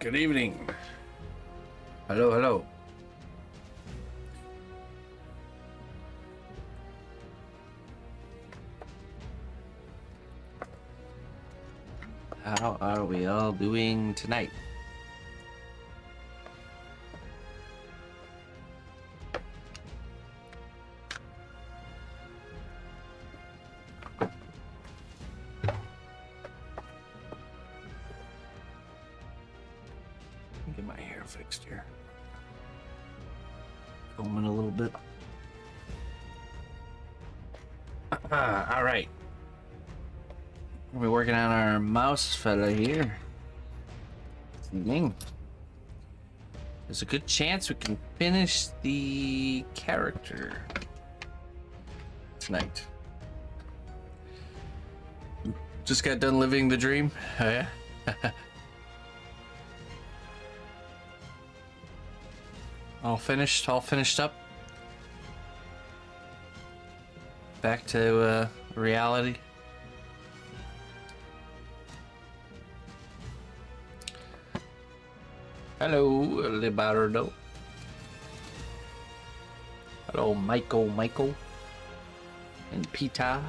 Good evening. Hello, hello. How are we all doing tonight? Get my hair fixed here. Combing a little bit. All right. We're working on our mouse fella here. This evening. There's a good chance we can finish the character tonight. Just got done living the dream. Oh yeah. All finished up. Back to reality. Hello, Libardo. Hello, Michael. And Peter.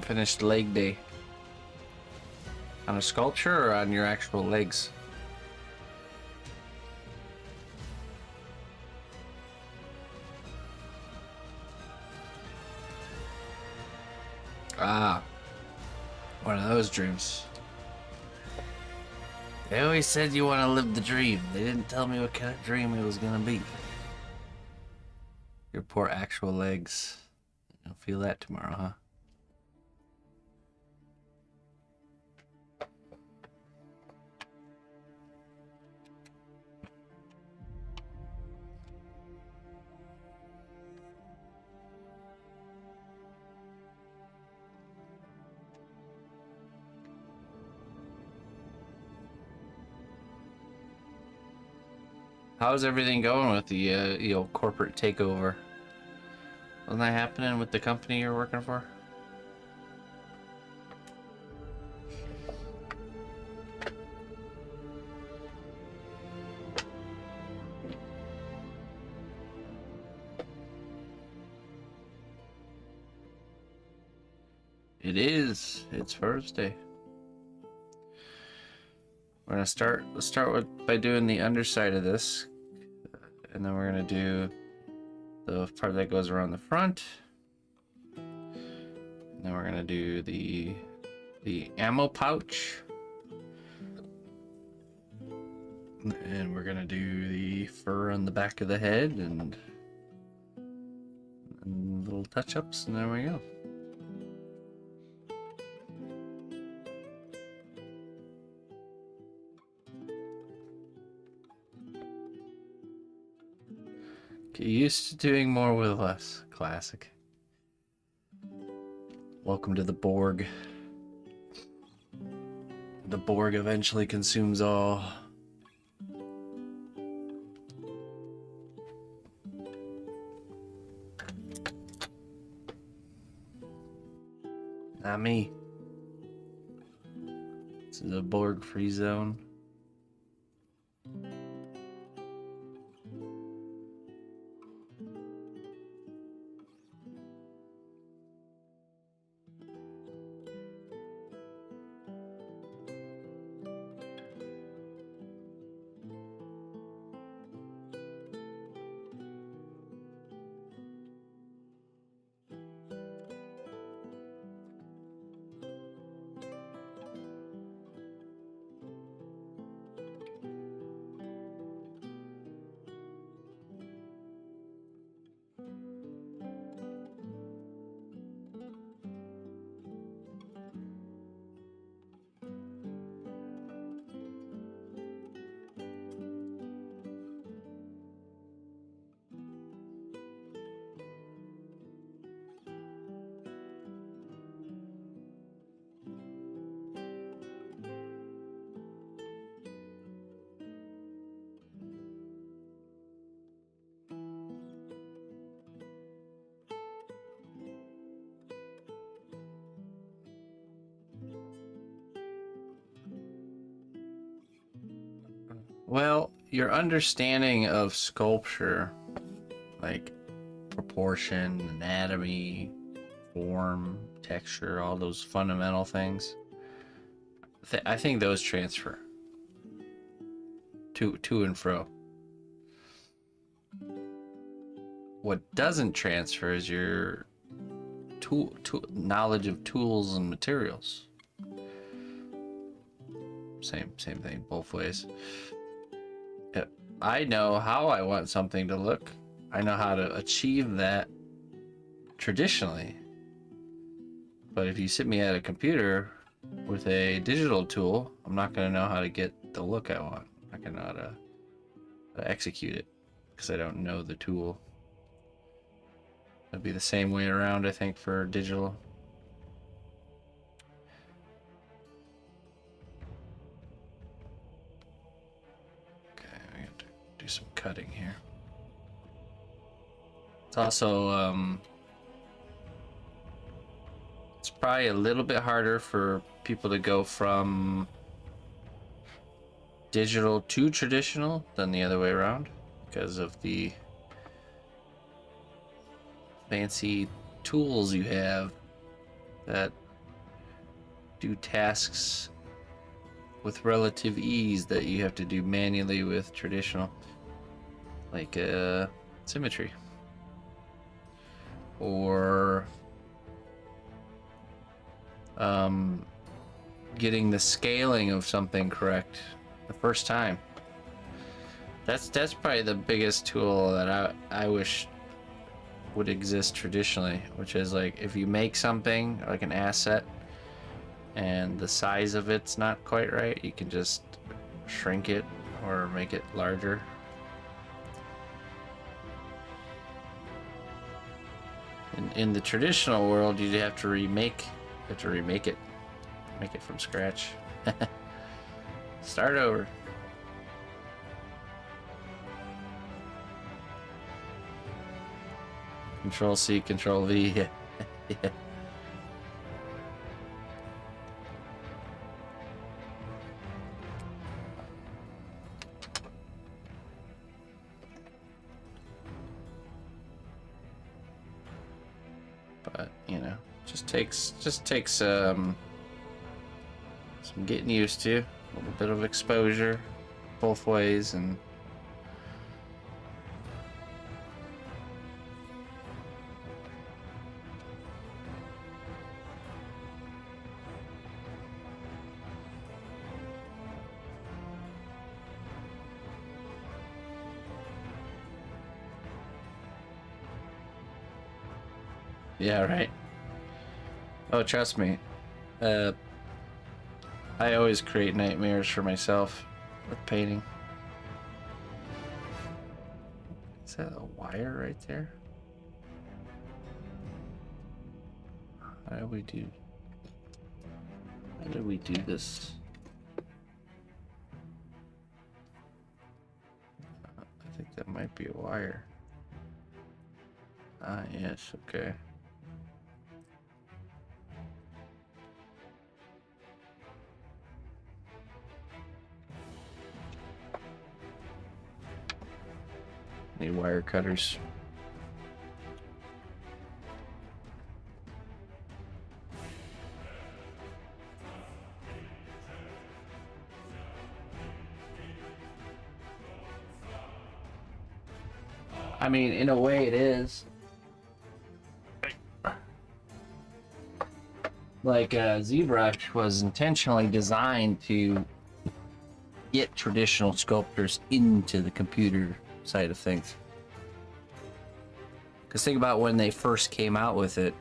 Finished leg day. On a sculpture or on your actual legs? Ah, one of those dreams. They always said you want to live the dream. They didn't tell me what kind of dream it was gonna be. Your poor actual legs. You'll feel that tomorrow, huh? How's everything going with the corporate takeover? Wasn't that happening with the company you're working for? It is. It's Thursday. We're gonna let's start by doing the underside of this, and then we're gonna do the part that goes around the front, and then we're gonna do the ammo pouch, and we're gonna do the fur on the back of the head and little touch-ups, and there we go. Get used to doing more with less. Classic. Welcome to the Borg. The Borg eventually consumes all. Not me. This is a Borg free zone. Well, your understanding of sculpture, like proportion, anatomy, form, texture, all those fundamental things, I think those transfer to and fro. What doesn't transfer is your knowledge of tools and materials. Same thing both ways. I know how I want something to look. I know how to achieve that traditionally. But if you sit me at a computer with a digital tool, I'm not going to know how to get the look I want. I'm not going to know how to execute it because I don't know the tool. It'd be the same way around, I think, for digital. Okay, we have to do some cutting here. It's also, it's probably a little bit harder for people to go from digital to traditional than the other way around because of the fancy tools you have that do tasks with relative ease that you have to do manually with traditional, like symmetry or getting the scaling of something correct the first time. That's probably the biggest tool that I wish would exist traditionally, which is like if you make something like an asset and the size of it's not quite right, you can just shrink it or make it larger. In the traditional world, you have to remake it, make it from scratch. Start over. Control C, Control V. Yeah. Yeah. But you know, just takes some getting used to, a little bit of exposure, both ways, and yeah, right. Oh, trust me. I always create nightmares for myself with painting. Is that a wire right there? How did we do this? I think that might be a wire. Ah, yes, okay. Need wire cutters. I mean, in a way it is. Like ZBrush was intentionally designed to get traditional sculptors into the computer side of things. Because think about when they first came out with it,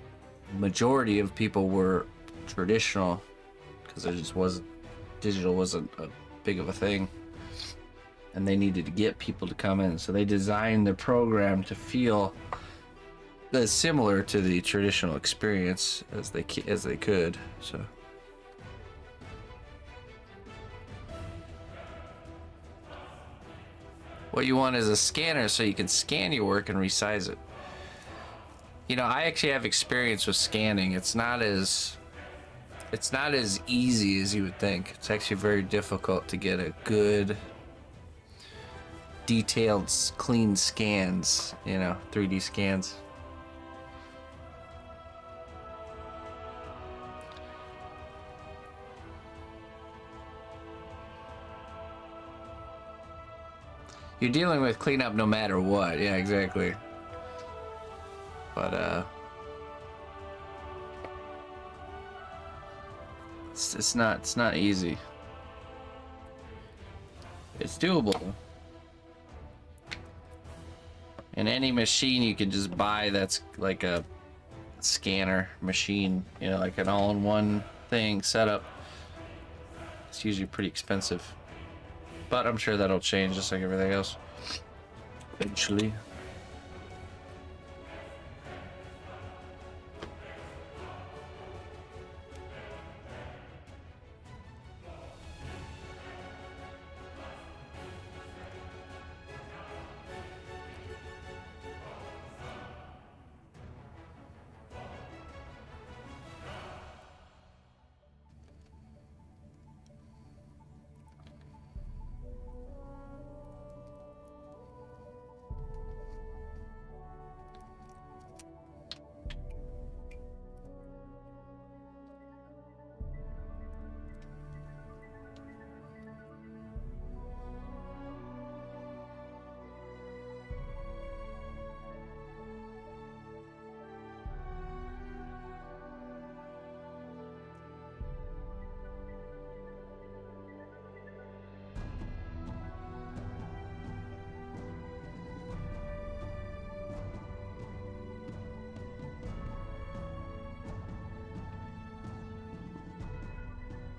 the majority of people were traditional because there just wasn't, digital wasn't a big of a thing. And they needed to get people to come in. So they designed the program to feel as similar to the traditional experience as they could. So what you want is a scanner so you can scan your work and resize it. You know, I actually have experience with scanning. It's not as easy as you would think. It's actually very difficult to get a good detailed, clean scans, you know, 3D scans. You're dealing with cleanup no matter what. Yeah, exactly. But it's not easy. It's doable. And any machine you can just buy that's like a scanner machine, you know, like an all-in-one thing setup. It's usually pretty expensive. But I'm sure that'll change just like everything else eventually.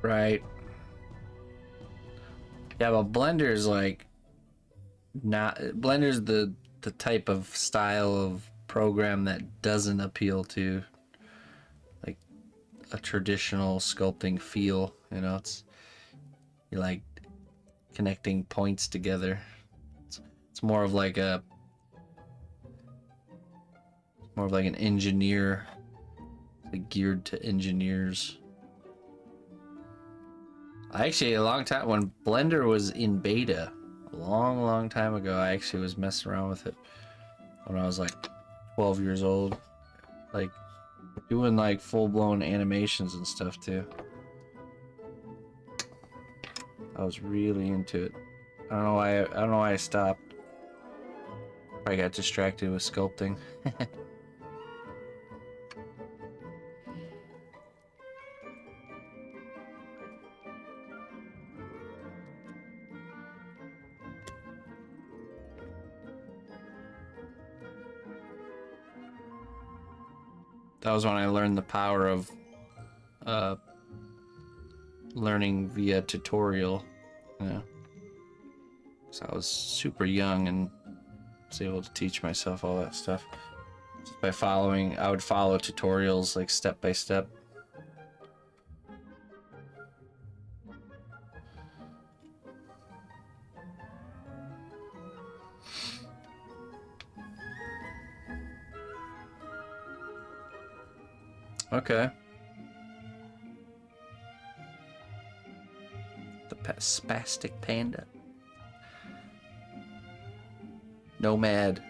Right. Yeah, but Blender's like not Blender's the type of style of program that doesn't appeal to like a traditional sculpting feel, you know. You like connecting points together. It's more of like an engineer, like geared to engineers. Actually, a long time when Blender was in beta, a long time ago, I actually was messing around with it when I was like 12 years old, like doing like full-blown animations and stuff too. I was really into it. I don't know why I stopped. Probably got distracted with sculpting. That was when I learned the power of learning via tutorial. Yeah. So I was super young and was able to teach myself all that stuff just by following. I would follow tutorials like step by step. Okay. The spastic panda. Nomad.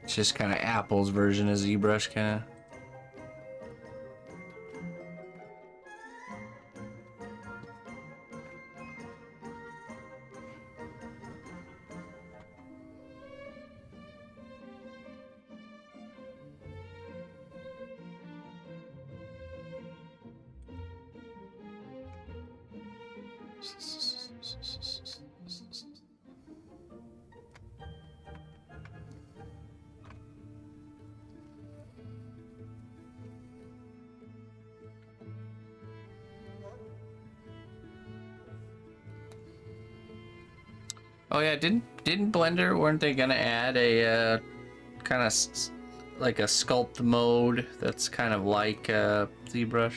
It's just kind of Apple's version of ZBrush, kind of. Oh yeah, didn't Blender, weren't they gonna add a kind of like a sculpt mode that's kind of like ZBrush?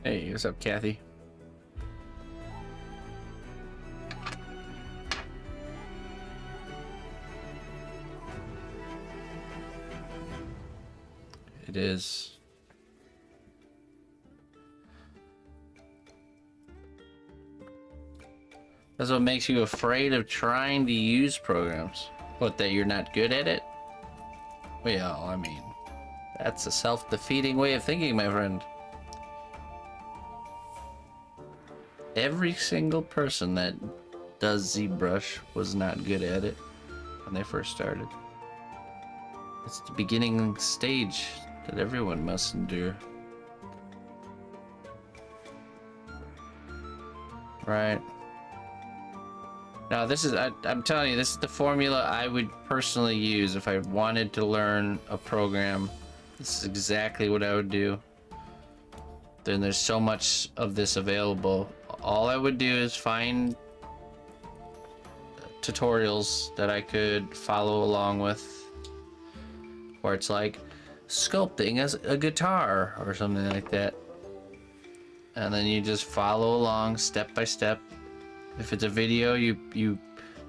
Hey, what's up, Kathy? It is. That's what makes you afraid of trying to use programs. What, that you're not good at it? Well, I mean, that's a self-defeating way of thinking, my friend. Every single person that does ZBrush was not good at it when they first started. It's the beginning stage that everyone must endure. Right. Now this is, I'm telling you, this is the formula I would personally use if I wanted to learn a program. This is exactly what I would do. Then there's so much of this available. All I would do is find tutorials that I could follow along with, where it's like sculpting as a guitar or something like that, and then you just follow along step by step. If it's a video,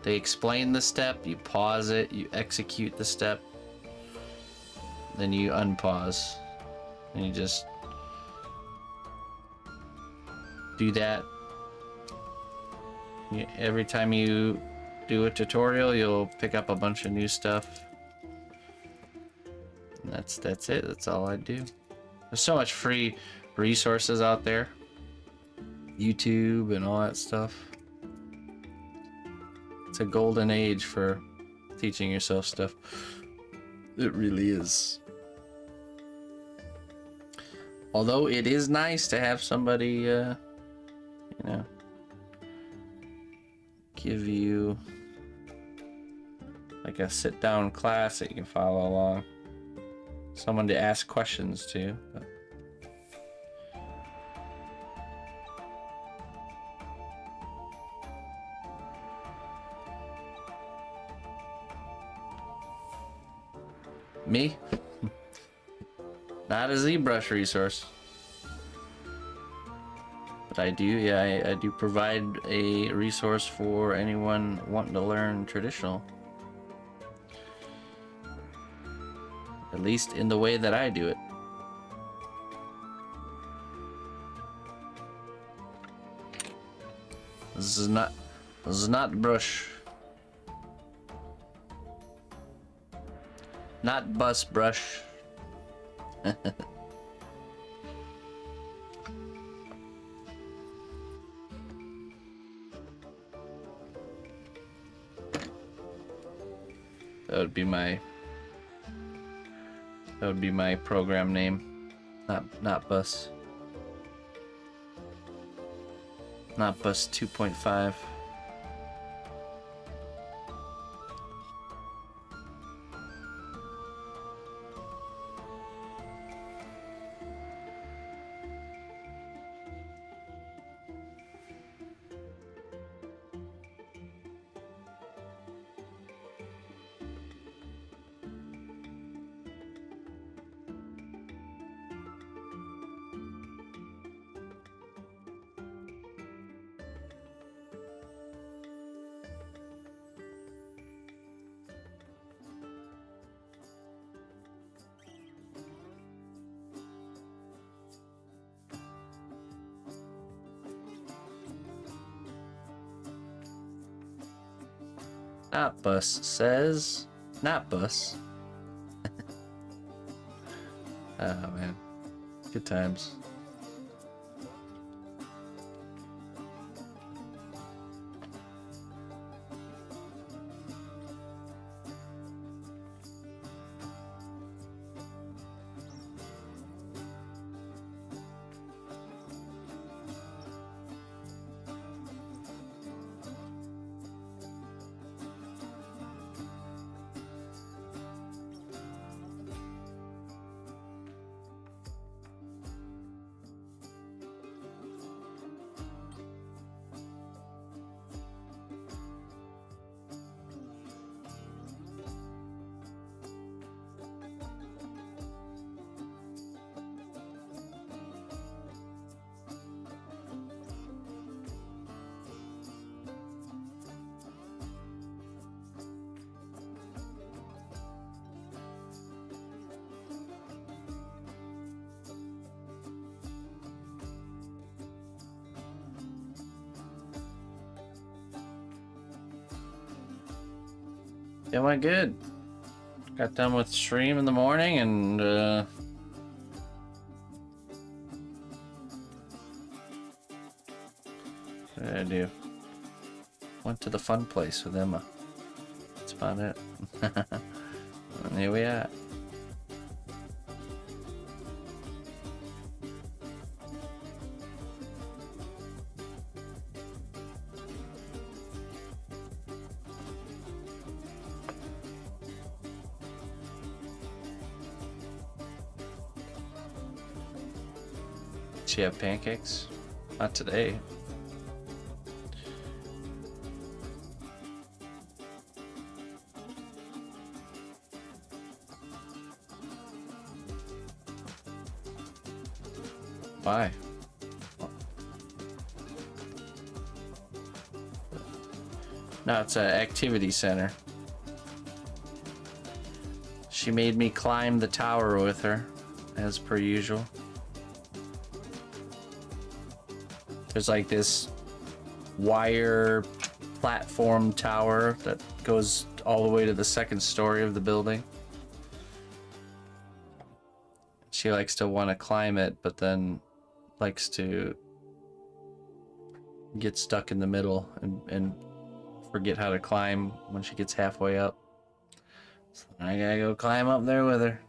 they explain the step, you pause it, you execute the step, then you unpause, and you just do that. Every time you do a tutorial, you'll pick up a bunch of new stuff. And that's it. That's all I do. There's so much free resources out there, YouTube and all that stuff. It's a golden age for teaching yourself stuff. It really is. Although it is nice to have somebody, you know, give you like a sit-down class that you can follow along. Someone to ask questions to. But me? Not a ZBrush resource. But I do, yeah, I do provide a resource for anyone wanting to learn traditional. At least in the way that I do it. This is not brush. Not bus brush. That would be my program name. Not bus. Not bus 2.5. Not bus says, not bus. Oh man, good times. It went good. Got done with stream in the morning and what did I do? Went to the fun place with Emma. That's about it. And here we are. She have pancakes? Not today. Why? No, it's an activity center. She made me climb the tower with her, as per usual. There's like this wire platform tower that goes all the way to the second story of the building. She likes to want to climb it, but then likes to get stuck in the middle and forget how to climb when she gets halfway up. So I gotta go climb up there with her.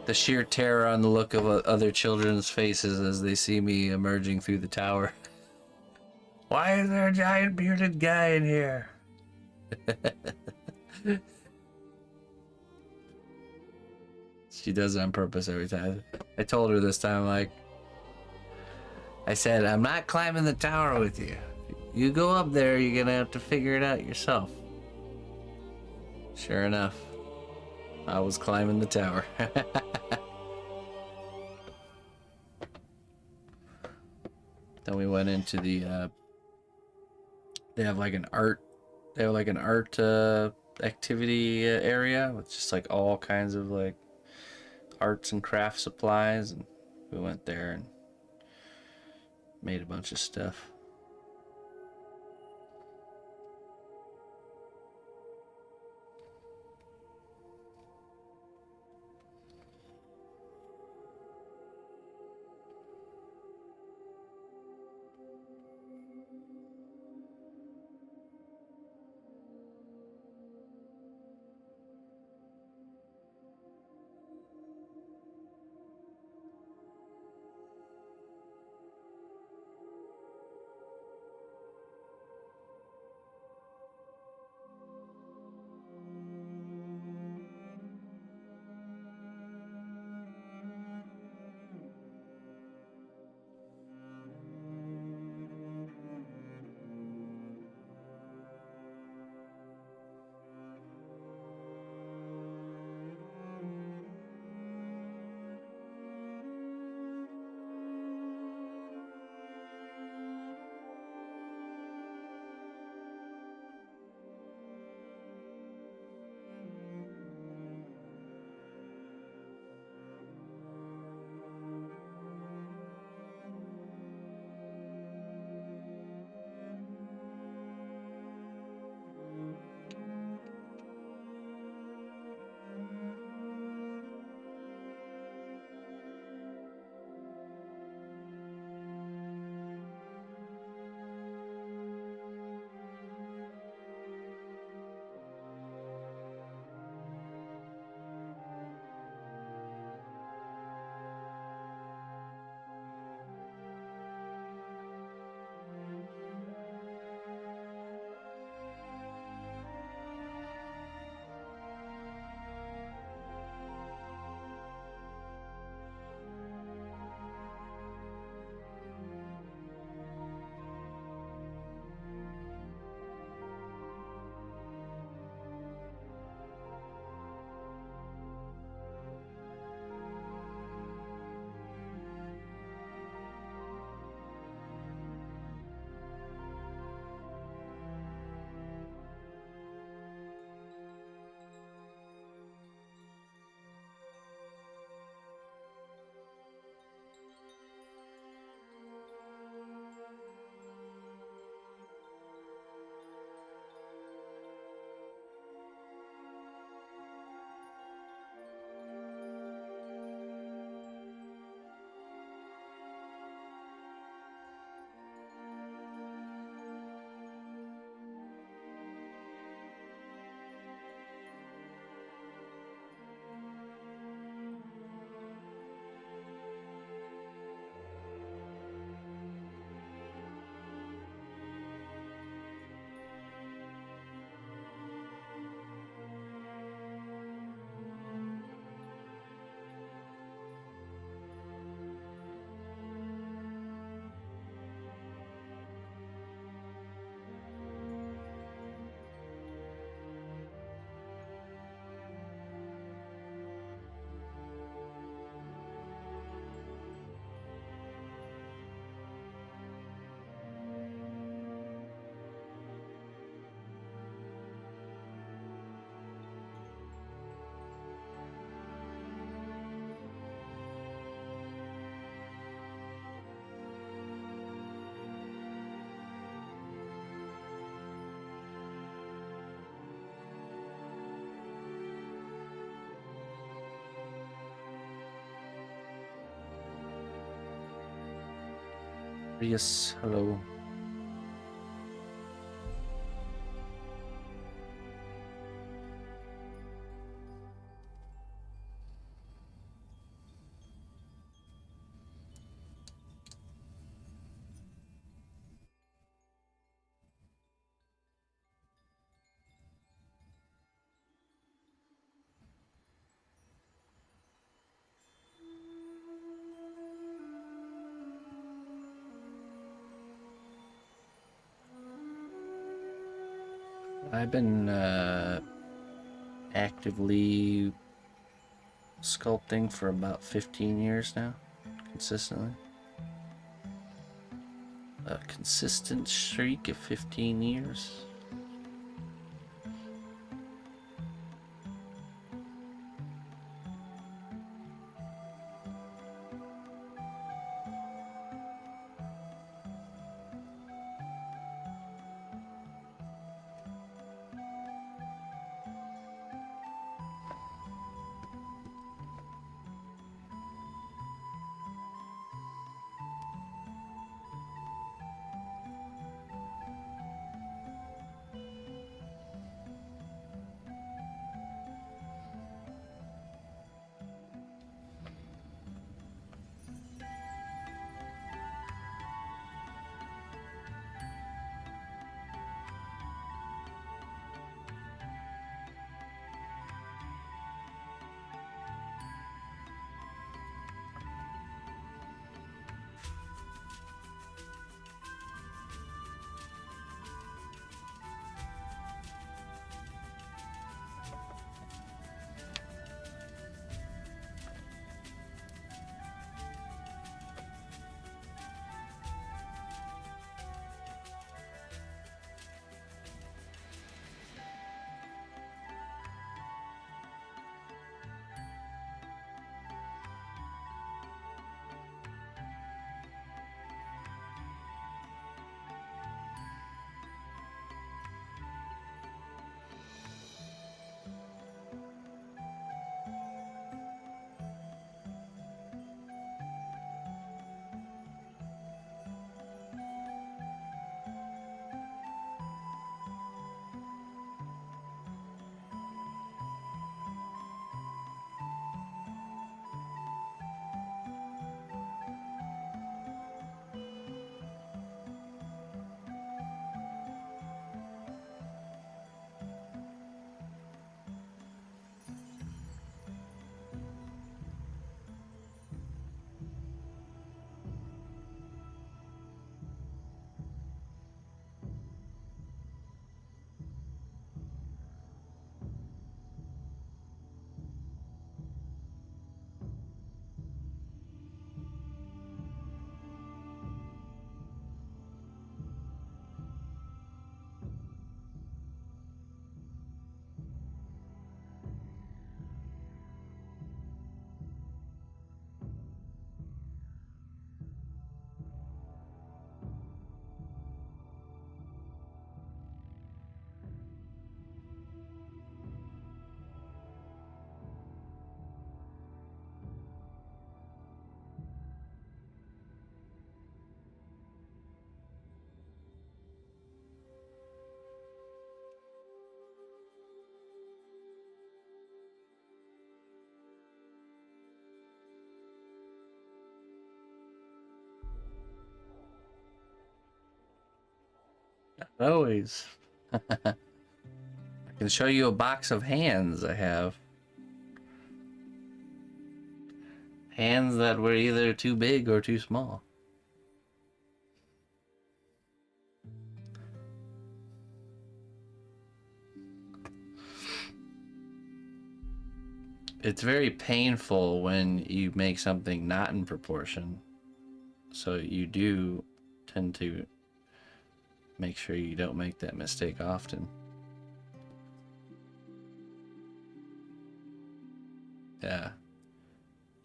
The sheer terror on the look of other children's faces as they see me emerging through the tower. Why is there a giant bearded guy in here? She does it on purpose every time. I told her this time, like, I said, I'm not climbing the tower with you. You go up there, you're gonna have to figure it out yourself. Sure enough, I was climbing the tower. Then we went into the, they have like an art activity area with just like all kinds of like arts and craft supplies, and we went there and made a bunch of stuff. Yes, hello. I've been actively sculpting for about 15 years now, consistently. A consistent streak of 15 years. Always. I can show you a box of hands I have. Hands that were either too big or too small. It's very painful when you make something not in proportion. So you do tend to make sure you don't make that mistake often. Yeah.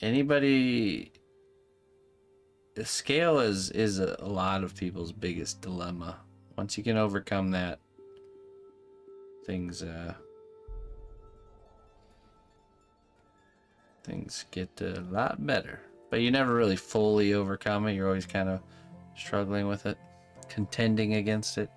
Anybody, the scale is a lot of people's biggest dilemma. Once you can overcome that, things things get a lot better. But you never really fully overcome it. You're always kind of struggling with it, contending against it.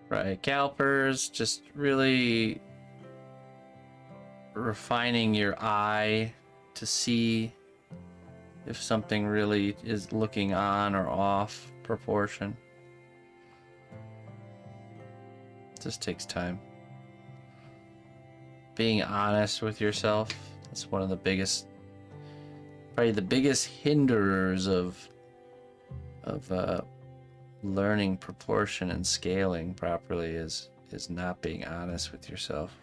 Right, calipers, just really refining your eye to see if something really is looking on or off proportion. Just takes time. Being honest with yourself, that's one of the biggest, probably the biggest hinderers of learning proportion and scaling properly is not being honest with yourself.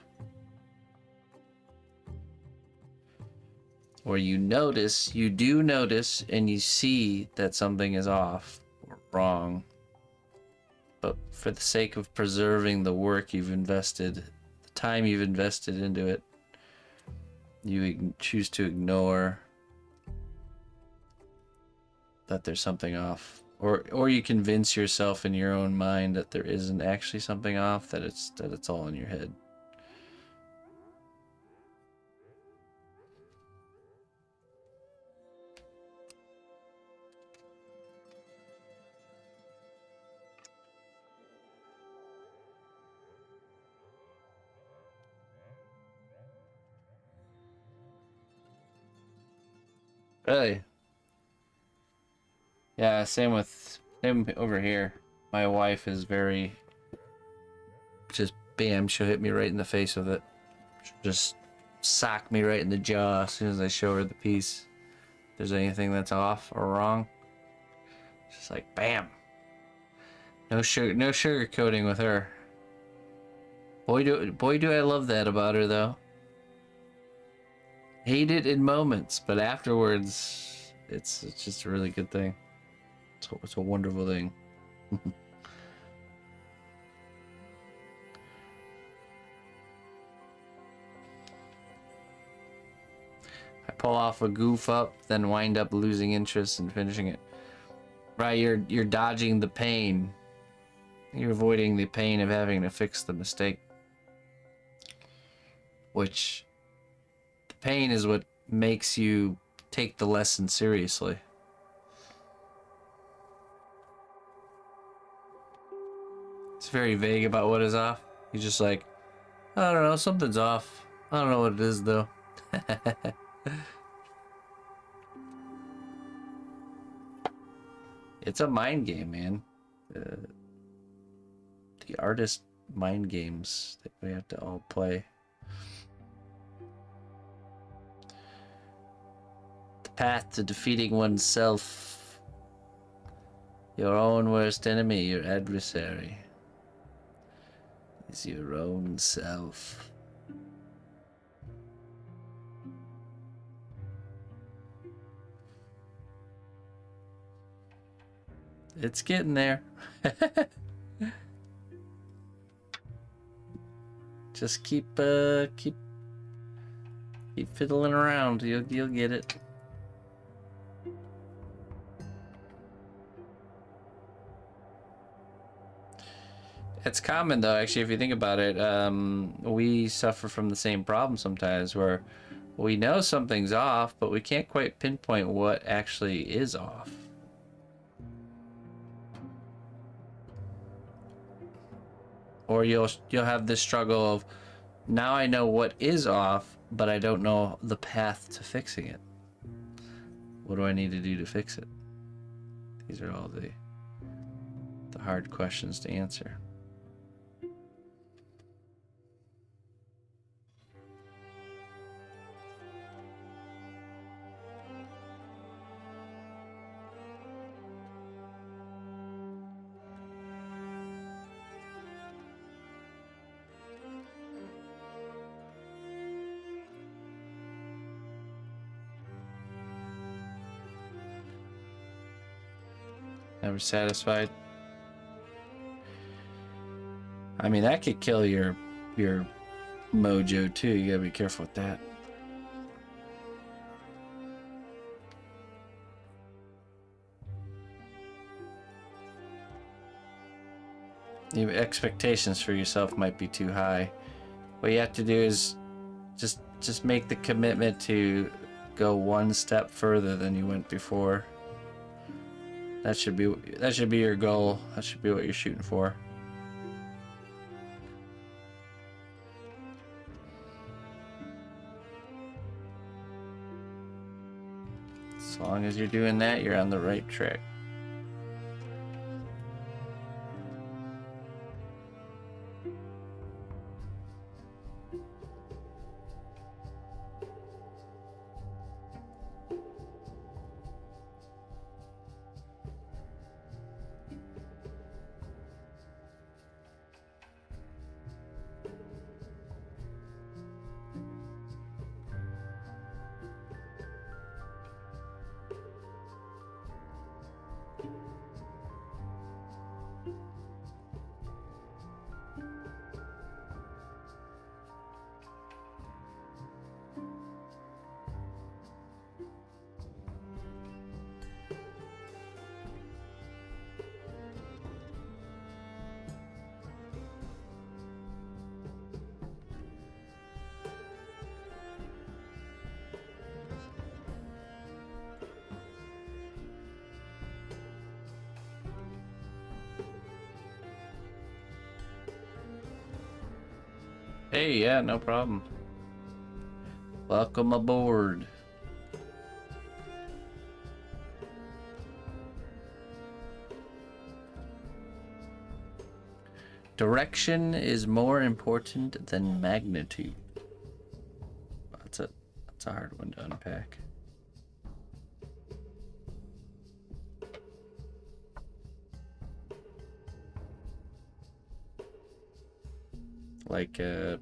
Or you do notice and you see that something is off or wrong, but for the sake of preserving the work you've invested, the time you've invested into it, you choose to ignore that there's something off. Or you convince yourself in your own mind that there isn't actually something off, that it's all in your head. Really? Yeah, same over here. My wife is very, just bam, she'll hit me right in the face with it. She'll just sock me right in the jaw as soon as I show her the piece. If there's anything that's off or wrong, just like bam. No sugar coating with her. Boy do I love that about her though. Hate it in moments, but afterwards, it's just a really good thing. It's a wonderful thing. I pull off a goof up, then wind up losing interest in finishing it. Right, you're dodging the pain. You're avoiding the pain of having to fix the mistake. Which, the pain is what makes you take the lesson seriously. It's very vague about what is off. He's just like, I don't know, something's off. I don't know what it is though. It's a mind game, man. The artist mind games that we have to all play. The path to defeating oneself. Your own worst enemy, your adversary, is your own self. It's getting there. Just keep fiddling around. You'll get it. It's common though, actually, if you think about it. We suffer from the same problem sometimes, where we know something's off, but we can't quite pinpoint what actually is off. Or you'll have this struggle of, now I know what is off, but I don't know the path to fixing it. What do I need to do to fix it? These are all the hard questions to answer. Never satisfied. I mean, that could kill your mojo too. You gotta be careful with that. Your expectations for yourself might be too high. What you have to do is just make the commitment to go one step further than you went before. That should be your goal. That should be what you're shooting for. As long as you're doing that, you're on the right track. Hey, yeah, no problem. Welcome aboard. Direction is more important than magnitude. That's a hard one to unpack. Like, as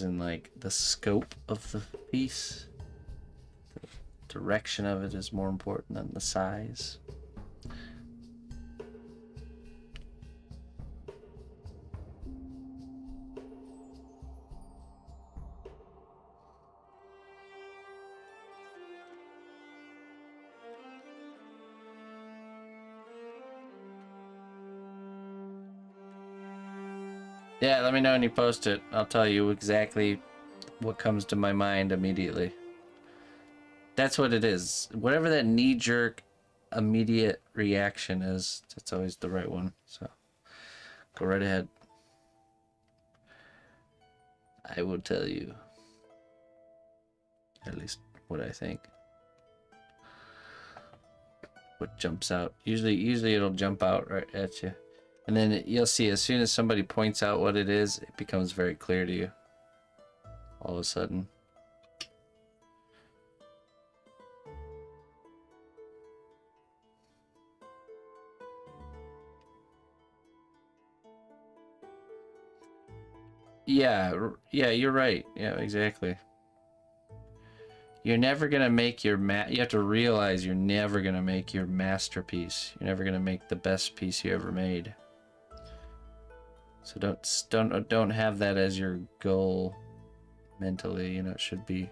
in, like, the scope of the piece. The direction of it is more important than the size. Yeah, let me know when you post it. I'll tell you exactly what comes to my mind immediately. That's what it is. Whatever that knee-jerk, immediate reaction is, that's always the right one. So, go right ahead. I will tell you. At least what I think. What jumps out. Usually it'll jump out right at you. And then you'll see as soon as somebody points out what it is, it becomes very clear to you. All of a sudden. Yeah, you're right. Yeah, exactly. You're never gonna make your you have to realize you're never gonna make your masterpiece. You're never gonna make the best piece you ever made. So don't have that as your goal mentally. You know, it should be,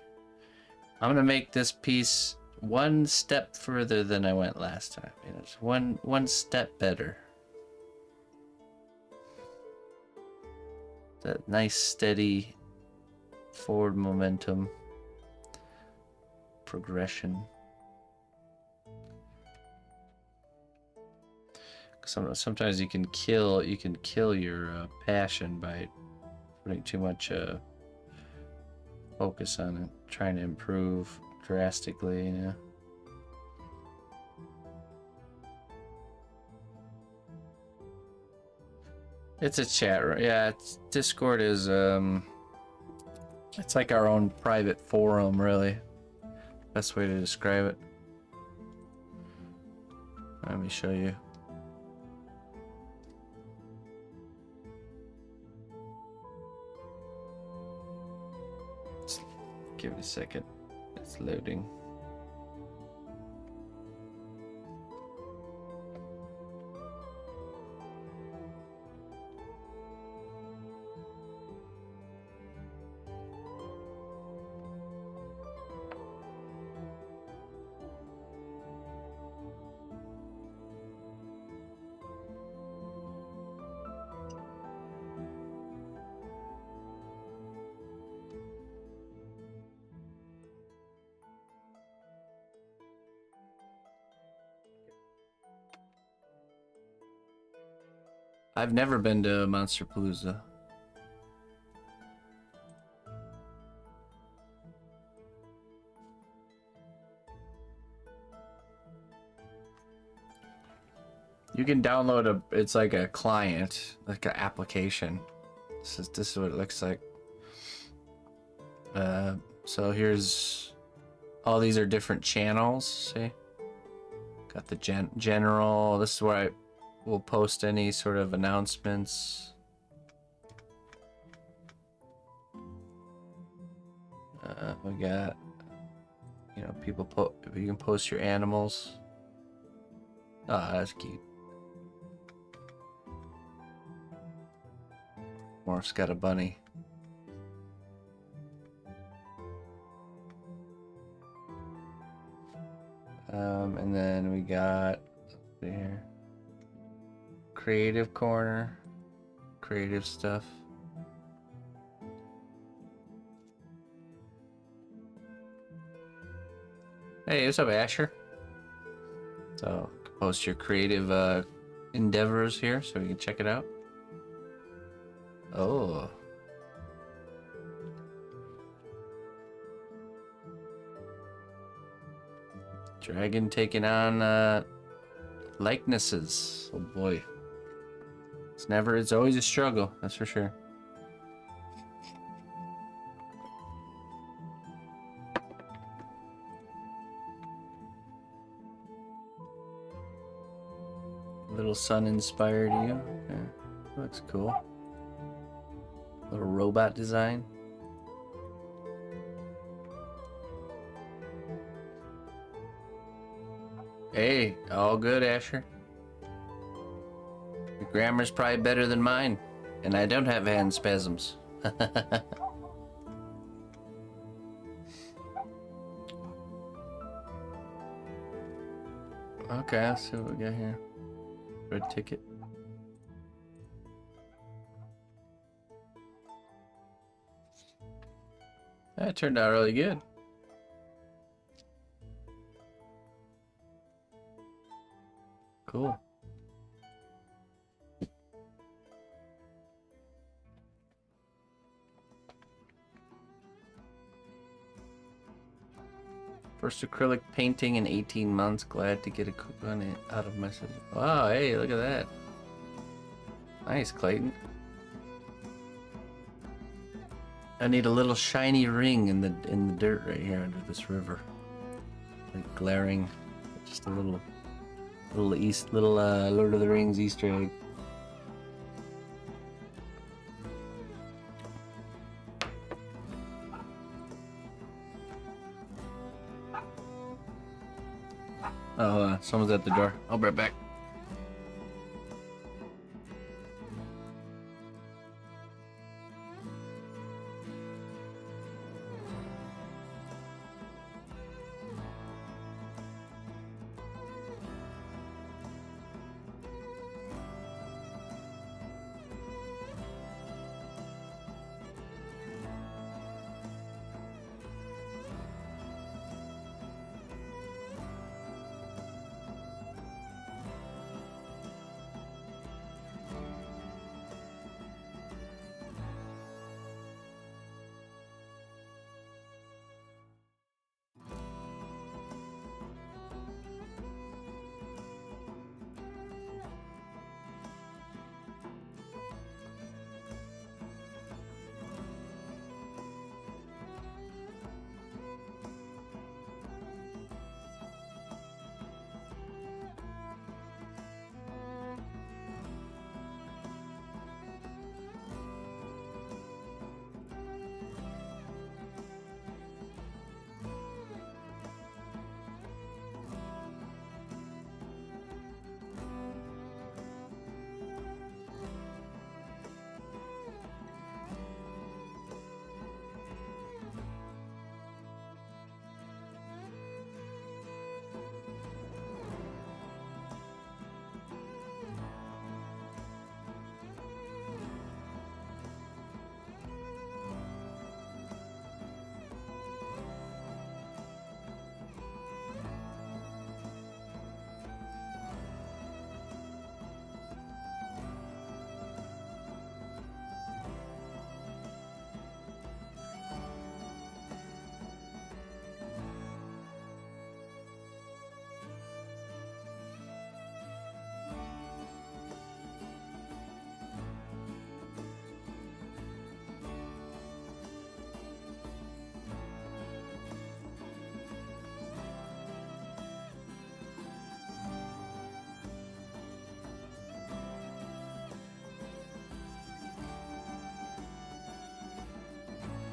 I'm gonna make this piece one step further than I went last time. You know, just one step better. That nice steady forward momentum, progression. Sometimes you can kill your passion by putting too much focus on it, trying to improve drastically, you know. It's a chat room. Yeah, Discord is it's like our own private forum, really. Best way to describe it. Let me show you. Just give it a second. It's loading. I've never been to Monster Palooza. You can download it's like a client, like an application. This is what it looks like. So here's, all these are different channels, see? Got the general, this is where I will post any sort of announcements. We got, you know, you can post your animals. Ah, that's cute. Morph's got a bunny. And then we got there creative corner, creative stuff. Hey, what's up, Asher? So post your creative endeavors here so we can check it out. Oh. Dragon taking on likenesses. Oh boy. It's always a struggle, that's for sure. Little sun inspired you. Okay. Looks cool. Little robot design. Hey, all good, Asher. Your grammar's probably better than mine, and I don't have hand spasms. Okay, let's see what we got here. Red ticket. That turned out really good. Cool. First acrylic painting in 18 months. Glad to get a coupon out of my system. Wow, hey, look at that. Nice, Clayton. I need a little shiny ring in the dirt right here under this river. Like glaring, just a little Lord of the Rings Easter egg. Oh, someone's at the door. I'll be right back.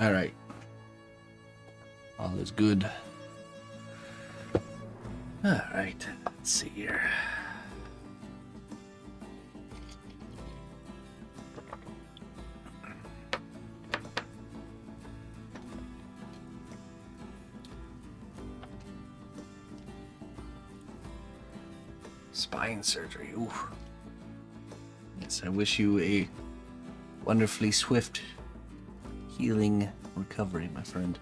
All right. All is good. All right. Let's see here. Spine surgery. Ooh. Yes, I wish you a wonderfully swift healing recovery, my friend.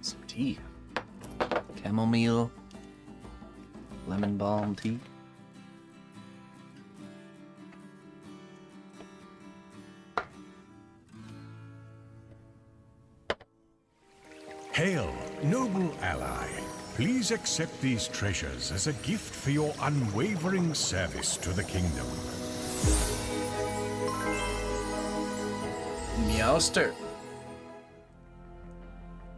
Some tea. Chamomile, lemon balm tea. Hail, noble ally. Please accept these treasures as a gift for your unwavering service to the kingdom. Meowster.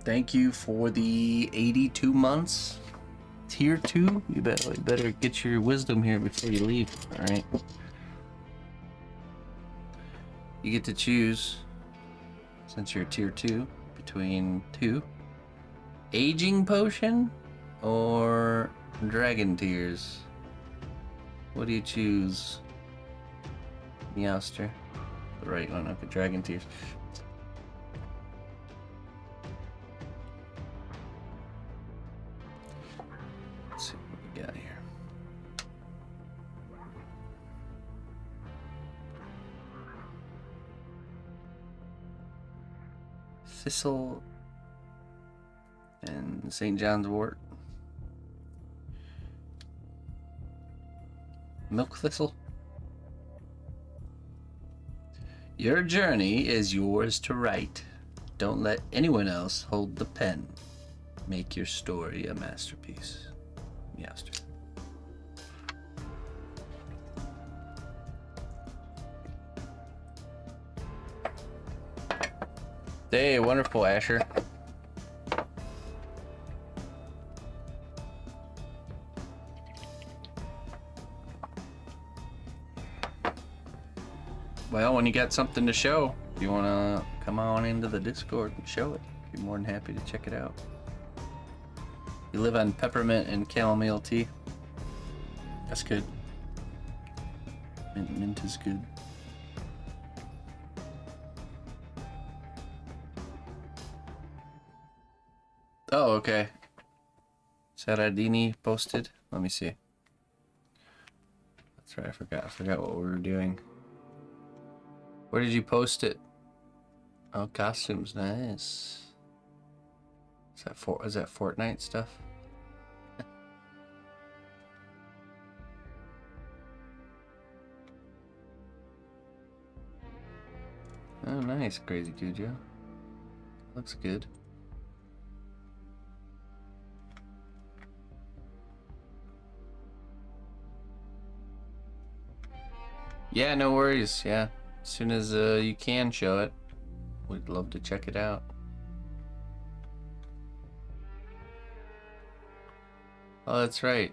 Thank you for the 82 months. Tier 2? You better get your wisdom here before you leave. Alright. You get to choose, since you're tier 2, between 2. Aging potion or dragon tears? What do you choose? Meowster. The right one. Okay, dragon tears. Let's see what we got here. Thistle and St. John's wort. Milk thistle. Your journey is yours to write. Don't let anyone else hold the pen. Make your story a masterpiece. Meowster. Hey, wonderful, Asher. Well, when you got something to show, if you want to come on into the Discord and show it, I'd be more than happy to check it out. You live on peppermint and chamomile tea. That's good. Mint is good. Oh, okay. Saradini posted. Let me see. That's right. I forgot what we were doing. Where did you post it? Oh, costumes, nice. Is that Fortnite stuff? Oh, nice, Crazy Juju. Looks good. Yeah, no worries. Yeah. As soon as you can show it, we'd love to check it out. Oh, that's right.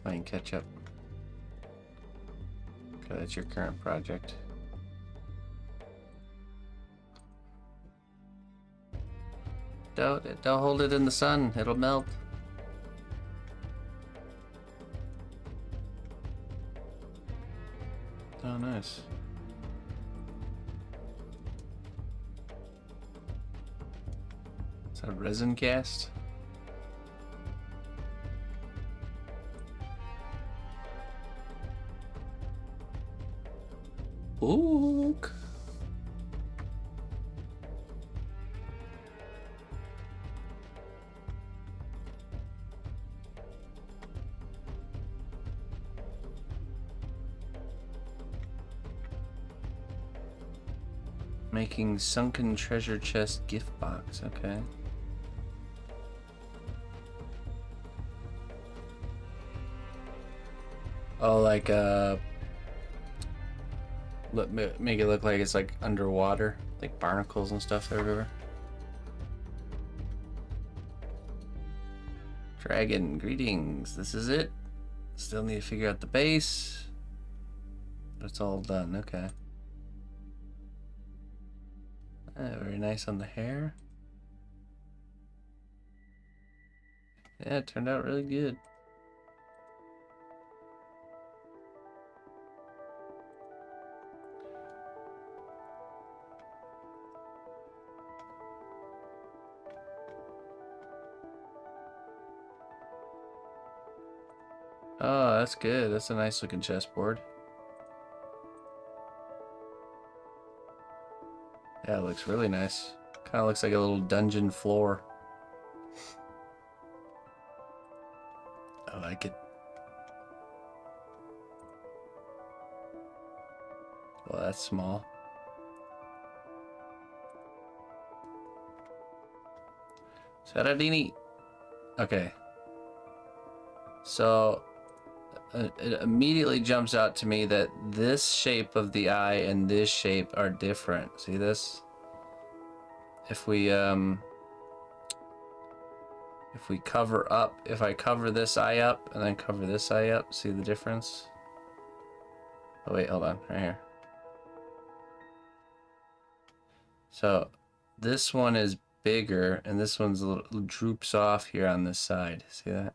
Playing catch up. Okay, that's your current project. Don't hold it in the sun, it'll melt. Oh, nice. Is that a resin cast? Ooh. Making sunken treasure chest gift box, okay. Oh, like make it look like it's like underwater, like barnacles and stuff everywhere. Dragon, greetings. This is it. Still need to figure out the base. It's all done. Okay. Very nice on the hair. Yeah, it turned out really good. Oh, that's good. That's a nice looking chessboard. Yeah, it looks really nice. Kind of looks like a little dungeon floor. I like it. Well, that's small. Saradini. Okay. So it immediately jumps out to me that this shape of the eye and this shape are different. See this? If we cover up, if I cover this eye up and then cover this eye up, see the difference? Oh wait, hold on, right here. So this one is bigger and this one's a little droops off here on this side. See that?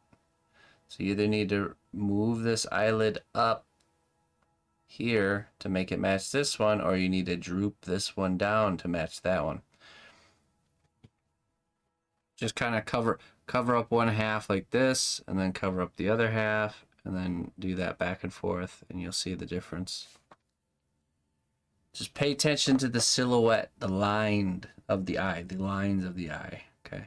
So you either need to move this eyelid up here to make it match this one, or you need to droop this one down to match that one. Just kind of cover up one half like this, and then cover up the other half, and then do that back and forth, and you'll see the difference. Just pay attention to the silhouette, the line of the eye, the lines of the eye, okay?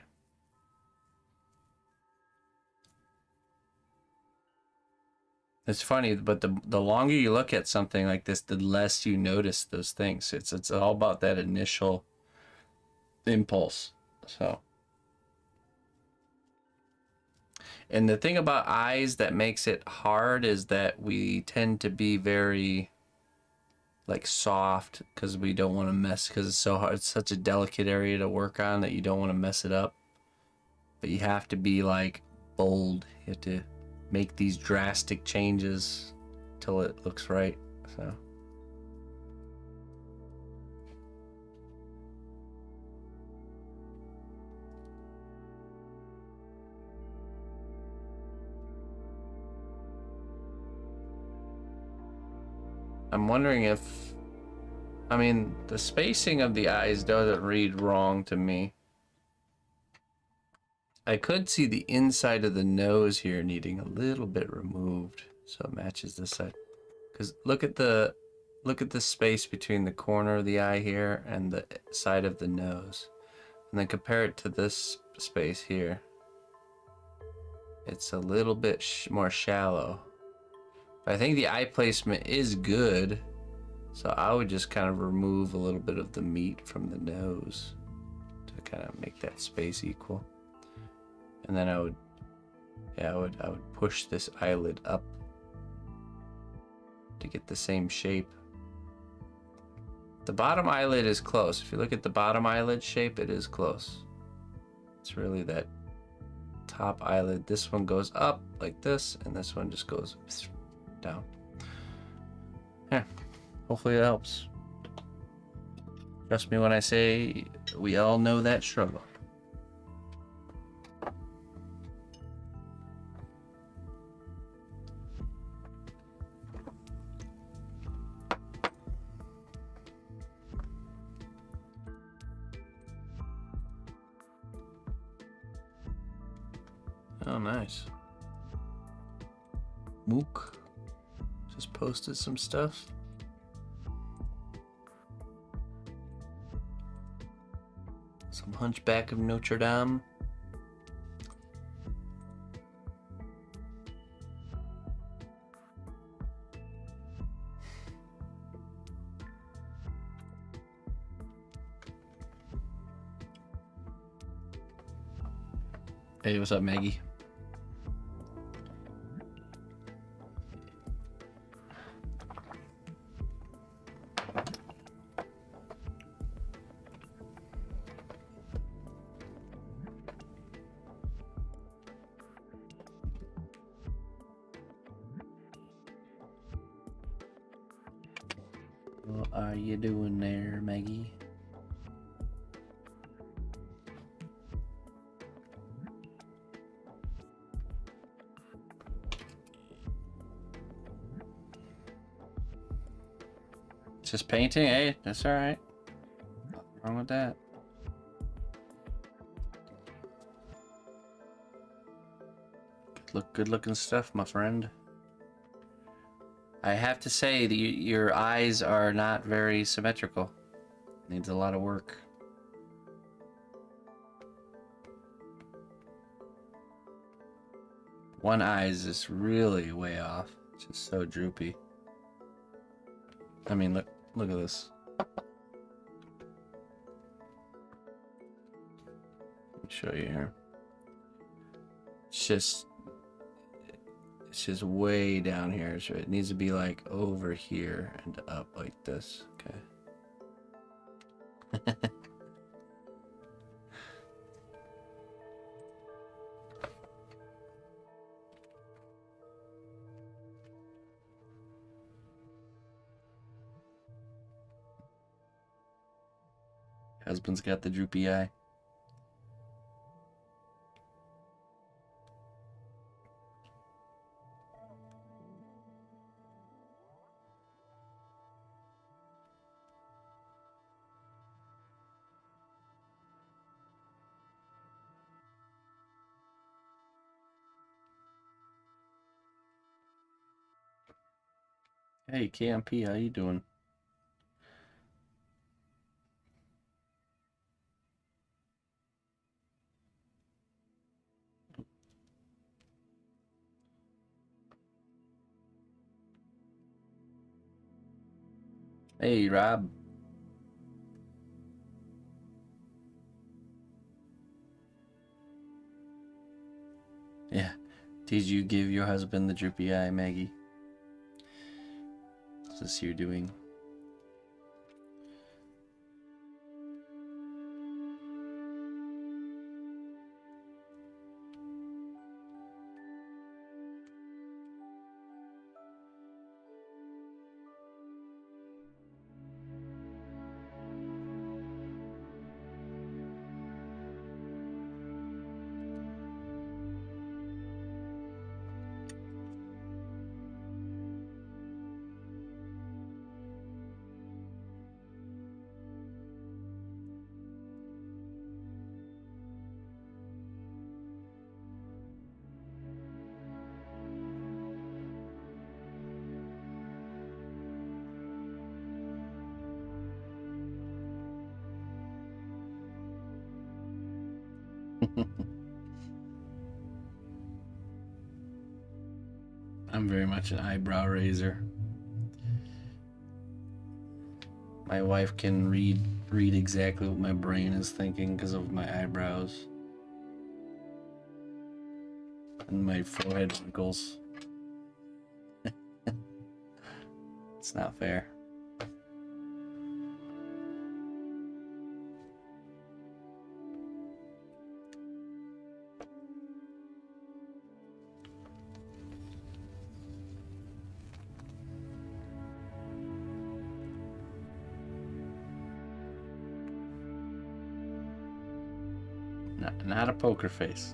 It's funny, but the longer you look at something like this, the less you notice those things. It's all about that initial impulse. So, and the thing about eyes that makes it hard is that we tend to be very like soft because we don't want to mess, because it's so hard. It's such a delicate area to work on that you don't want to mess it up. But you have to be like bold. You have to make these drastic changes till it looks right. So I'm wondering if, I mean, the spacing of the eyes doesn't read wrong to me. I could see the inside of the nose here needing a little bit removed so it matches this side. Because look at the space between the corner of the eye here and the side of the nose. And then compare it to this space here. It's a little bit more shallow. But I think the eye placement is good. So I would just kind of remove a little bit of the meat from the nose to kind of make that space equal. And then I would push this eyelid up to get the same shape. The bottom eyelid is close. If you look at the bottom eyelid shape, it is close. It's really that top eyelid. This one goes up like this, and this one just goes down. Yeah, hopefully it helps. Trust me when I say we all know that struggle. Oh, nice. Mook just posted some stuff. Some Hunchback of Notre Dame. Hey, what's up, Maggie? are you doing there, Maggie? Just painting, hey, that's alright. Nothing wrong with that. Good looking stuff, my friend. I have to say that your eyes are not very symmetrical. Needs a lot of work. One eye is just really way off. It's just so droopy. I mean, look at this. Let me show you here. It's just way down here. So it needs to be like over here and up like this. Okay. Husband's got the droopy eye. Hey, KMP, how you doing? Hey, Rob. Yeah. Did you give your husband the droopy eye, Maggie? What's this you're doing? I'm very much an eyebrow raiser. My wife can read exactly what my brain is thinking because of my eyebrows and my forehead wrinkles. It's not fair. Not a poker face.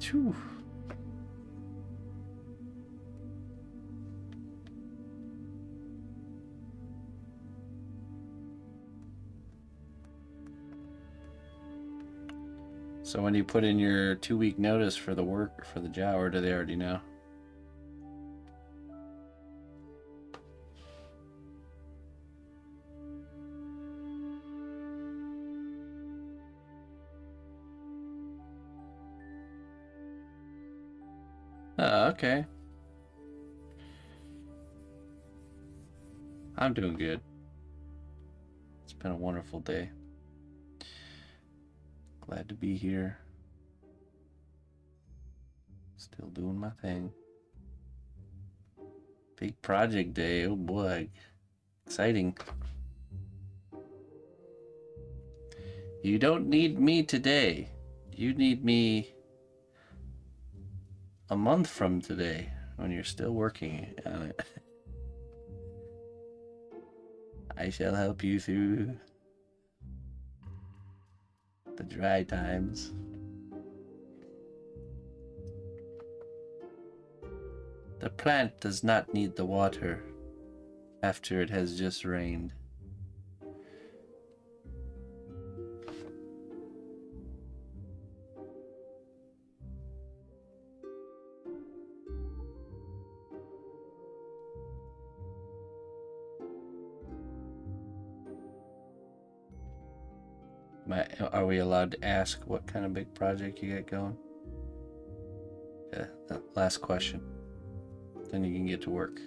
Phew. So when you put in your 2-week notice for the work for the job, or do they already know? Oh, okay. I'm doing good. It's been a wonderful day. Glad to be here. Still doing my thing. Big project day. Oh boy. Exciting. You don't need me today. You need me a month from today when you're still working on it. I shall help you through the dry times. The plant does not need the water after it has just rained. Are we allowed to ask what kind of big project you got going? Yeah, last question. Then you can get to work.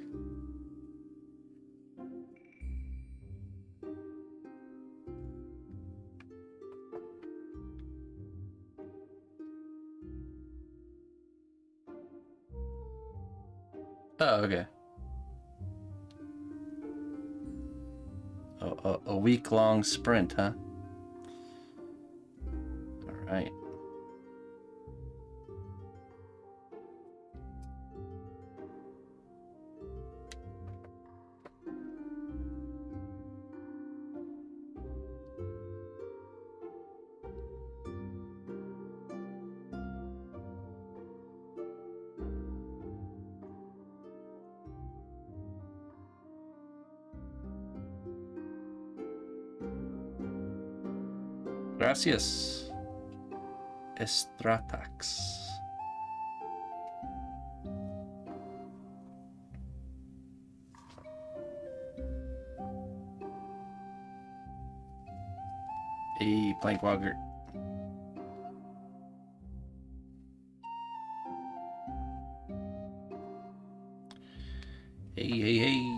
Oh, okay. A week-long sprint, huh? All right. Gracias. Estratax. Hey, Plankwalker. Hey, hey, hey.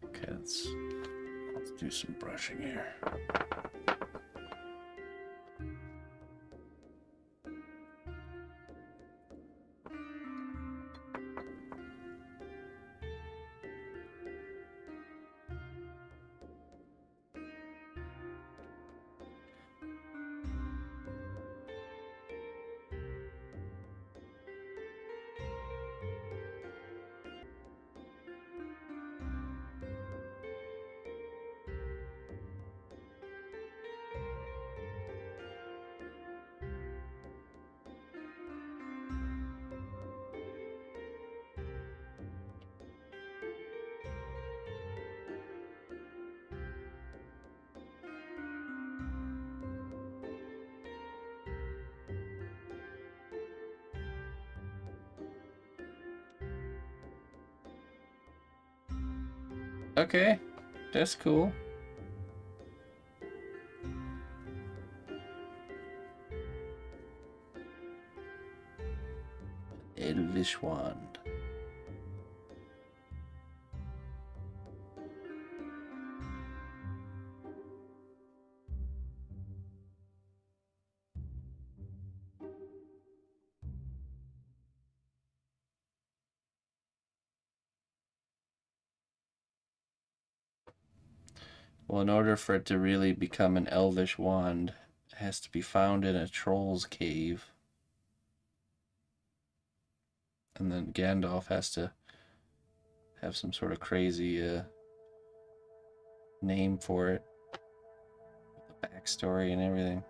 Okay, let's do some brushing here. Okay, that's cool. Elvish wand. Well, in order for it to really become an elvish wand, it has to be found in a troll's cave. And then Gandalf has to have some sort of crazy name for it. The backstory and everything.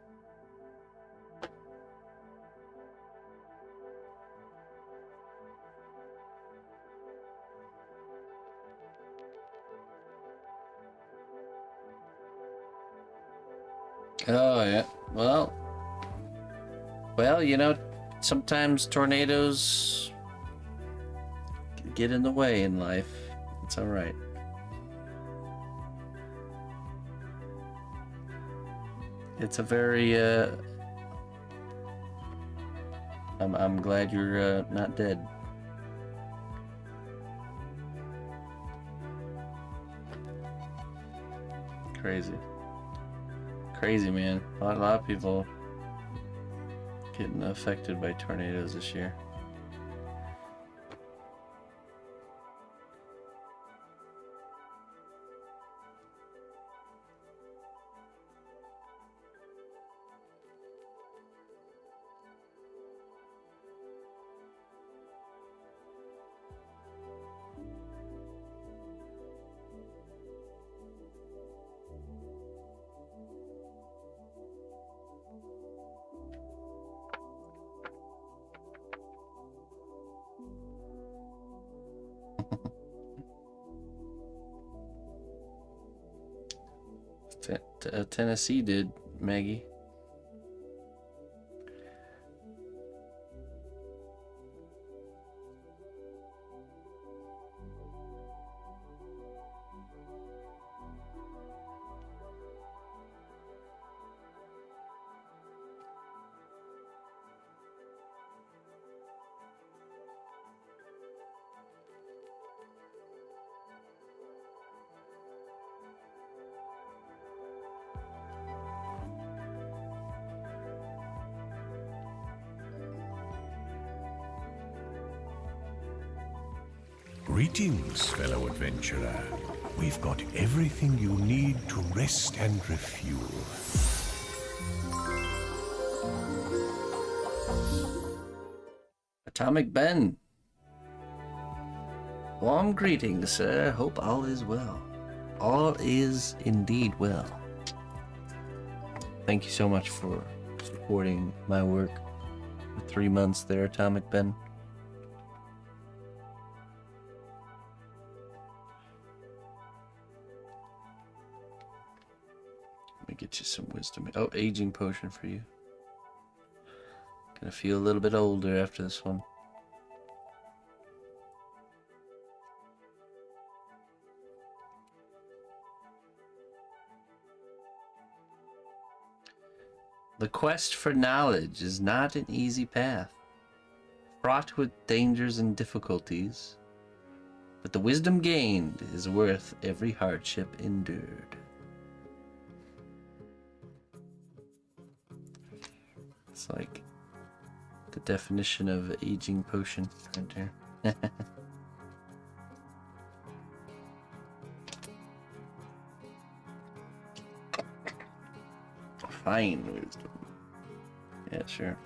Oh, yeah. Well, you know, sometimes tornadoes get in the way in life. It's all right. It's a very I'm glad you're not dead. Crazy, man. A lot of people getting affected by tornadoes this year. Tennessee did, Maggie. Greetings, fellow adventurer. We've got everything you need to rest and refuel. Atomic Ben. Warm greetings, sir. Hope all is well. All is indeed well. Thank you so much for supporting my work for 3 months there, Atomic Ben. Let me get you some wisdom. Oh, aging potion for you. Gonna feel a little bit older after this one. The quest for knowledge is not an easy path, fraught with dangers and difficulties, but the wisdom gained is worth every hardship endured. It's like the definition of aging potion right there. Fine wisdom. Yeah, sure.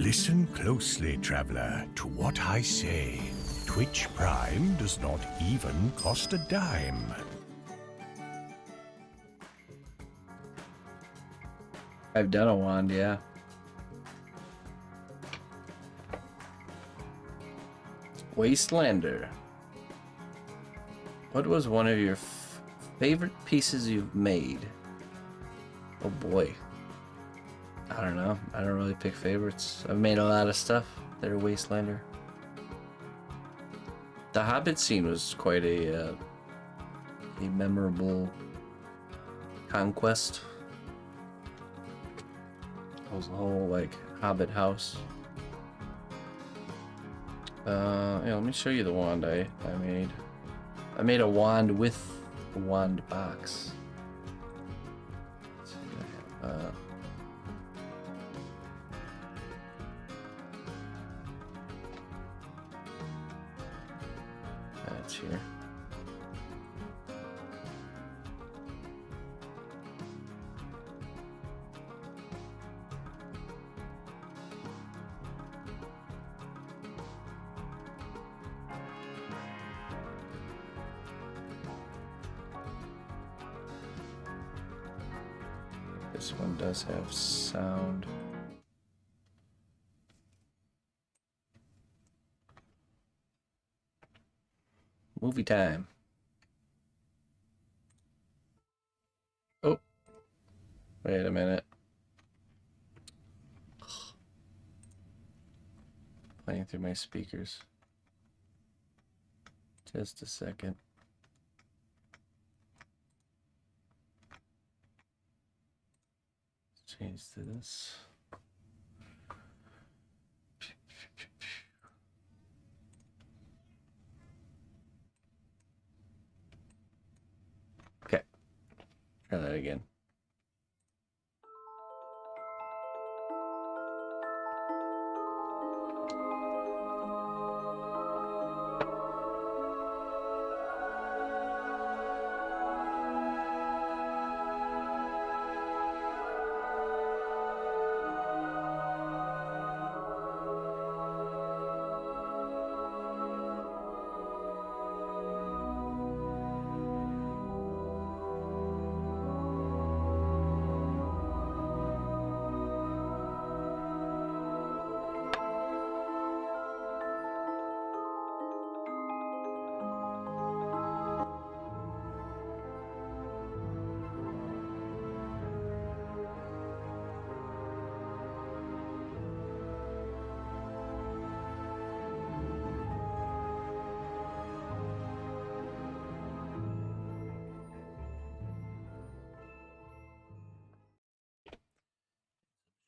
Listen closely, traveler, to what I say. Twitch Prime does not even cost a dime. I've done a wand, yeah. Wastelander. What was one of your favorite pieces you've made? Oh boy. I don't know. I don't really pick favorites. I've made a lot of stuff that are Wastelander. The Hobbit scene was quite a memorable conquest. It was a whole like Hobbit house. Yeah, let me show you the wand I made. I made a wand with a wand box. That's here. This one does have sound. Movie time. Oh, wait a minute. Playing through my speakers. Just a second. Change to this. Okay. Try that again.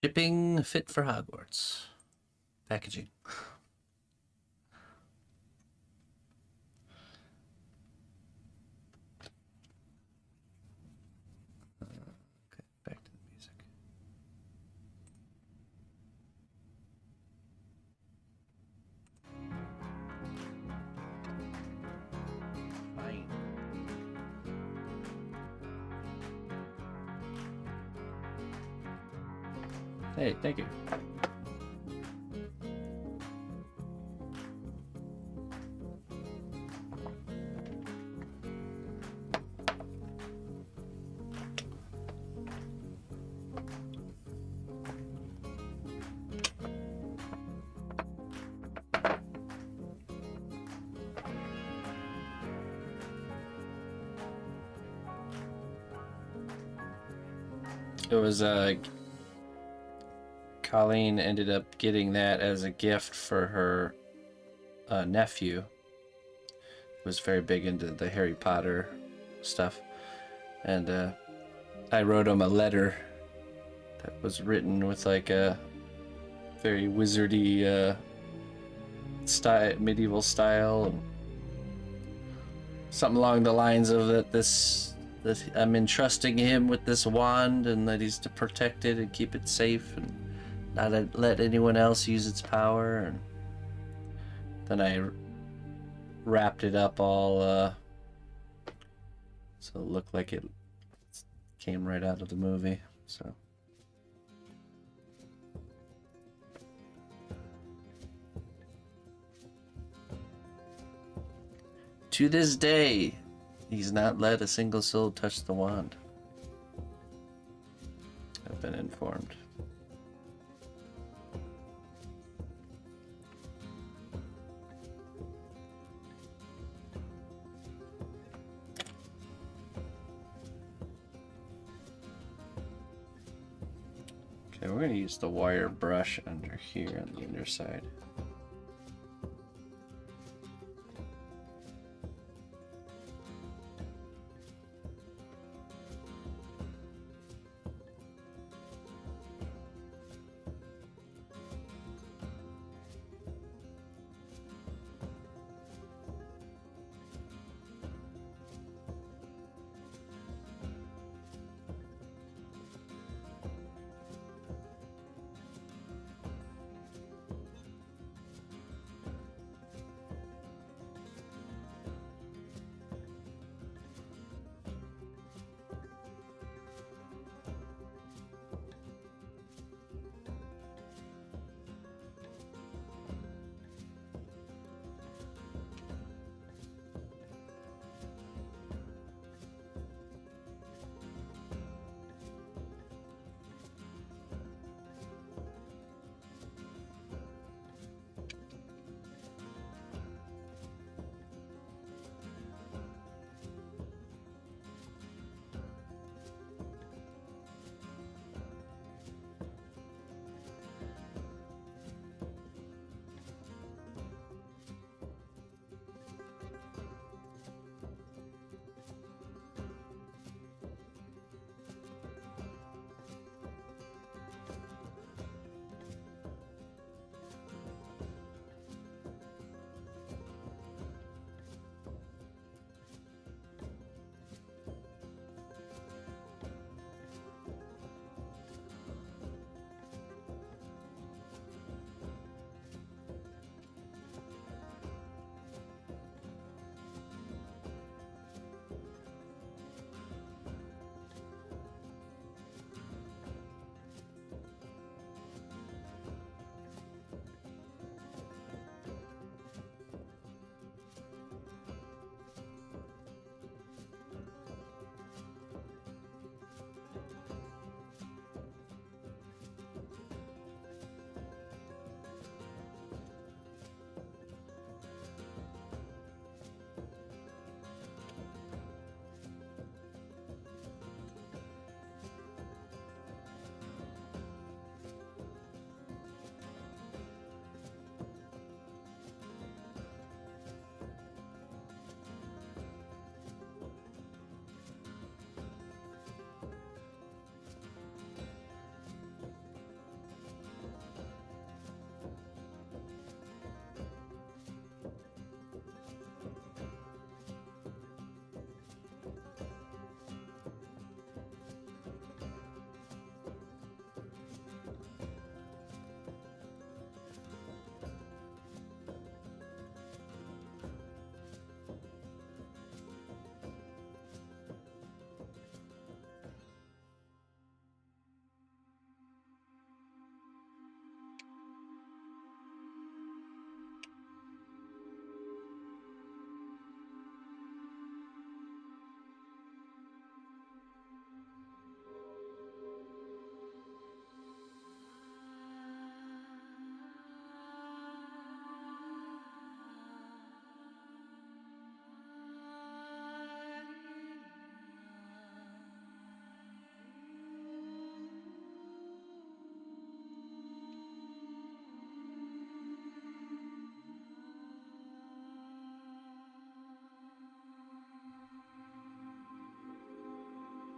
Shipping fit for Hogwarts. Packaging. Okay, back to the music. Fine. Hey, thank you. It was Colleen ended up getting that as a gift for her nephew. Was very big into the Harry Potter stuff, and I wrote him a letter that was written with like a very wizardy style, medieval style, and something along the lines of that I'm entrusting him with this wand, and that he's to protect it and keep it safe and not let anyone else use its power. And then I wrapped it up all so it looked like it came right out of the movie. So to this day, he's not let a single soul touch the wand. have been informed. Okay, we're going to use the wire brush under here on the underside.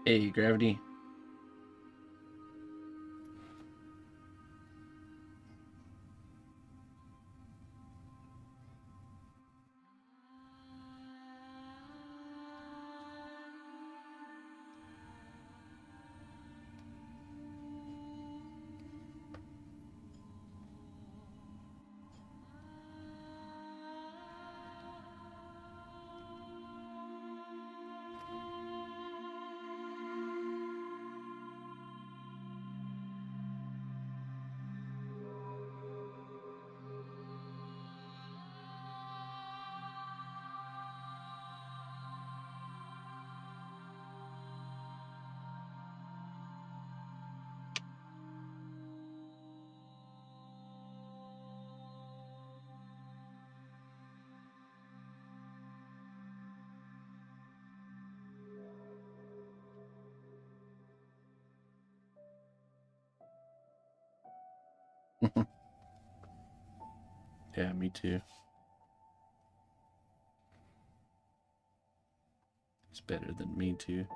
Hey, Gravity. Yeah, me too. It's better than me too.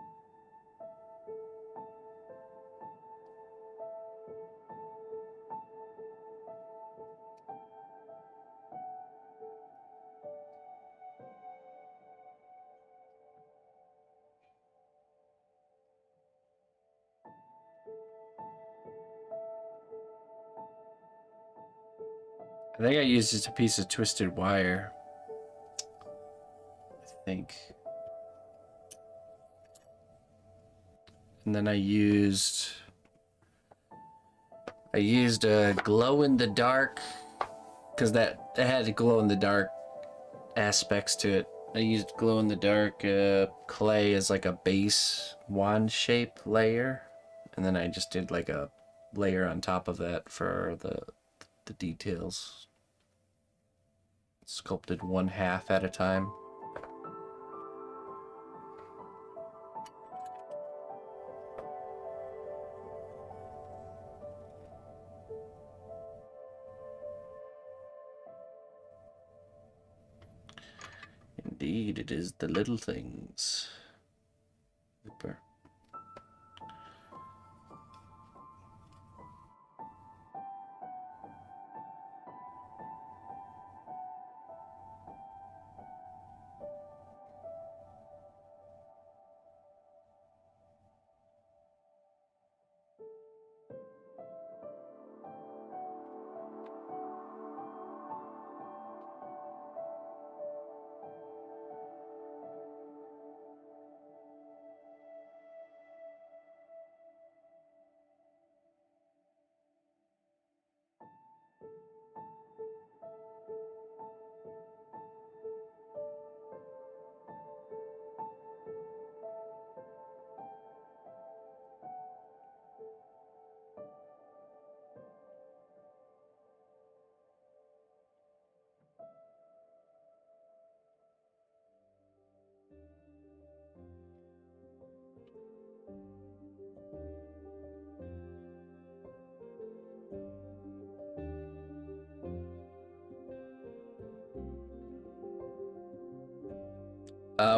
I think I used just a piece of twisted wire. I think. And then I used a glow in the dark, because that it had glow in the dark aspects to it. I used glow in the dark clay as like a base wand shape layer, and then I just did like a layer on top of that for the details. Sculpted one half at a time. Indeed, it is the little things. Super.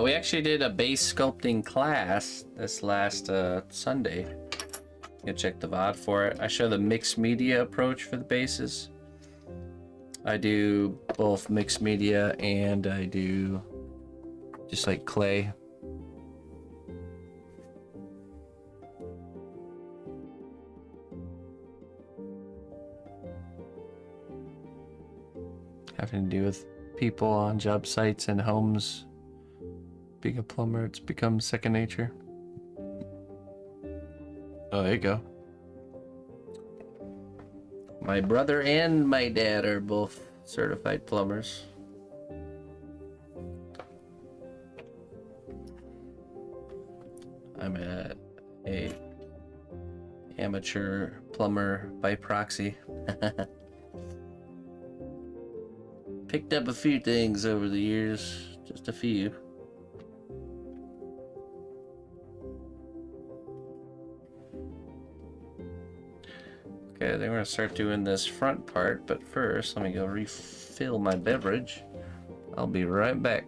We actually did a base sculpting class this last Sunday. You can check the VOD for it. I show the mixed media approach for the bases. I do both mixed media and I do just like clay. Having to do with people on job sites and homes. Being a plumber, it's become second nature. Oh, there you go. My brother and my dad are both certified plumbers. I'm a amateur plumber by proxy. Picked up a few things over the years, just a few. Okay, then we're gonna start doing this front part, but first let me go refill my beverage. I'll be right back.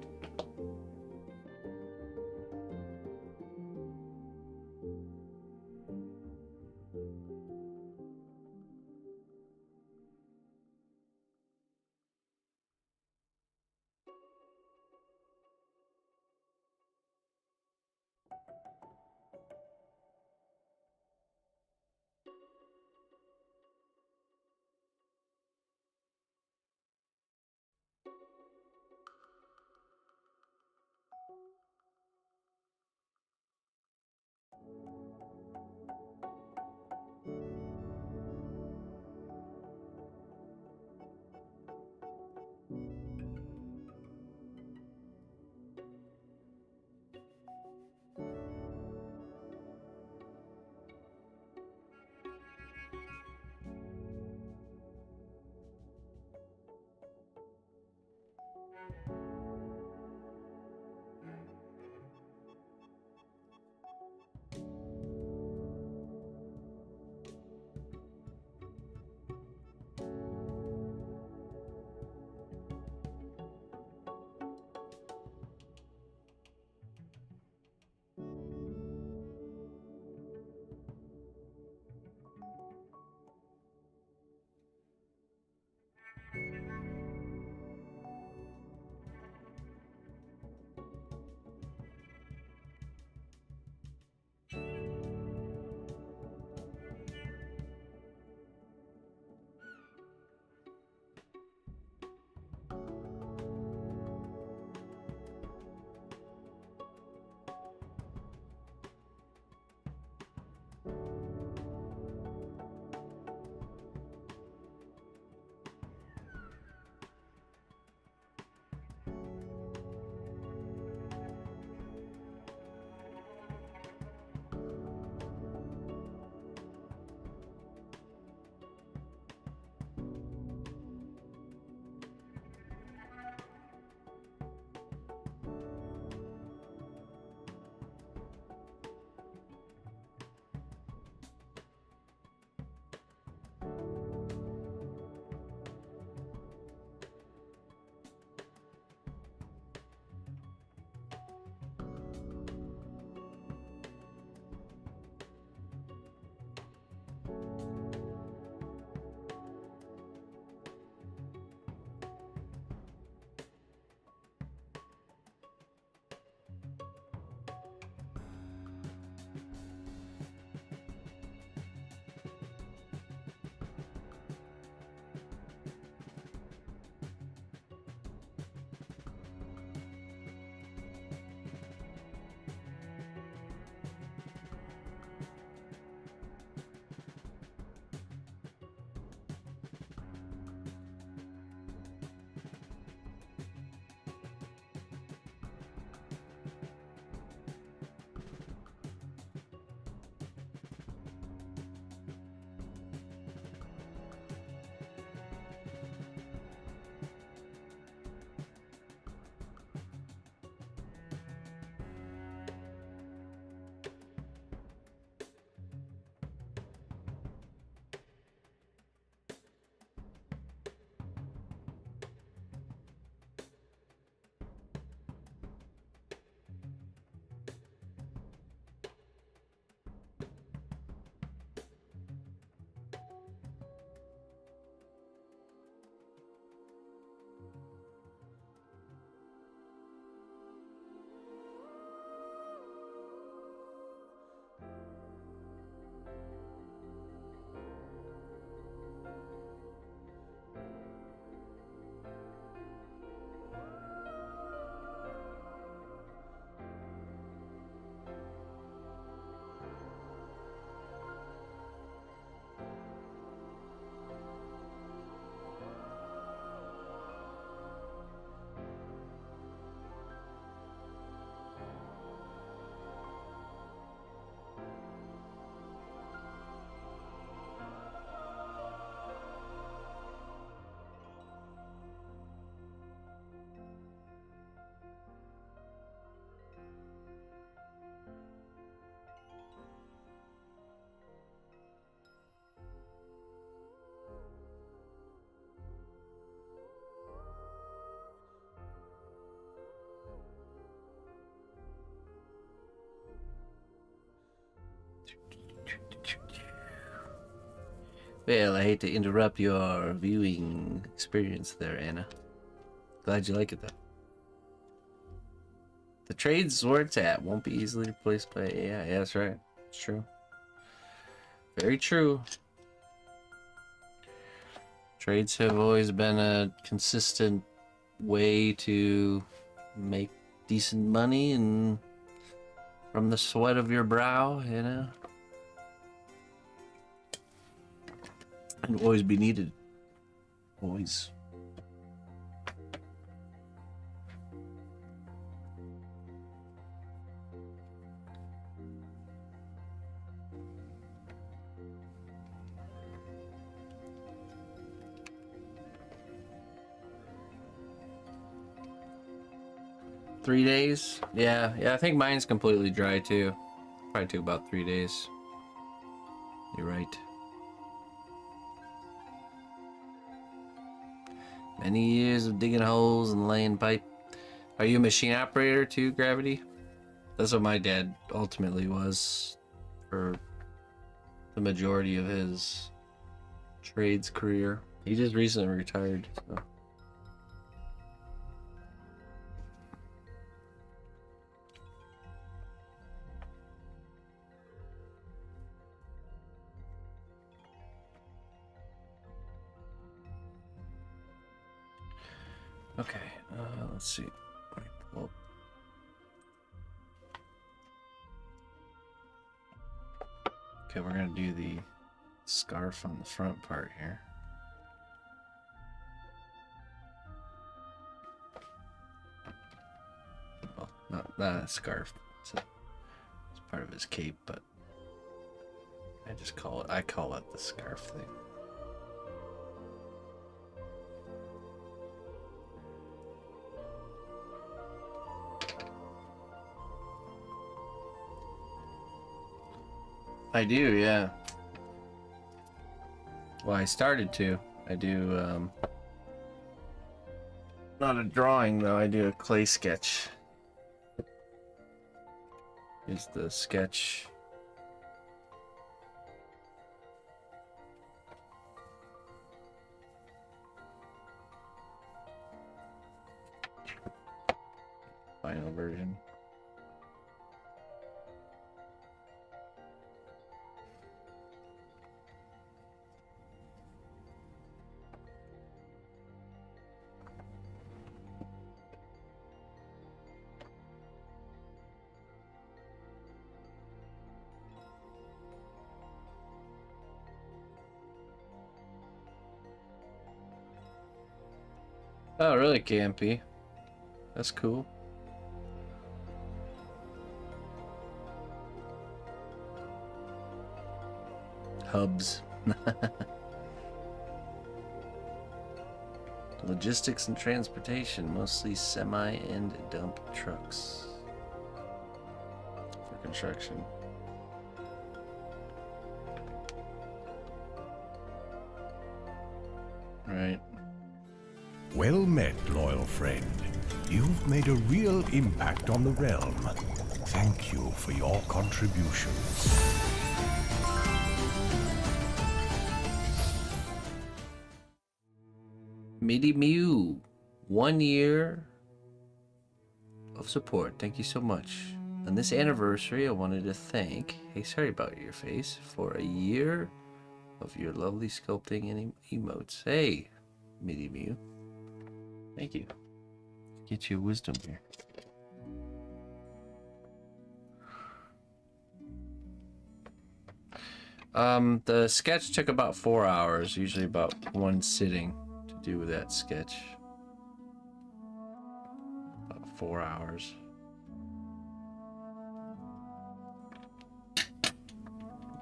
Well, I hate to interrupt your viewing experience there, Anna. Glad you like it, though. The trades where it's at won't be easily replaced by AI. Yeah, that's right. It's true. Very true. Trades have always been a consistent way to make decent money and from the sweat of your brow, you know? And always be needed. Always. Three days? Yeah, I think mine's completely dry too. Probably took about 3 days. You're right. Many years of digging holes and laying pipe. Are you a machine operator too, Gravity? That's what my dad ultimately was for the majority of his trades career. He just recently retired, so. Okay, let's see. Well, okay, we're gonna do the scarf on the front part here. Well, not a scarf. It's part of his cape, but I call it the scarf thing. I do, yeah. Well, I started to. I do, not a drawing, though. I do a clay sketch. Here's the sketch. Final version. Oh, really, campy? That's cool. Hubs. Logistics and transportation, mostly semi and dump trucks for construction. Right. Well met, loyal friend. You've made a real impact on the realm. Thank you for your contributions. Mitty Mew, 1 year of support. Thank you so much. On this anniversary, I wanted to thank, hey, sorry about your face, for a year of your lovely sculpting and emotes. Hey, Mitty Mew. Thank you. Get you wisdom here. The sketch took about 4 hours, usually about one sitting to do that sketch. About 4 hours.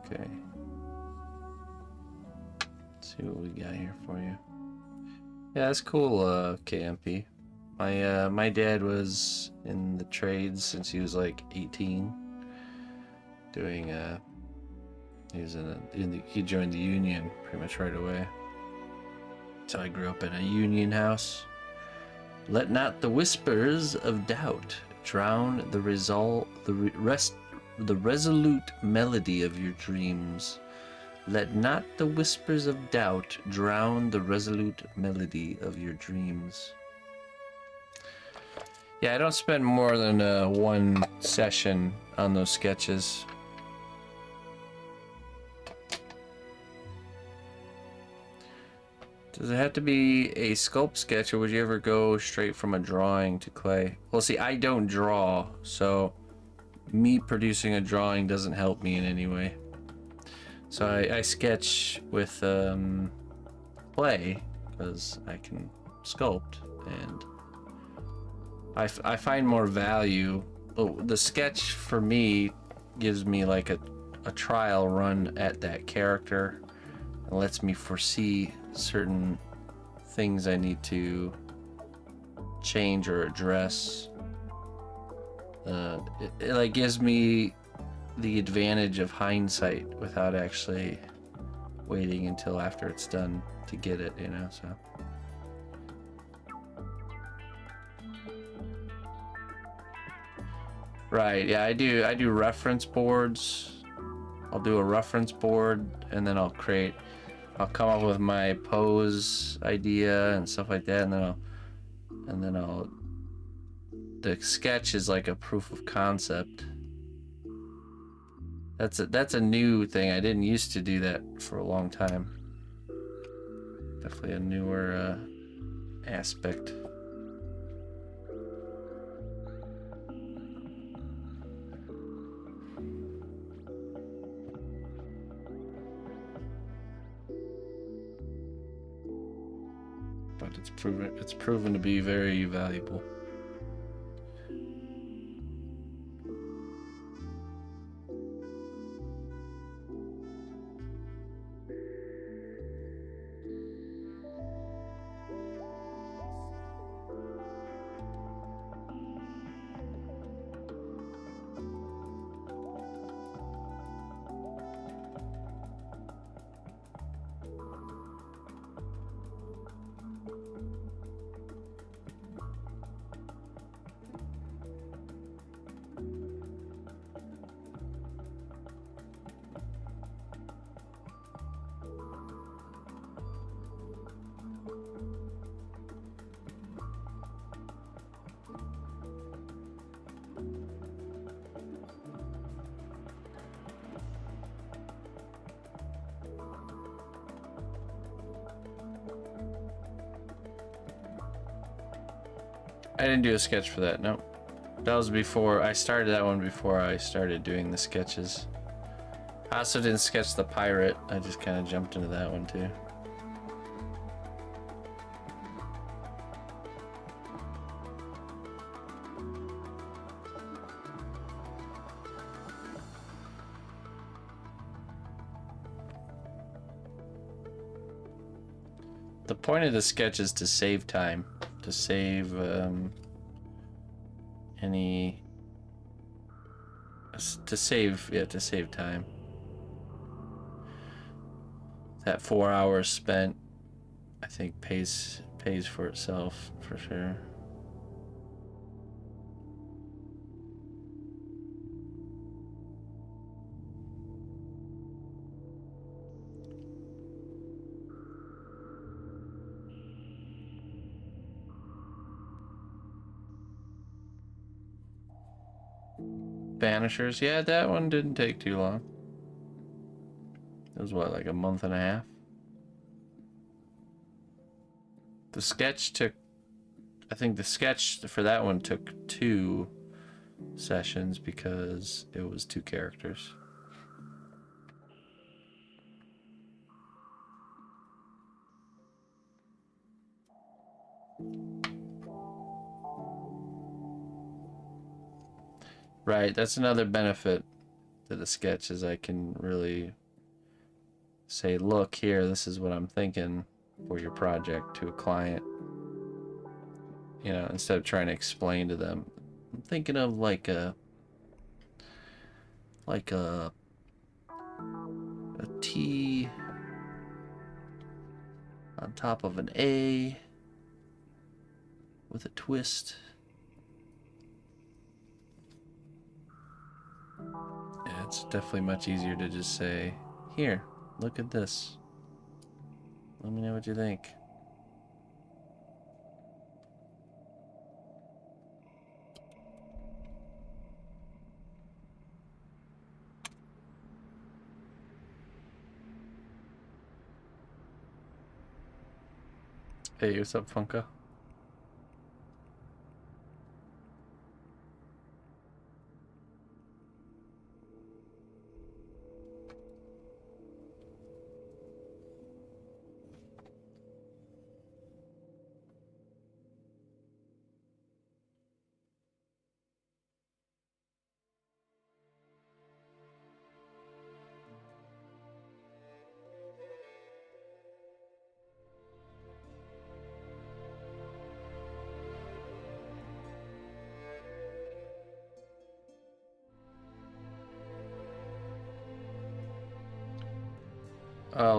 Okay. Let's see what we got here for you. Yeah, that's cool, KMP. My dad was in the trades since he was like 18. Doing he joined the union pretty much right away. So I grew up in a union house. Let not the whispers of doubt drown the resolute melody of your dreams. Let not the whispers of doubt drown the resolute melody of your dreams. Yeah, I don't spend more than one session on those sketches. Does it have to be a sculpt sketch, or would you ever go straight from a drawing to clay? Well, see, I don't draw, so me producing a drawing doesn't help me in any way. So I sketch with clay, because I can sculpt, and I find more value. The sketch for me gives me like a trial run at that character, and lets me foresee certain things I need to change or address. It like gives me the advantage of hindsight without actually waiting until after it's done to get it, you know, so. Right, yeah, I do reference boards. I'll do a reference board, and then I'll come up with my pose idea and stuff like that, and then the sketch is like a proof of concept. That's a new thing. I didn't used to do that for a long time. Definitely a newer aspect. But it's proven to be very valuable. I didn't do a sketch for that, no. That was before, I started that one before I started doing the sketches. I also didn't sketch the pirate, I just kind of jumped into that one too. The point of the sketch is to save time, to save to save time. That 4 hours spent, I think, pays for itself for sure. Banishers, yeah, that one didn't take too long. It was what, like a month and a half? The sketch took, I think the sketch for that one took 2 sessions because it was 2 characters. Right, that's another benefit to the sketch, is I can really say, look here, this is what I'm thinking for your project to a client. You know, instead of trying to explain to them. I'm thinking of like a T on top of an A with a twist. Yeah, it's definitely much easier to just say, here, Look at this. Let me know what you think. Hey, what's up, Funka?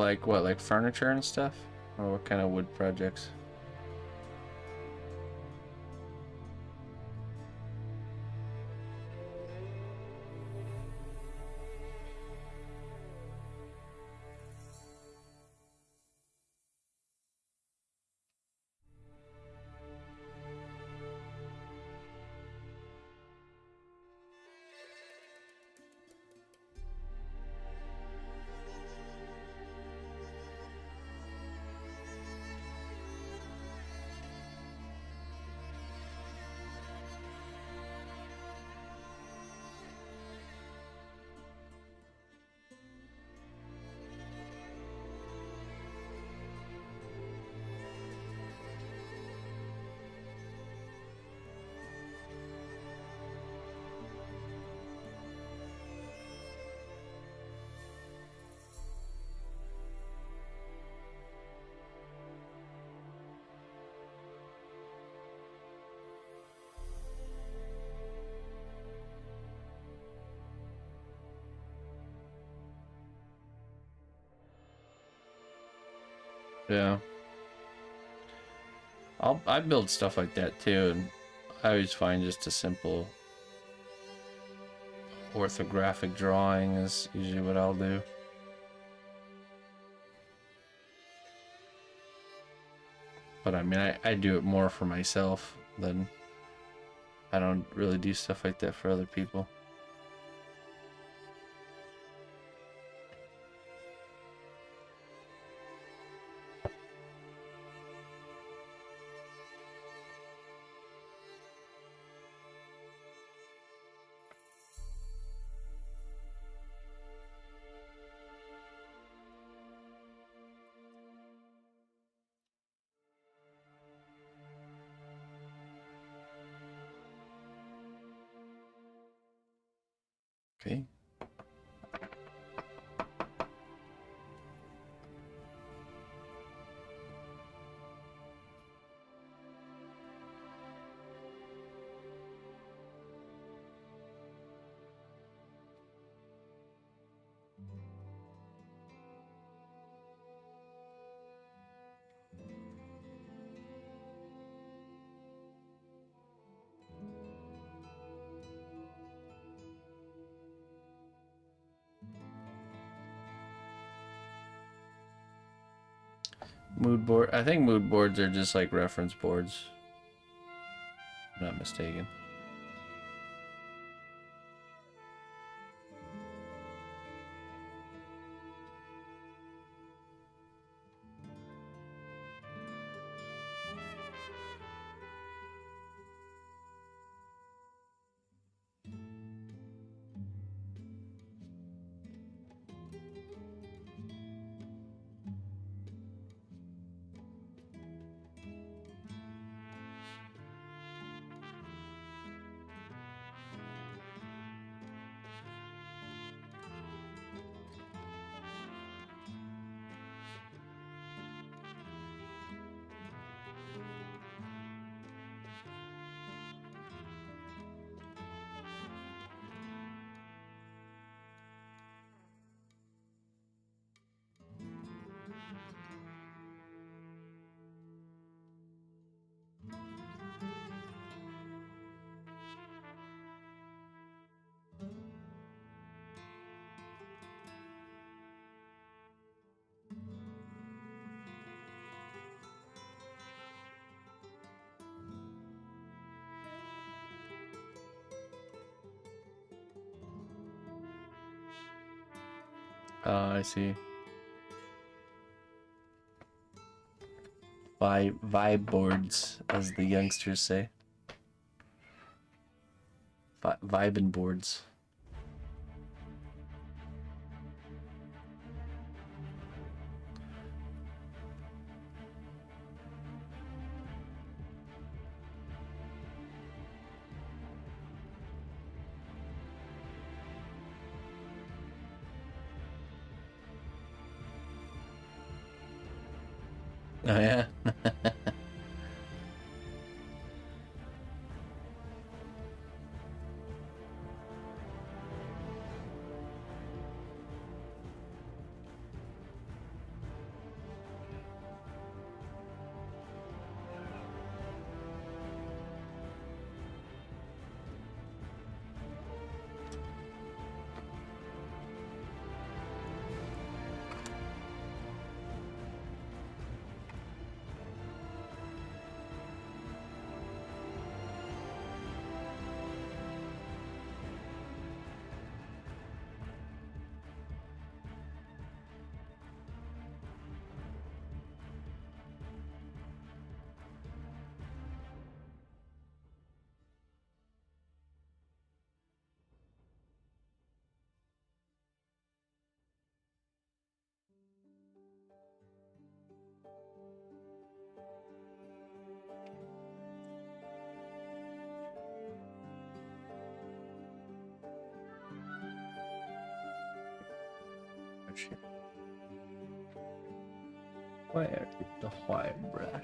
Like what, like furniture and stuff? Or what kind of wood projects? Yeah. I build stuff like that too, and I always find just a simple orthographic drawing is usually what I'll do. But I mean, I do it more for myself than I don't really do stuff like that for other people. Okay. Mood board. I think mood boards are just like reference boards. If I'm not mistaken. I see. Vibe boards, as the youngsters say. Vibing boards. Oh yeah. Where is the white brush?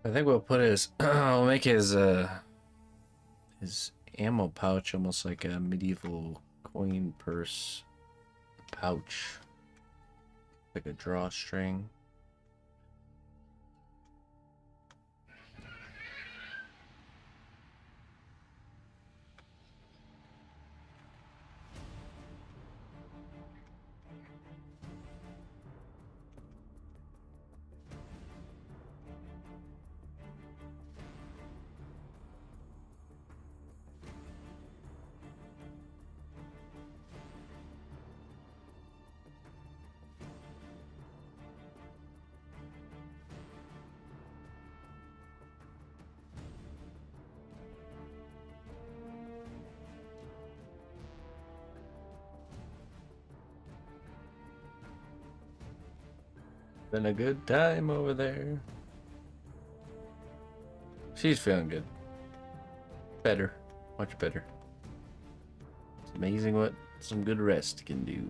I think we'll put his we'll make his ammo pouch almost like a medieval coin purse pouch. Like a drawstring. Been a good time over there. She's feeling good. Better. Much better. It's amazing what some good rest can do.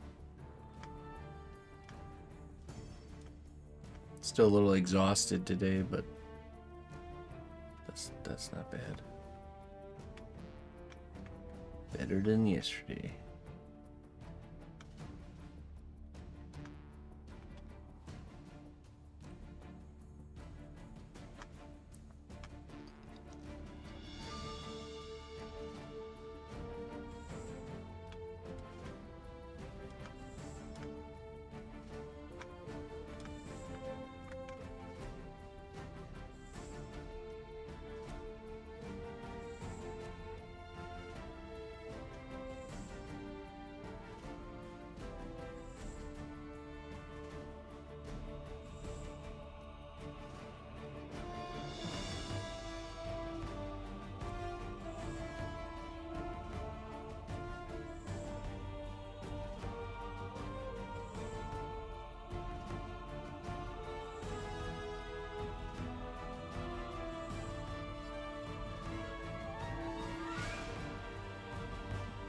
Still a little exhausted today, but that's not bad. Better than yesterday.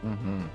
Mm-hmm.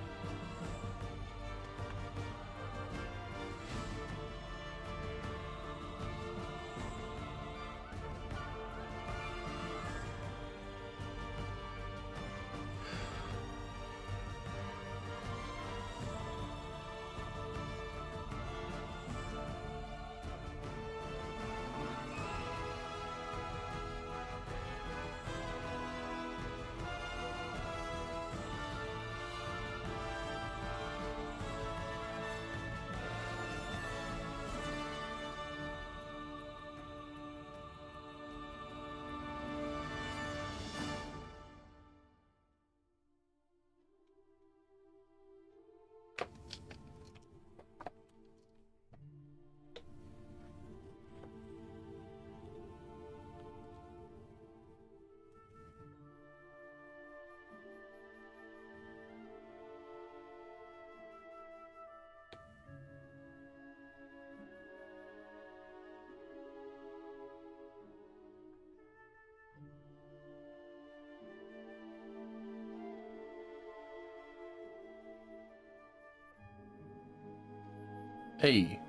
Hey,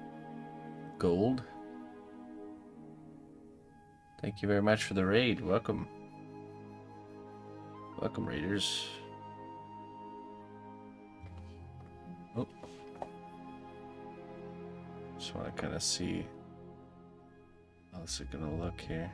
Gold. Thank you very much for the raid. Welcome. Welcome, raiders. Oh. Just want to kind of see how this is going to look here.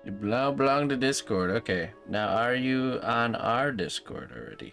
You belong to Discord. Okay. Now, are you on our Discord already?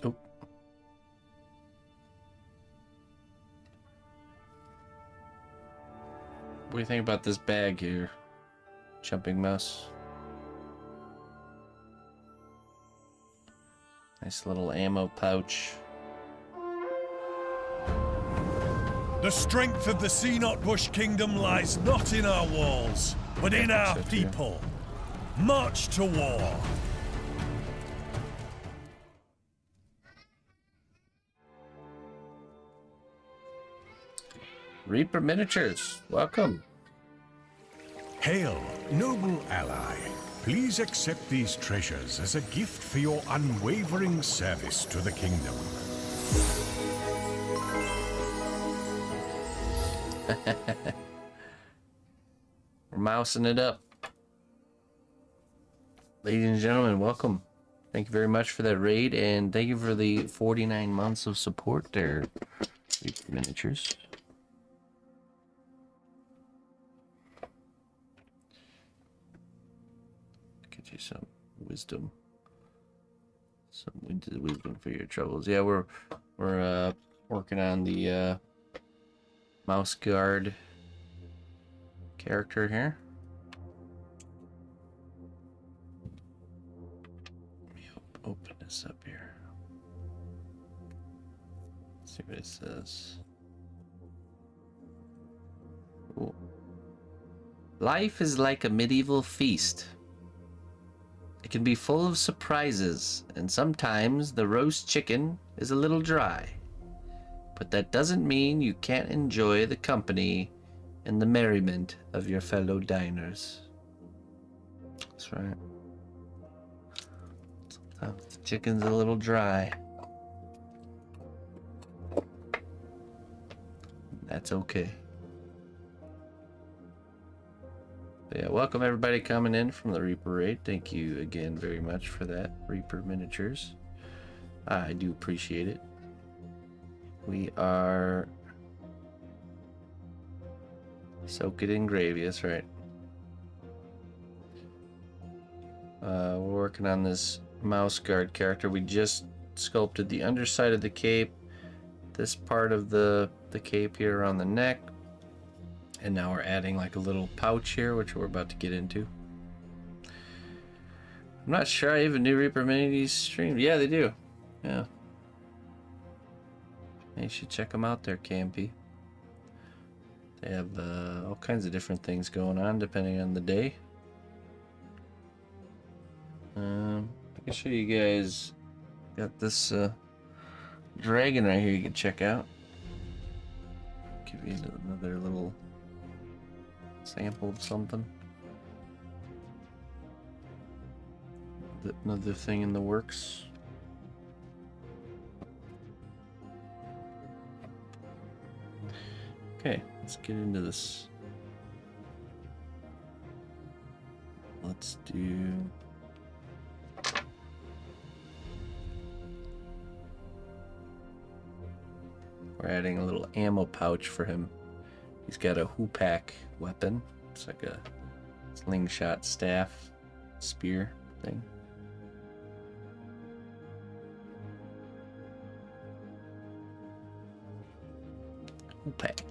Oh. What do you think about this bag here, Jumping Mouse? Nice little ammo pouch. The strength of the cnotbusch kingdom lies not in our walls, but in our people. March to war. Reaper Miniatures, welcome. Hail, noble ally. Please accept these treasures as a gift for your unwavering service to the kingdom. We're mousing it up. Ladies and gentlemen, welcome. Thank you very much for that raid, and thank you for the 49 months of support there, Reaper Miniatures. Get you some wisdom. Some wisdom for your troubles. Yeah, we're working on the mouse guard character here. Let me open this up here. Let's see what it says. Ooh. Life is like a medieval feast. It can be full of surprises, and sometimes the roast chicken is a little dry. But that doesn't mean you can't enjoy the company and the merriment of your fellow diners. That's right. Sometimes the chicken's a little dry. That's okay. But yeah, welcome everybody coming in from the Reaper raid. Thank you again very much for that, Reaper Miniatures. I do appreciate it. We are soak it in gravy, that's right. We're working on this mouse guard character. We just sculpted the underside of the cape, this part of the cape here on the neck, and now we're adding like a little pouch here, which we're about to get into. I'm not sure I even knew Reaper Minis streamed. Yeah, they do. Yeah. You should check them out there, Campy. They have all kinds of different things going on depending on the day. I can show you guys. Got this dragon right here you can check out. Give you another little sample of something. Another thing in the works. Okay, let's get into this. Let's do... We're adding a little ammo pouch for him. He's got a hoopak weapon. It's like a slingshot staff spear thing. Hoopak.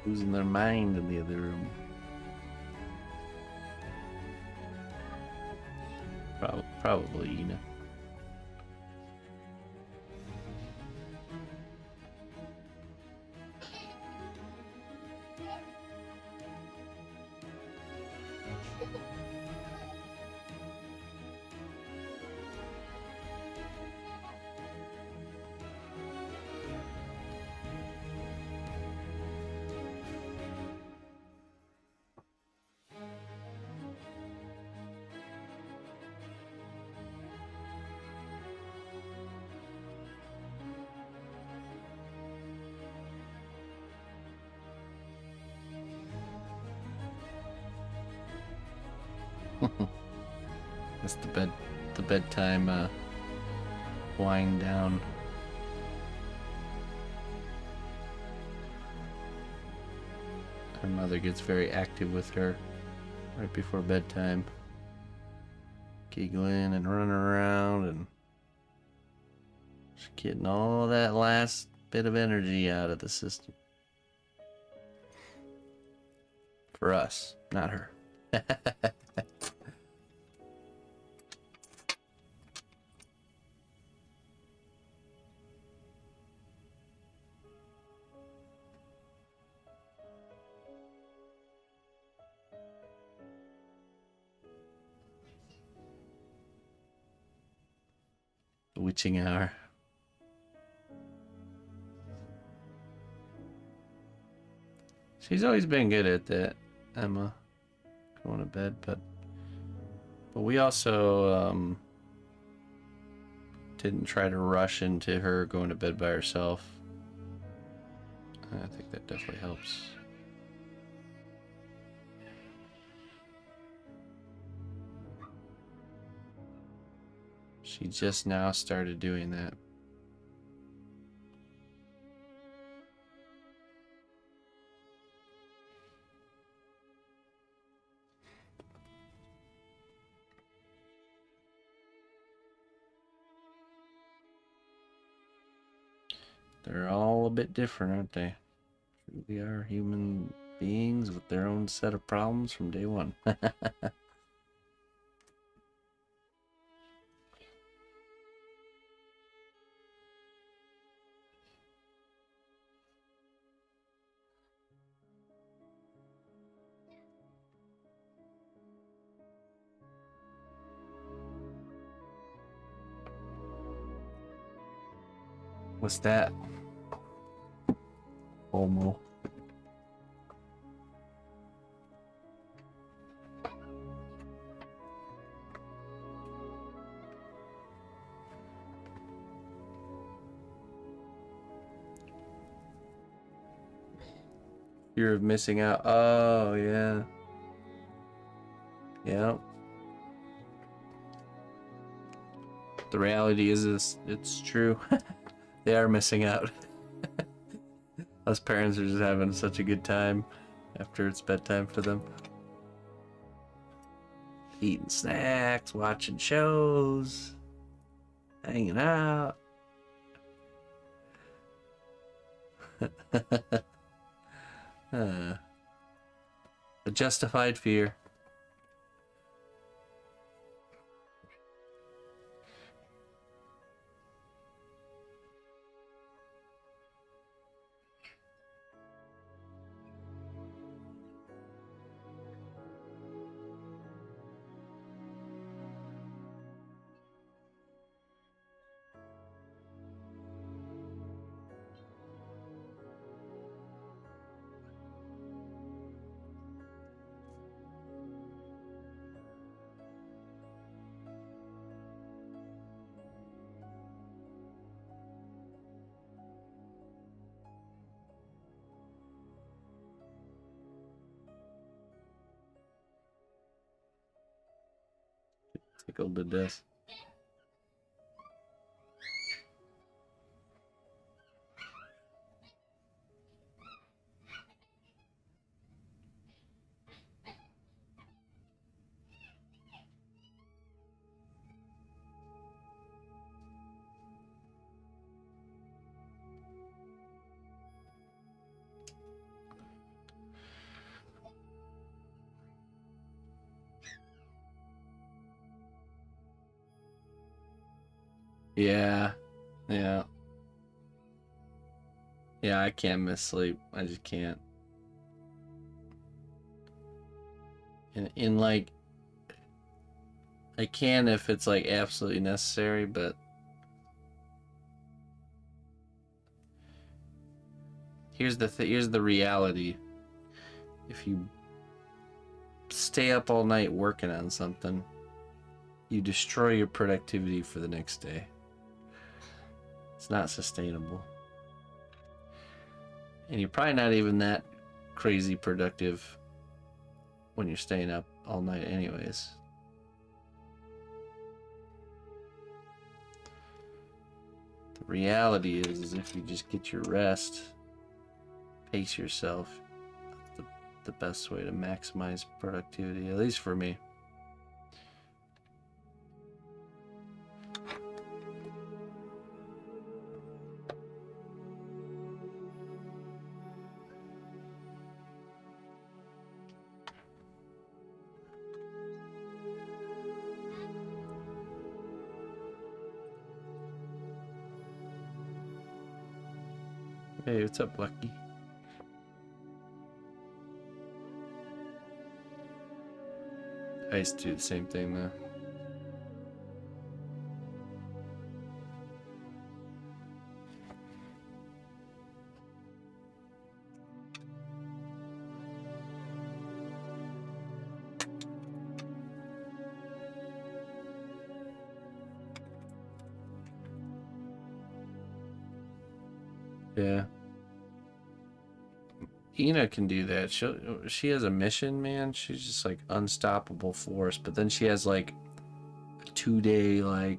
losing their mind in the other room. Probably, you know. That's the bedtime wind down. Her mother gets very active with her right before bedtime, giggling and running around, and she's getting all that last bit of energy out of the system. For us, not her. The witching hour. She's always been good at that, Emma, going to bed, but we also didn't try to rush into her going to bed by herself. I think that definitely helps. She just now started doing that. They're all a bit different, aren't they? Truly are human beings with their own set of problems from day one. What's that? Homo. Fear of missing out. Oh, yeah. Yeah. The reality is it's true. They are missing out. Us parents are just having such a good time after it's bedtime for them. Eating snacks, watching shows, hanging out. A justified fear. Tickled to death. Yeah. Yeah. Yeah, I can't miss sleep. I just can't. In like, I can if it's like absolutely necessary, but here's the reality. If you stay up all night working on something, you destroy your productivity for the next day. It's not sustainable. And you're probably not even that crazy productive when you're staying up all night anyways. The reality is if you just get your rest, pace yourself, that's the best way to maximize productivity, at least for me. Hey, what's up, Lucky? I used to do the same thing though. Yeah. Ina can do that. She has a mission, man. She's just like unstoppable force. But then she has like a 2-day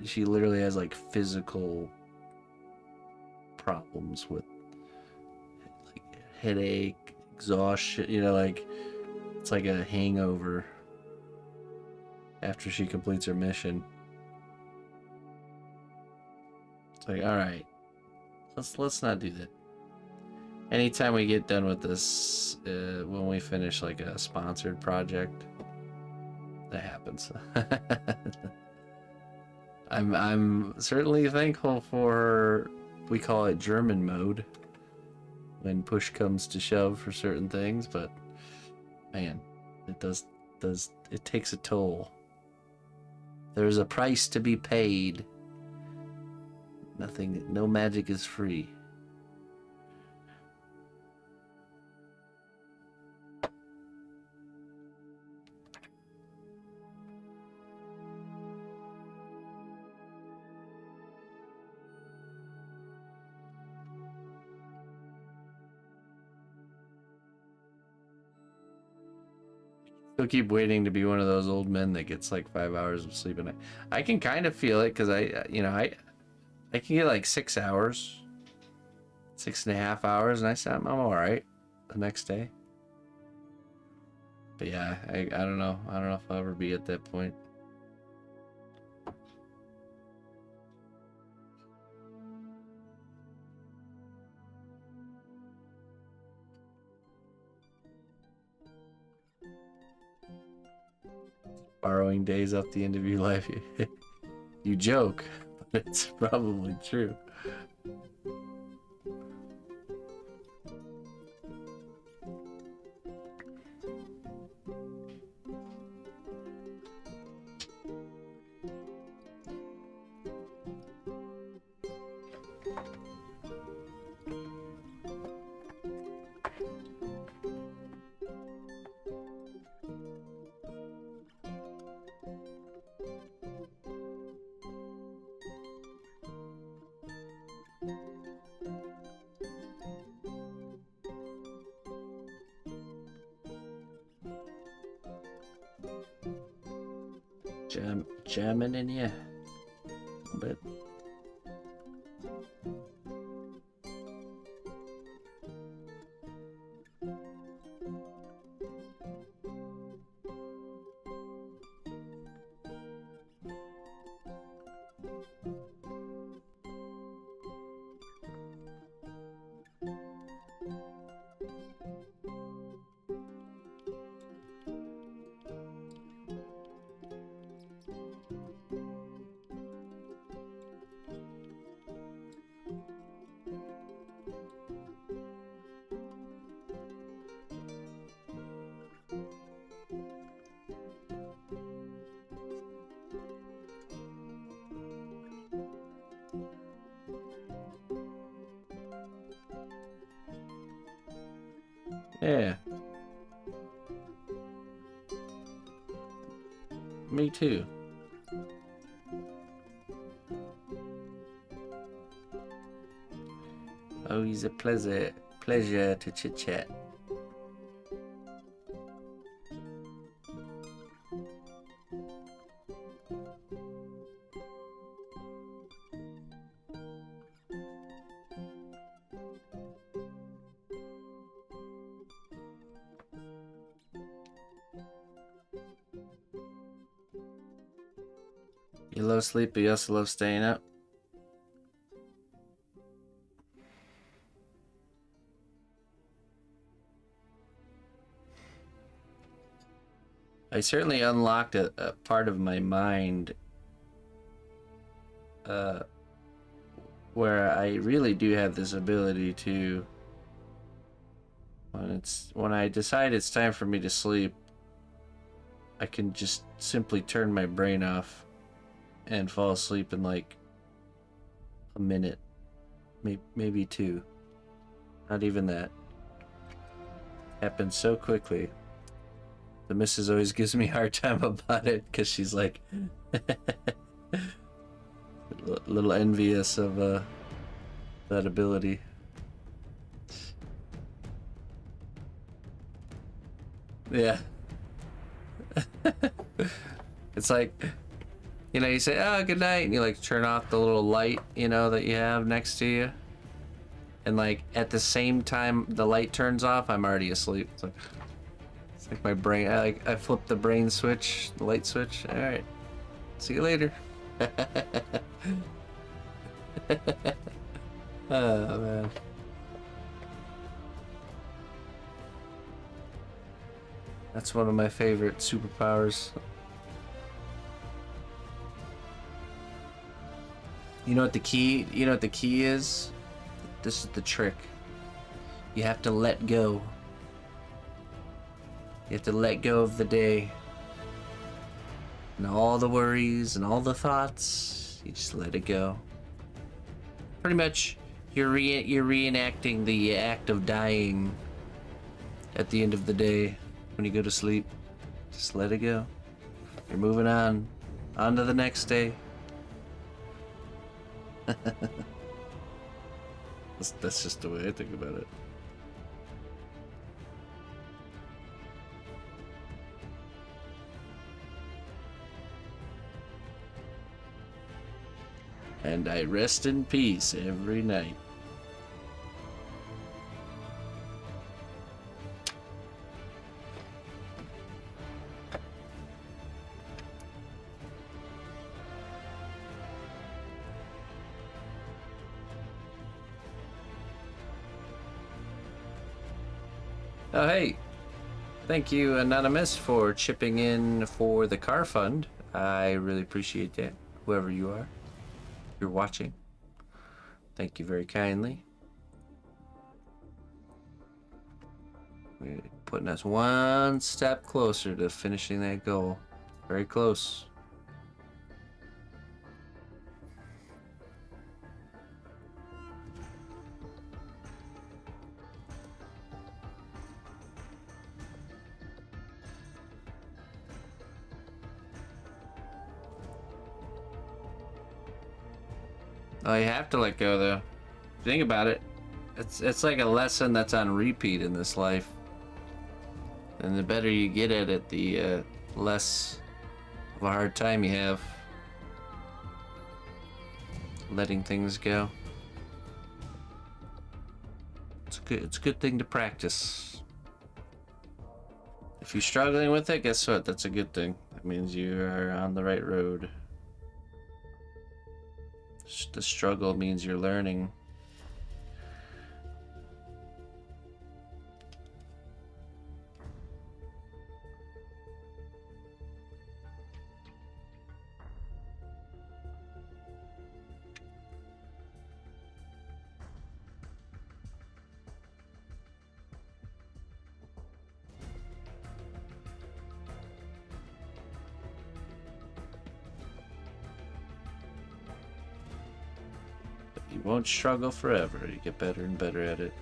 she literally has like physical problems with like headache, exhaustion. You know, like it's like a hangover after she completes her mission. It's like, all right, let's not do that. Anytime we get done with this, when we finish like a sponsored project, that happens. I'm certainly thankful for, we call it German mode, when push comes to shove for certain things, but man, it takes a toll. There's a price to be paid. No magic is free. Still keep waiting to be one of those old men that gets like 5 hours of sleep a night. I can kind of feel it because I can get like 6 hours, 6.5 hours, and I'm all right the next day. But yeah, I don't know. I don't know if I'll ever be at that point. Borrowing days off the end of your life. You joke, but it's probably true. Jamming in you a bit. Yeah. Me too. Always a pleasure to chit chat. You love sleep, but you also love staying up. I certainly unlocked a part of my mind where I really do have this ability to, when I decide it's time for me to sleep, I can just simply turn my brain off and fall asleep in like a minute, maybe two. Not even that. Happens so quickly. The missus always gives me a hard time about it because she's like a little envious of that ability. Yeah. It's like, you know, you say, oh, good night, and you like turn off the little light, you know, that you have next to you. And like at the same time the light turns off, I'm already asleep. It's like my brain, I flip the brain switch, the light switch. All right, see you later. Oh man. That's one of my favorite superpowers. You know what the key is? This is the trick. You have to let go. You have to let go of the day. And all the worries and all the thoughts. You just let it go. Pretty much, you're reenacting the act of dying at the end of the day when you go to sleep. Just let it go. You're moving on to the next day. That's just the way I think about it. And I rest in peace every night. Oh, hey. Thank you, Anonymous, for chipping in for the car fund. I really appreciate that, whoever you are. You're watching. Thank you very kindly. We're putting us one step closer to finishing that goal. Very close. Oh, you have to let go, though. Think about it. It's like a lesson that's on repeat in this life. And the better you get at it, the less of a hard time you have letting things go. It's a good thing to practice. If you're struggling with it, guess what? That's a good thing. That means you are on the right road. The struggle means you're learning. You won't struggle forever. You get better and better at it.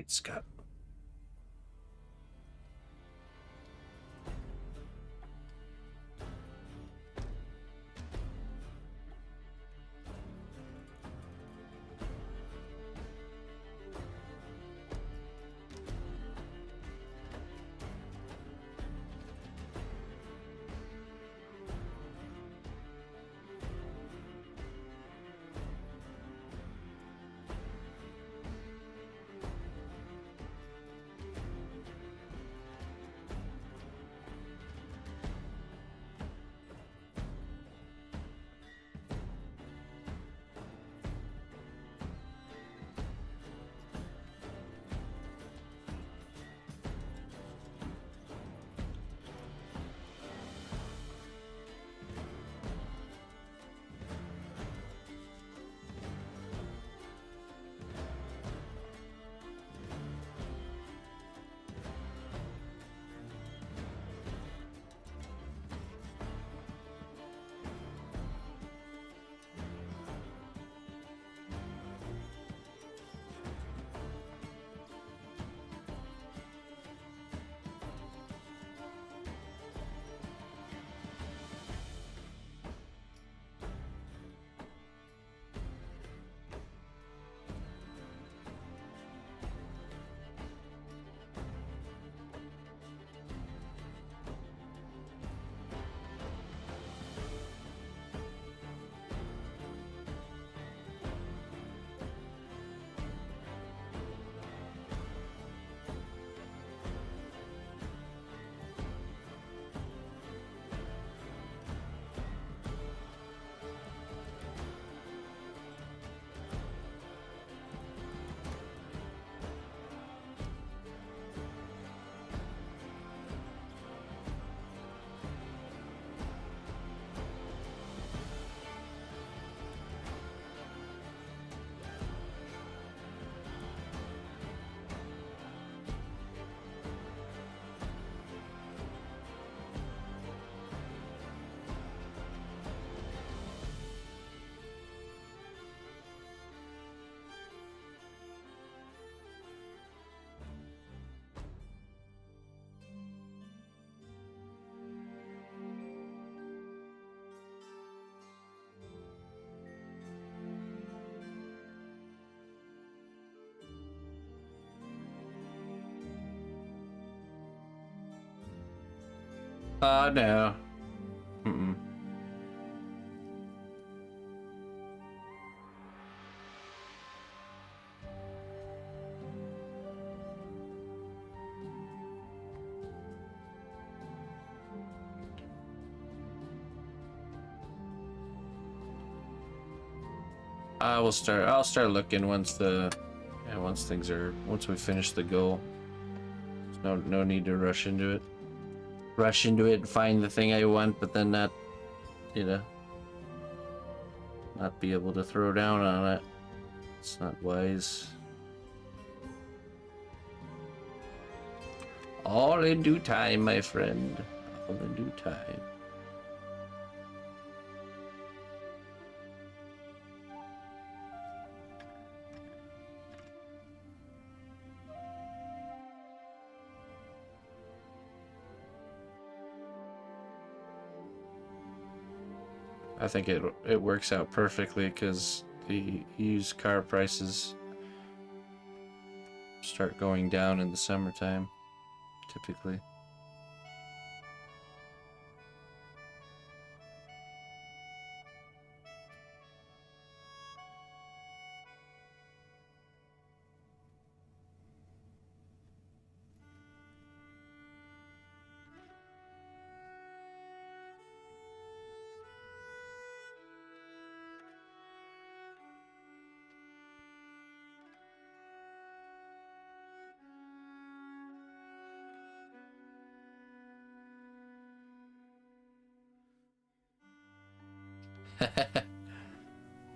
right, Scott. No. Mm-mm. I'll start looking once once we finish the goal. There's no need to rush into it. Rush into it and find the thing I want, but then not, you know, not be able to throw down on it. It's not wise. All in due time, my friend. All in due time. I think it works out perfectly because the used car prices start going down in the summertime, typically.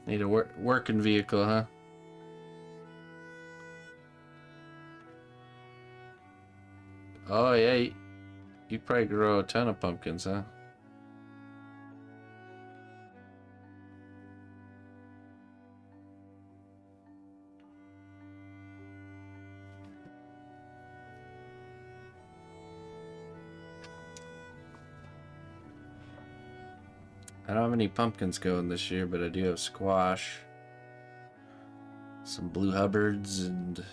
Need a working vehicle, huh? Oh yeah, you probably grow a ton of pumpkins, huh? I don't have any pumpkins going this year, but I do have squash, some blue hubbards, and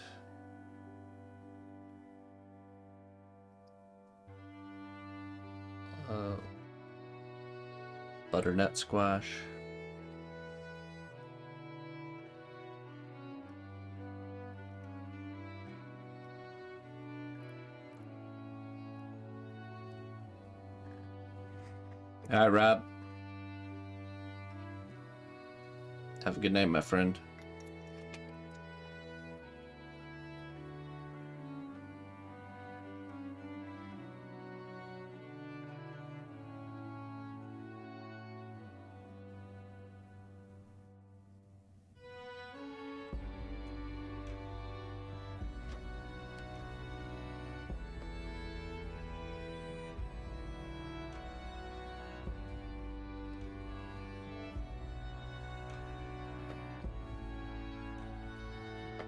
butternut squash. All right, Rob. Have a good night, my friend.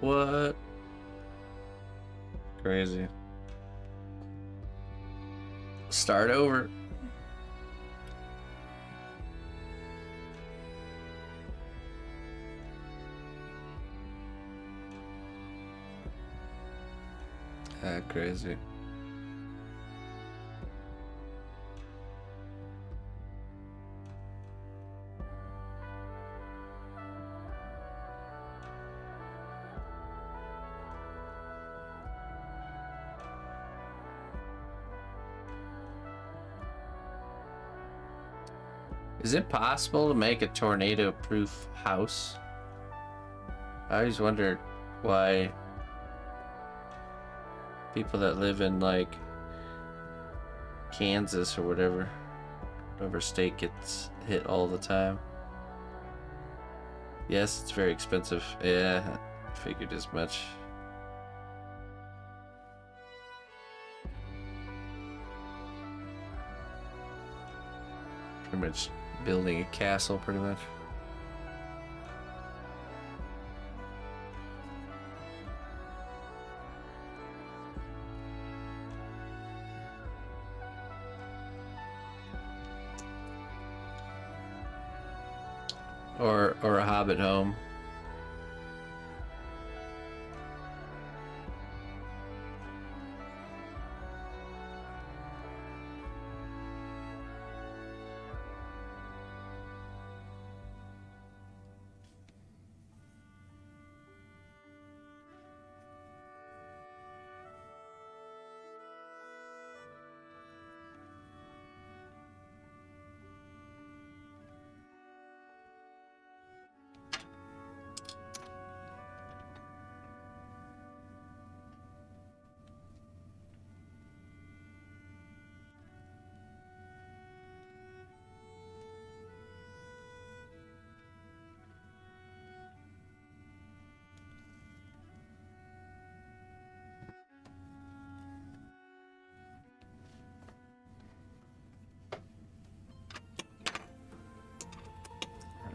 What? Crazy. Start over. Crazy. Is it possible to make a tornado-proof house? I always wondered why people that live in like Kansas or whatever state gets hit all the time. Yes, it's very expensive. Yeah, I figured as much. Pretty much building a castle, pretty much. Or a hobbit home.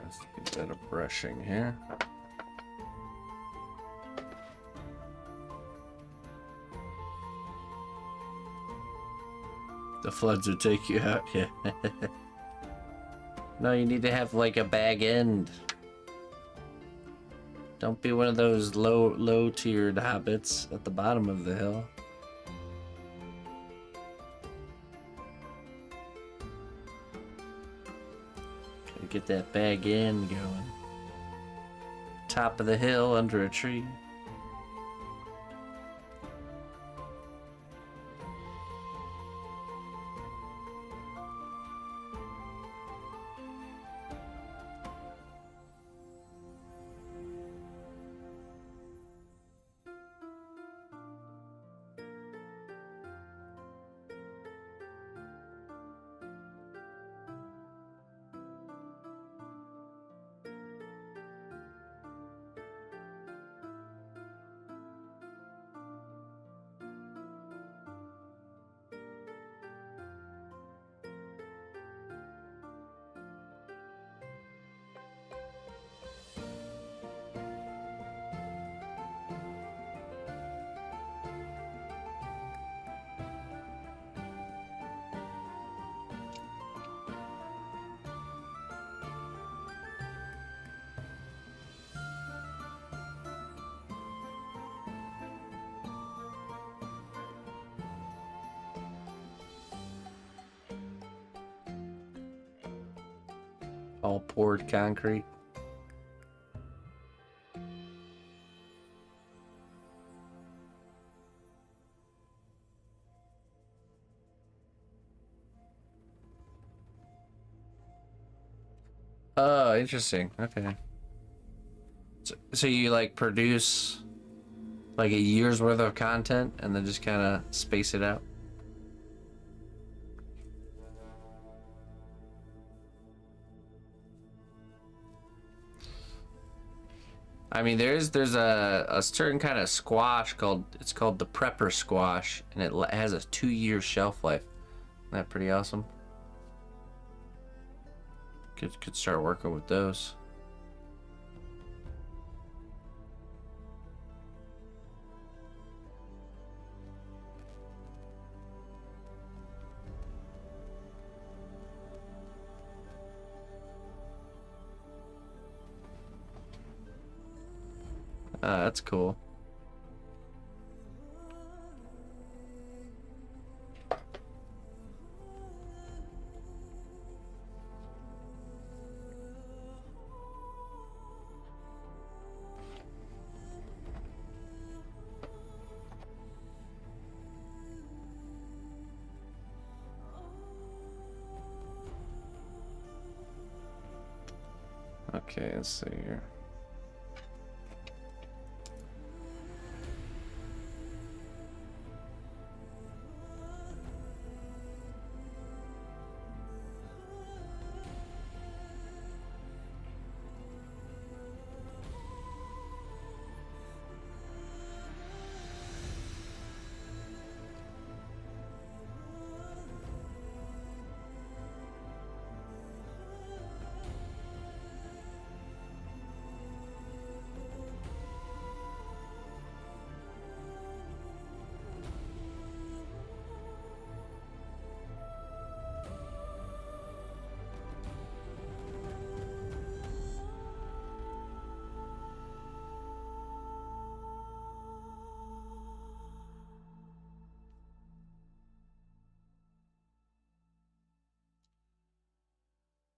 Let's get a bit of brushing here. The floods would take you out, yeah. No, you need to have like a bag end. Don't be one of those low-tiered hobbits at the bottom of the hill. Gotta get that bag end going. Top of the hill under a tree. All poured concrete. Oh, interesting. Okay. So you like produce like a year's worth of content and then just kind of space it out? I mean, there's a certain kind of squash called the prepper squash, and it has a 2-year shelf life. Isn't that pretty awesome? Could start working with those. That's cool. Okay, let's see here.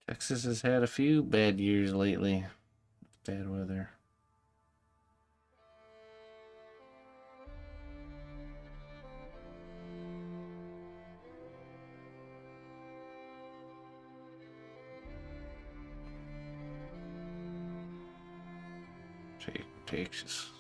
Texas has had a few bad years lately. Bad weather. Texas.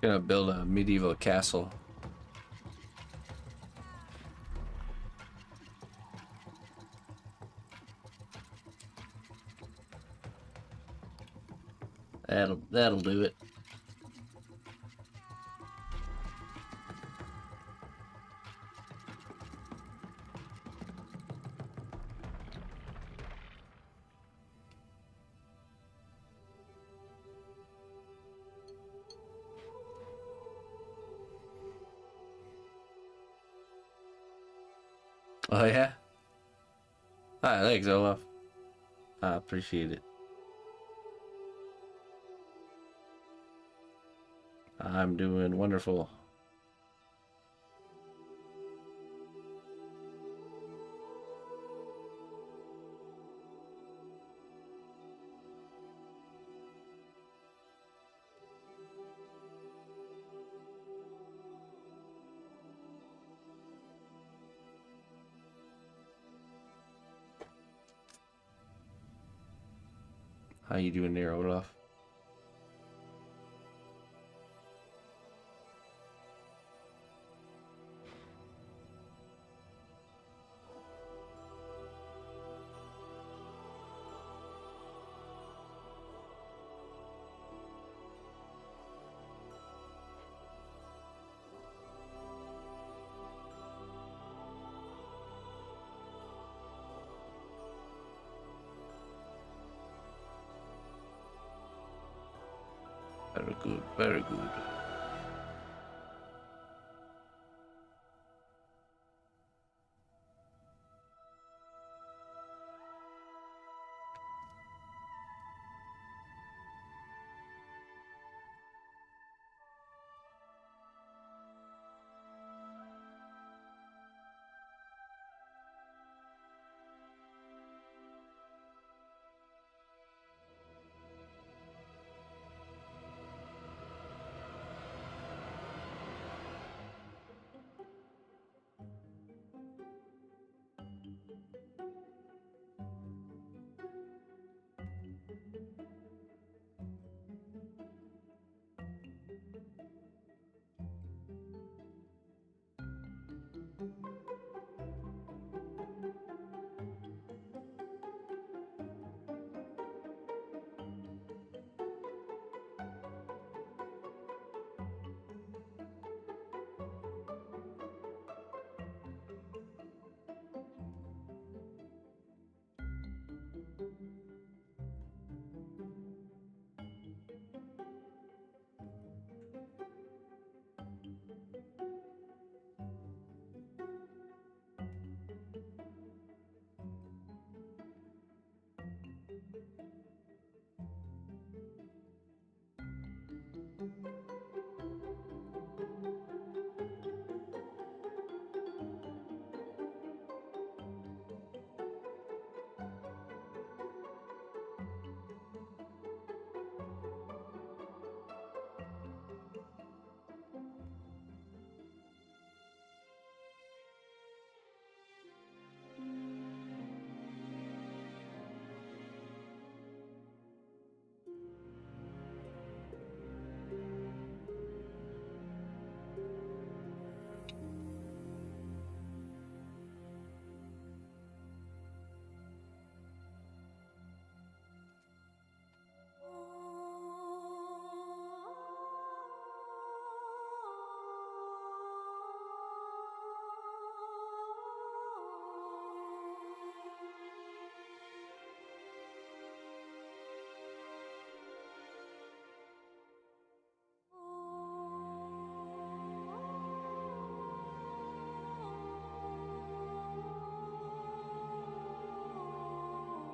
Gonna build a medieval castle. That'll do it. Oh yeah? Hi, thanks, Olaf. I appreciate it. I'm doing wonderful. How you doing there, Olaf? Very good, very good.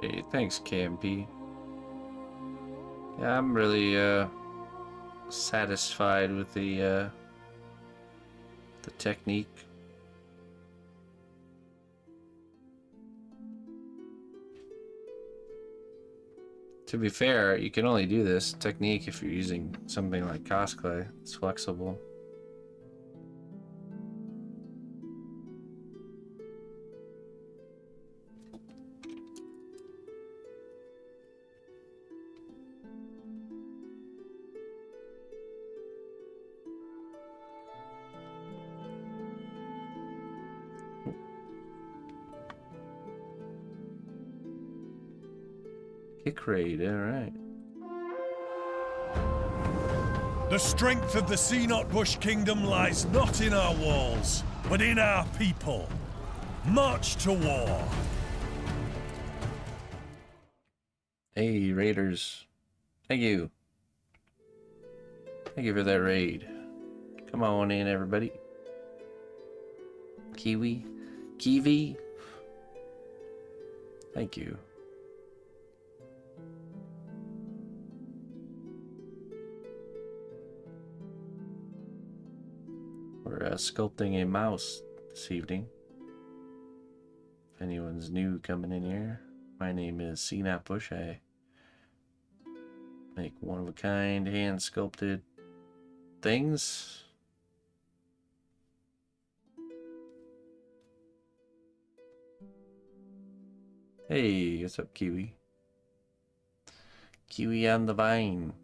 Hey, thanks, KMP. Yeah, I'm really satisfied with the technique. To be fair, you can only do this technique if you're using something like cosplay. It's flexible. Pick raid, alright. The strength of the cnotbusch kingdom lies not in our walls, but in our people. March to war. Hey, raiders. Thank you. Thank you for that raid. Come on in, everybody. Kiwi. Thank you. We're sculpting a mouse this evening. If anyone's new coming in here, my name is cnotbusch. I make one-of-a-kind, hand-sculpted things. Hey, what's up, Kiwi? Kiwi on the vine.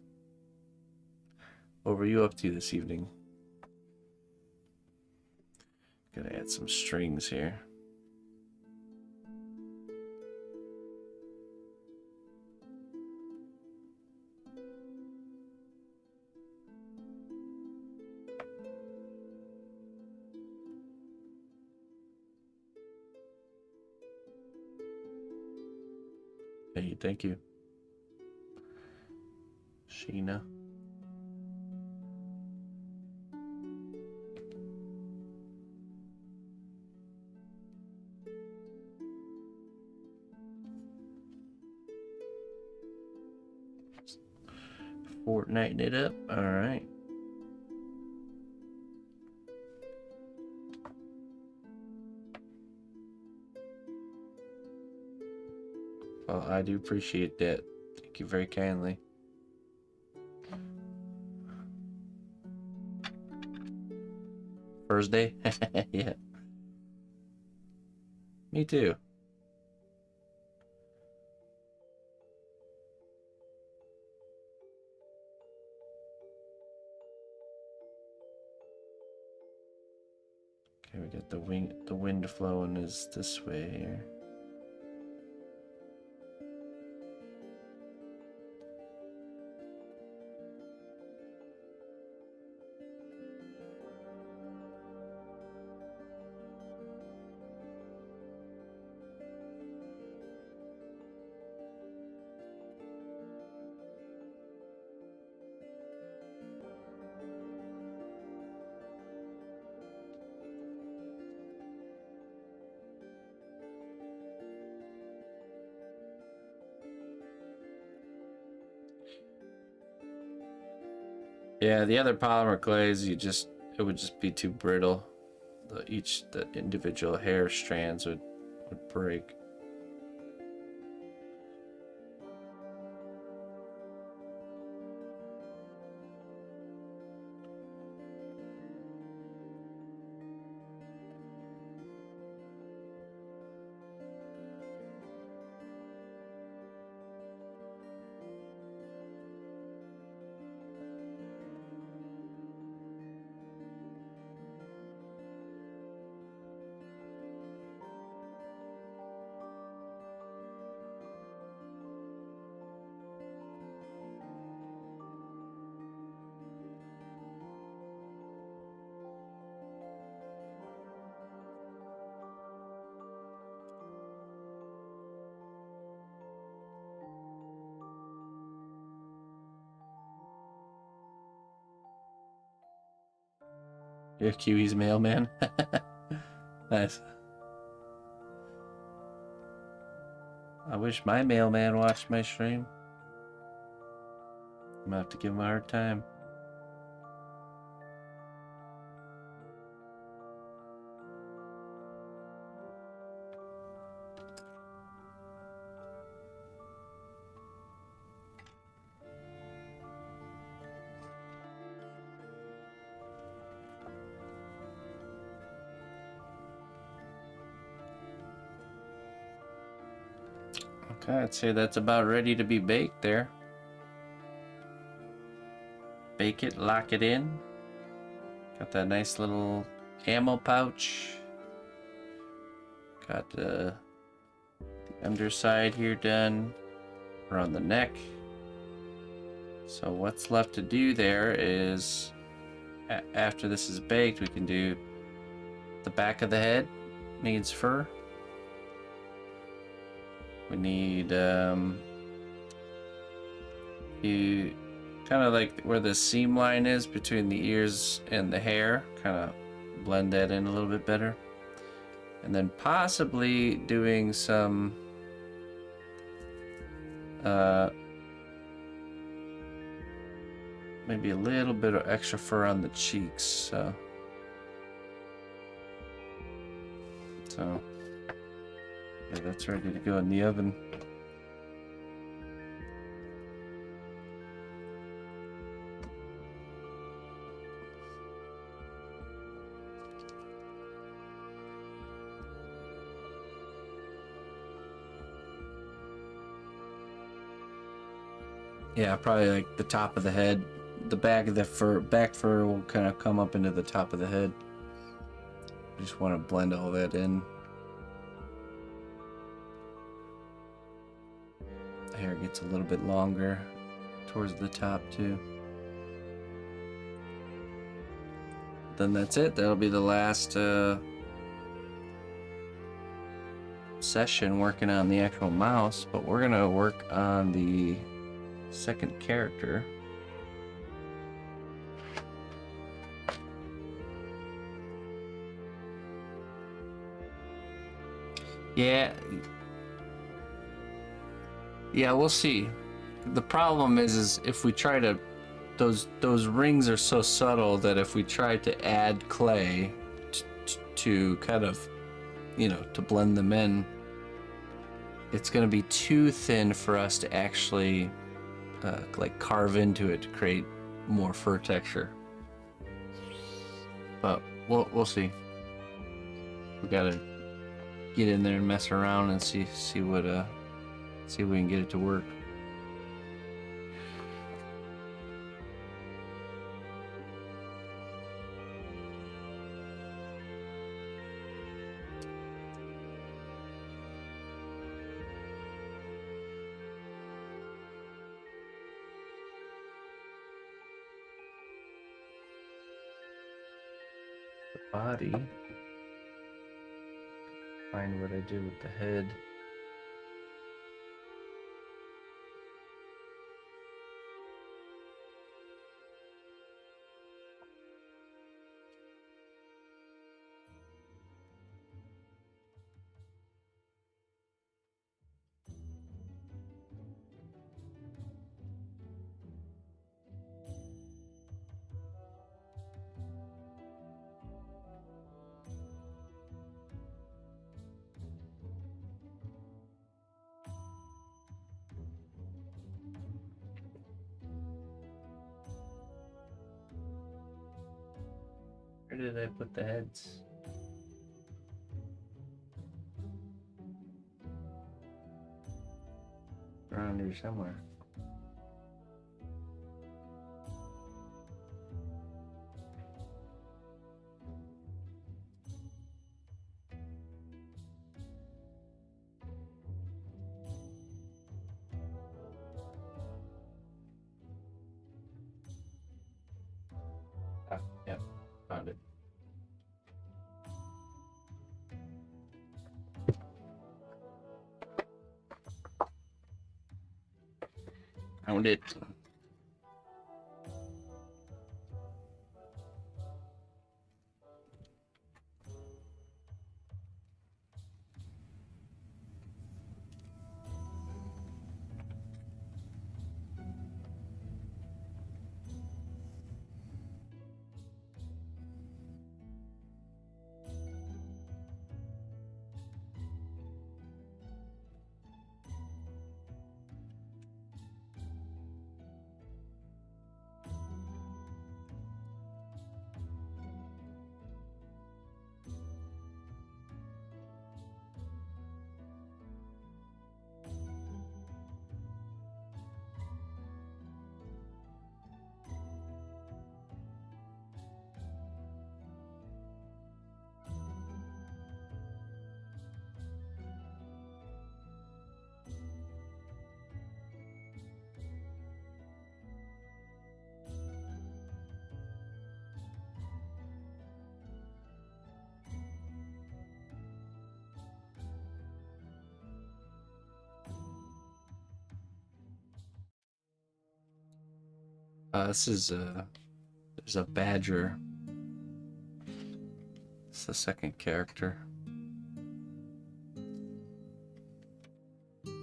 What were you up to this evening? Gonna add some strings here. Hey, thank you. Sheena. Fortniting it up. All right. Well, I do appreciate that. Thank you very kindly. Thursday? Yeah. Me too. Okay, we got the wind flowing is this way here. Yeah, the other polymer clays, it would just be too brittle. The individual hair strands would break. You're Kiwi's mailman. Nice. I wish my mailman watched my stream. I'm gonna have to give him a hard time. Okay, I'd say that's about ready to be baked there. Bake it, lock it in. Got that nice little ammo pouch. Got the underside here done. around the neck. So what's left to do there is, after this is baked, we can do the back of the head needs fur. We need you kind of like where the seam line is between the ears and the hair, kind of blend that in a little bit better. And then possibly doing some maybe a little bit of extra fur on the cheeks. So yeah, that's ready to go in the oven. Yeah, probably like the top of the head. The back of the fur, back fur will kind of come up into the top of the head. Just want to blend all that in. The hair gets a little bit longer towards the top too. Then that's it. That'll be the last session working on the actual mouse, but we're gonna work on the second character. Yeah, we'll see. The problem is if we try to, those rings are so subtle that if we try to add clay to kind of, you know, to blend them in, it's going to be too thin for us to actually like carve into it to create more fur texture. But we'll see. We gotta get in there and mess around and see what see if we can get it to work. The body. Find what I did with the head. Where did I put the heads? Around here somewhere. Ah, yep, found it. Found it. This is there's a badger. It's the second character. An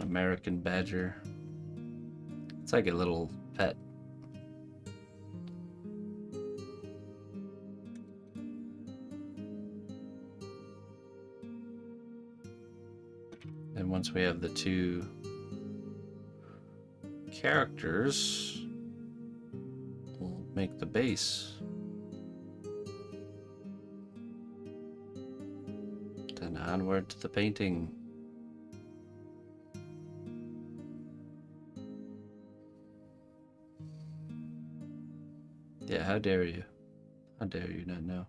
American badger. It's like a little pet. And once we have the two characters, we'll make the base. Then onward to the painting. Yeah, how dare you? How dare you not know?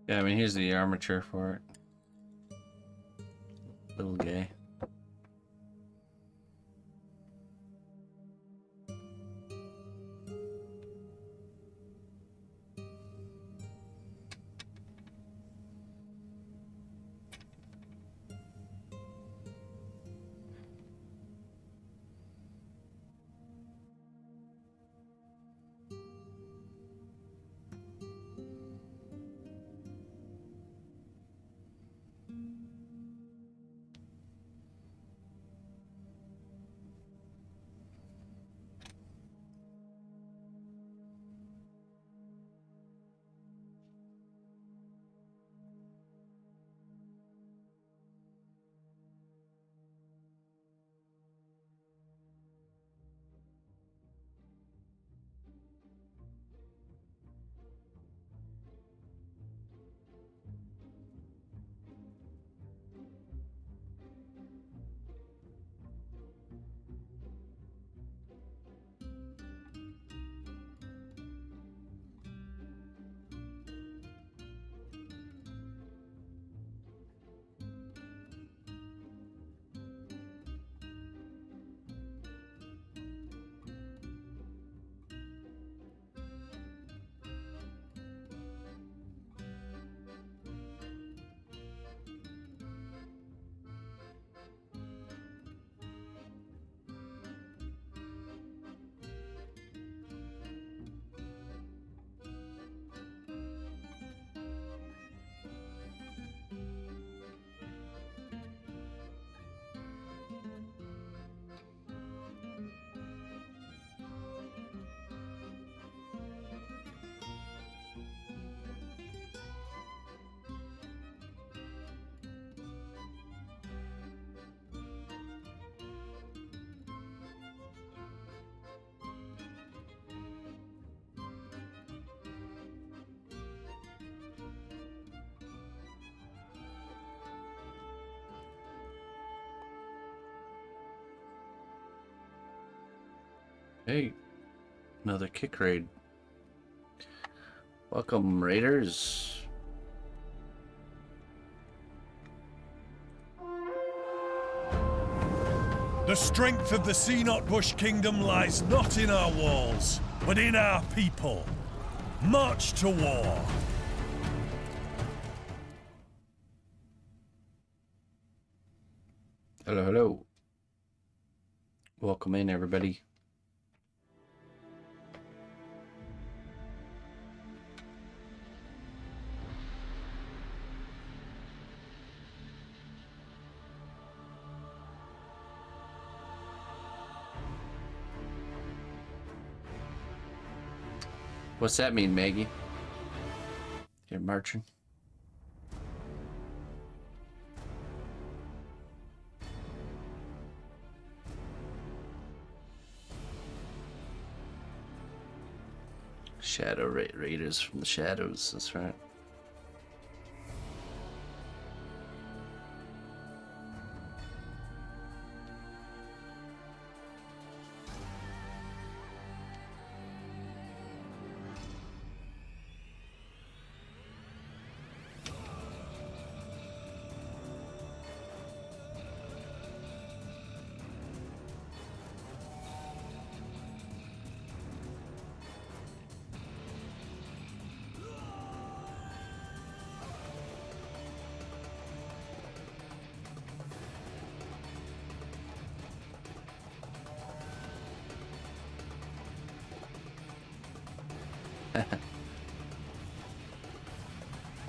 Yeah, I mean, here's the armature for it. Little gay. Hey, another kick raid. Welcome, raiders. The strength of the cnotbusch kingdom lies not in our walls, but in our people. March to war. Hello, hello. Welcome in, everybody. What's that mean, Maggie? You're marching. Shadow Raiders from the shadows, that's right.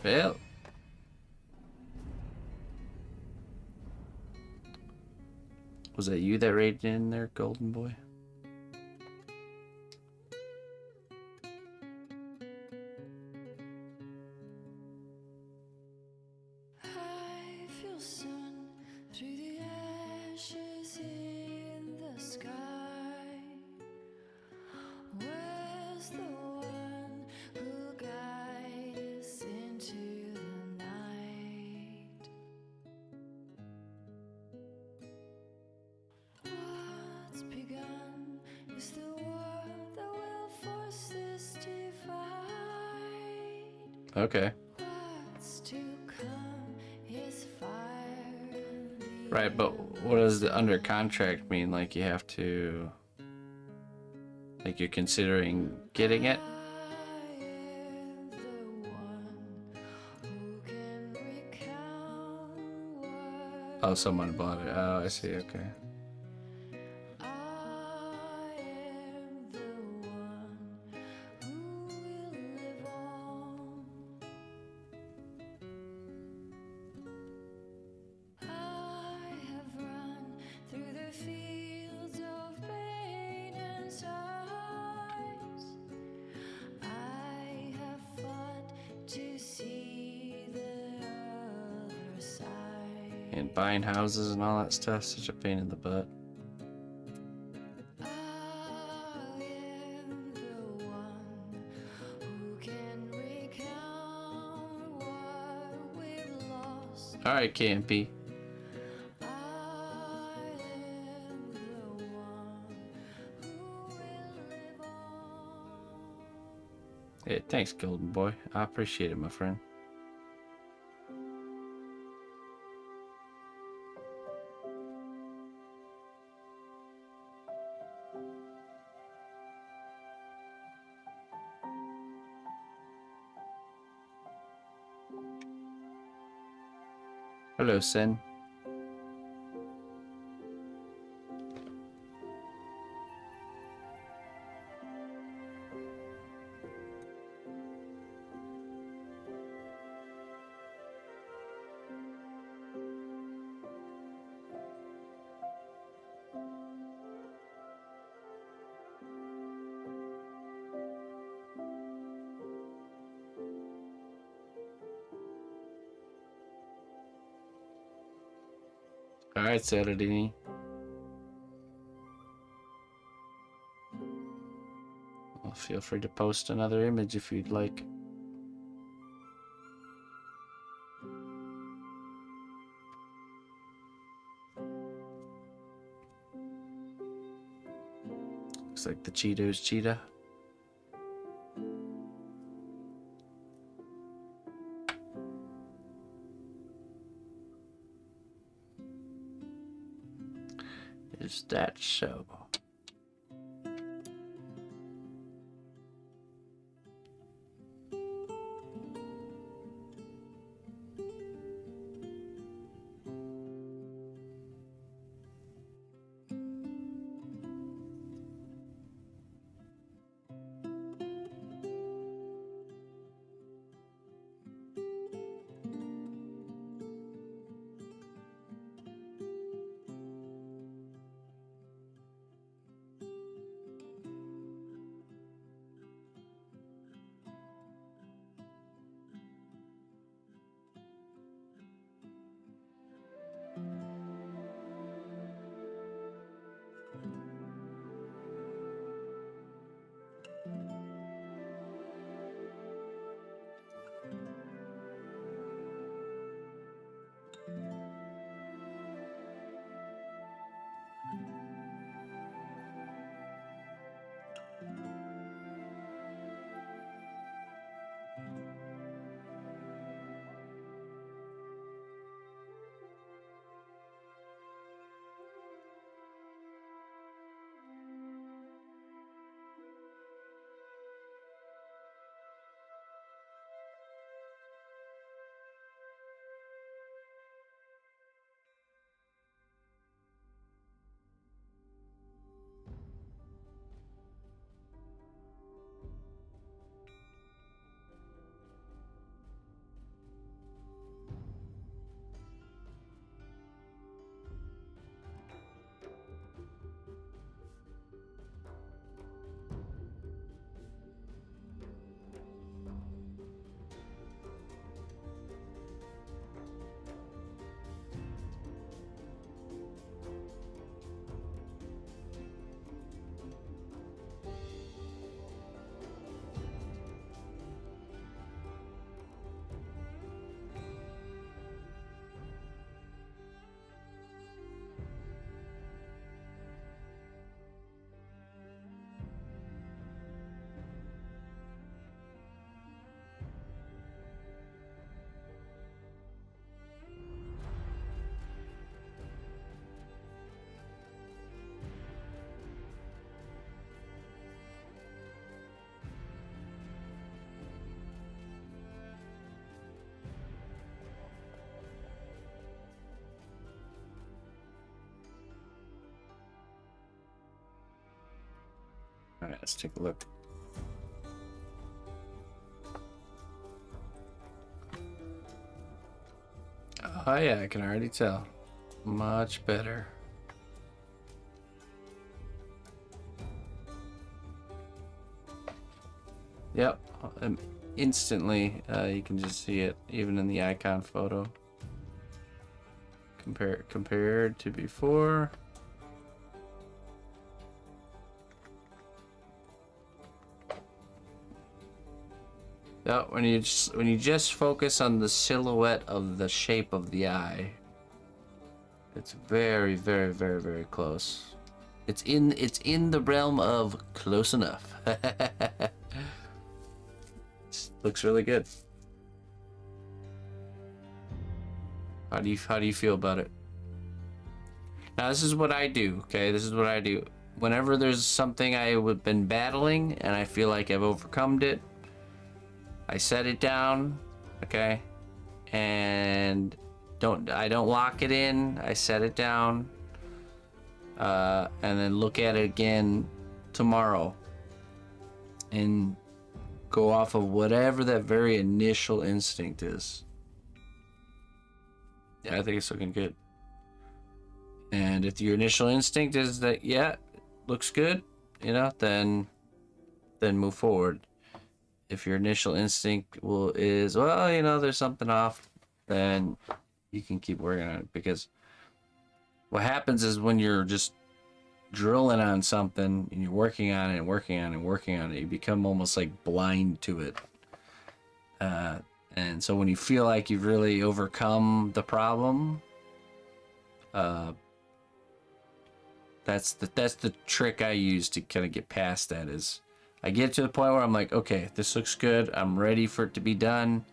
Well, was that you that raided in there, Golden Boy? I feel sun through the ashes in the sky. Where's the one who guides us into the night? What's begun is the war that will force this divide. Okay. What's to come is fire and the Right, but what does the under contract mean? Like you have to... Like you're considering getting it? I am the one who can recount what Oh, someone bought it. Oh, I see, okay. I am the one who will live on. I have run through the fields of pain and sighs. I have fought to see the other side. And buying houses and all that stuff, such a pain in the butt. I am the one who can recount what we've lost. Alright, KMP. I am the one who will live on. Hey, thanks, Golden Boy. I appreciate it, my friend. Hello, Sin. Alright, Saturday. Well, feel free to post another image if you'd like. Looks like the Cheetos cheetah. Is that so? Let's take a look. Oh yeah, I can already tell. Much better. Yep, instantly you can just see it even in the icon photo. Compared to before. Yeah, when you just focus on the silhouette of the shape of the eye, it's very, very, very, very close. It's in the realm of close enough. Looks really good. How do you feel about it? Now this is what I do. Okay, this is what I do. Whenever there's something I've been battling and I feel like I've overcome it, I set it down, okay, and I don't lock it in. I set it down, and then look at it again tomorrow, and go off of whatever that very initial instinct is. Yeah, I think it's looking good. And if your initial instinct is that, yeah, looks good, you know, then move forward. If your initial instinct is, well, you know, there's something off, then you can keep working on it. Because what happens is when you're just drilling on something and you're working on it and working on it and working on it, you become almost like blind to it. And so when you feel like you've really overcome the problem, that's the trick I use to kind of get past that. Is I get to the point where I'm like, okay, this looks good. I'm ready for it to be done,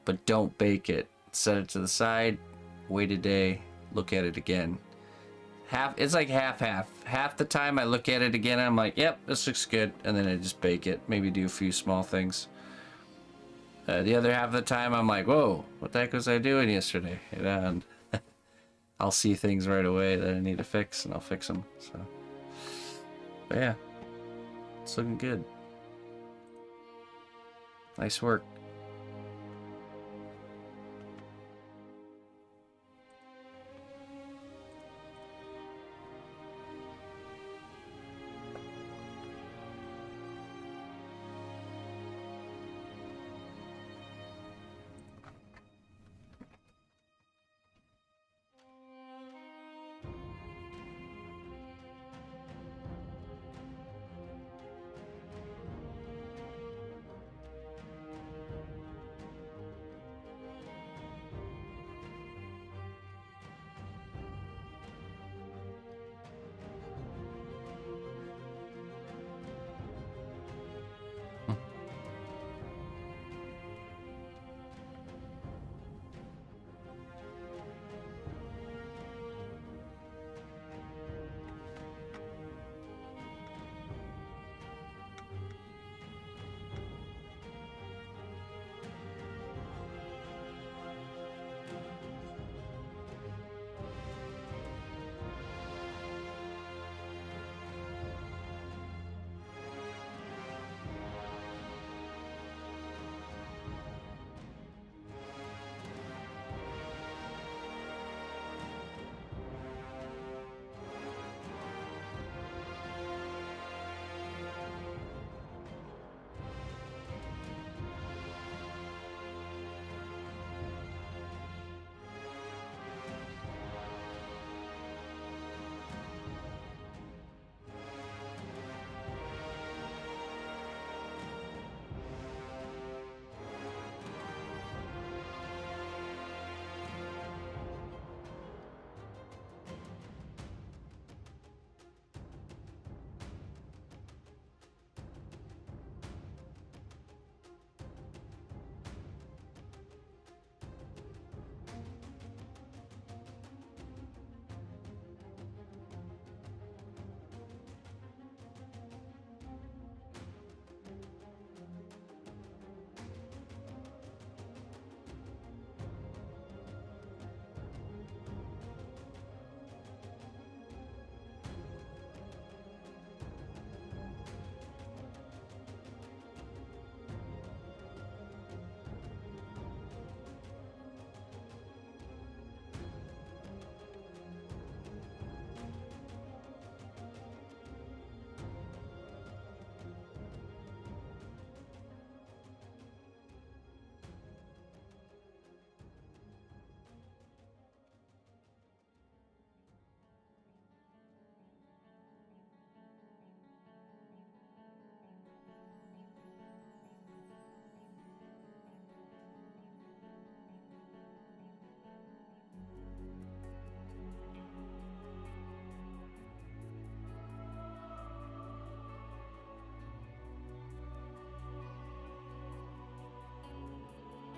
but don't bake it. Set it to the side, wait a day, look at it again. It's like half. Half the time I look at it again, and I'm like, yep, this looks good, and then I just bake it. Maybe do a few small things. The other half of the time, I'm like, whoa, what the heck was I doing yesterday? And I'll see things right away that I need to fix, and I'll fix them. So, but yeah. It's looking good. Nice work.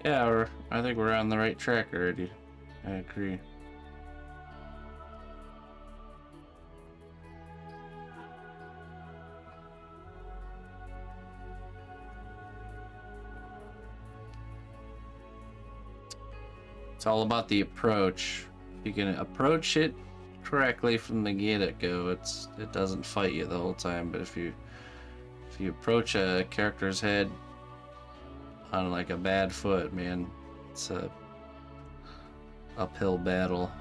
Yeah, I think we're on the right track already. I agree. It's all about the approach. If you can approach it correctly from the get-go, it doesn't fight you the whole time. But if you approach a character's head on like a bad foot, man, it's a uphill battle.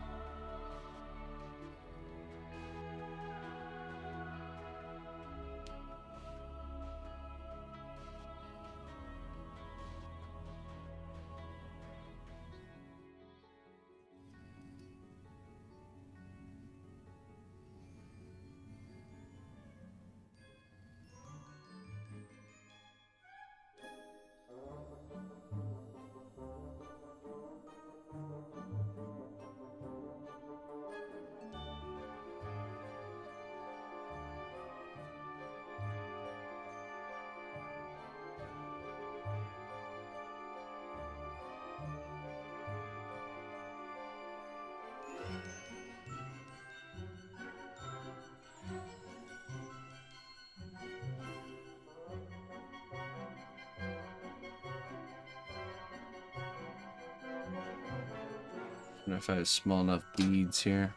I wonder if I have small enough beads here.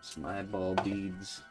Some eyeball beads.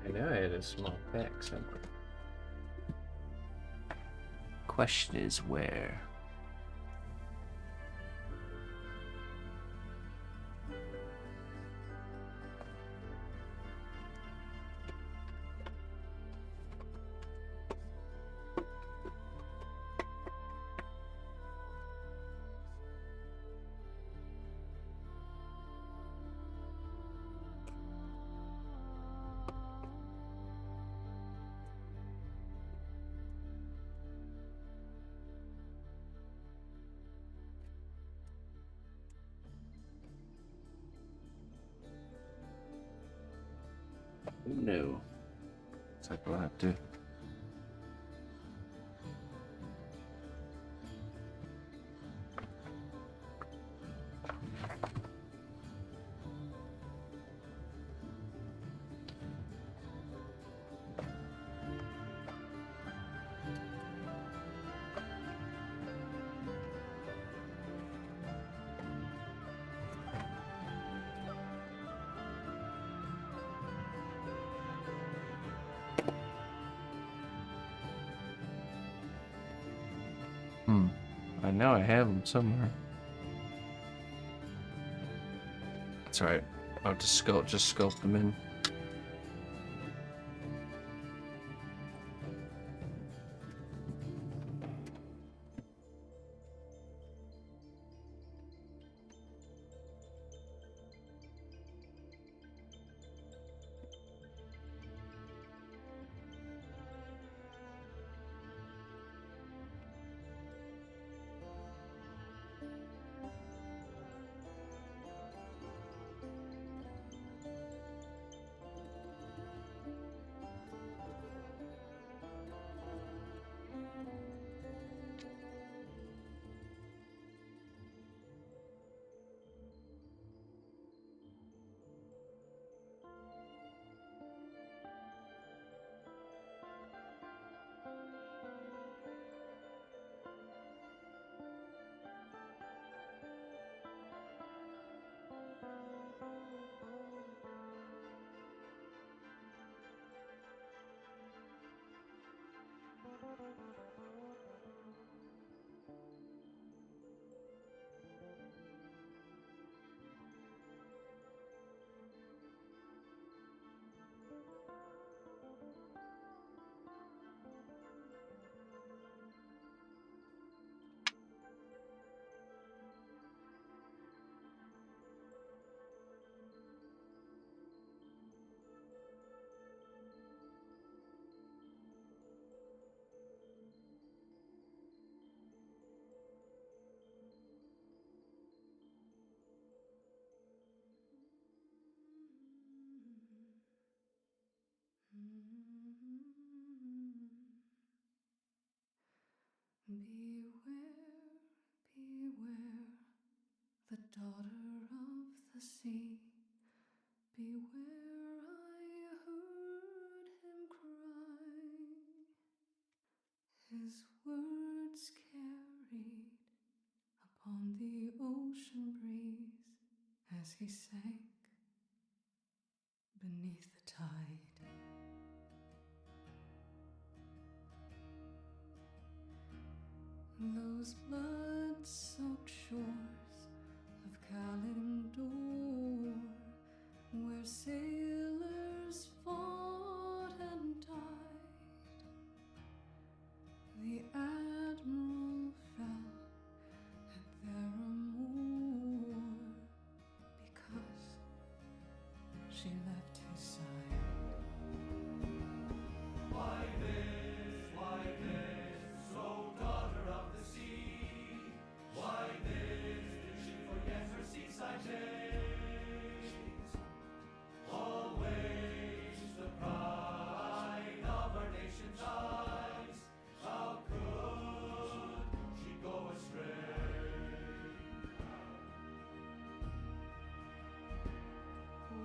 I know I had a small pack somewhere. Question is where? No. Looks like we'll have to. I know I have them somewhere. That's alright. I'll just sculpt them in. Beware, beware, the daughter of the sea. Beware, I heard him cry. His words carried upon the ocean breeze as he sank beneath the tide. Those blood-soaked shores of Kalimdor, where sailors fought and died, the admiral fell at their amour because she left his side. Why this, oh daughter of the sea? Why this, did she forget her seaside days? Always the pride of our nation's eyes. How could she go astray?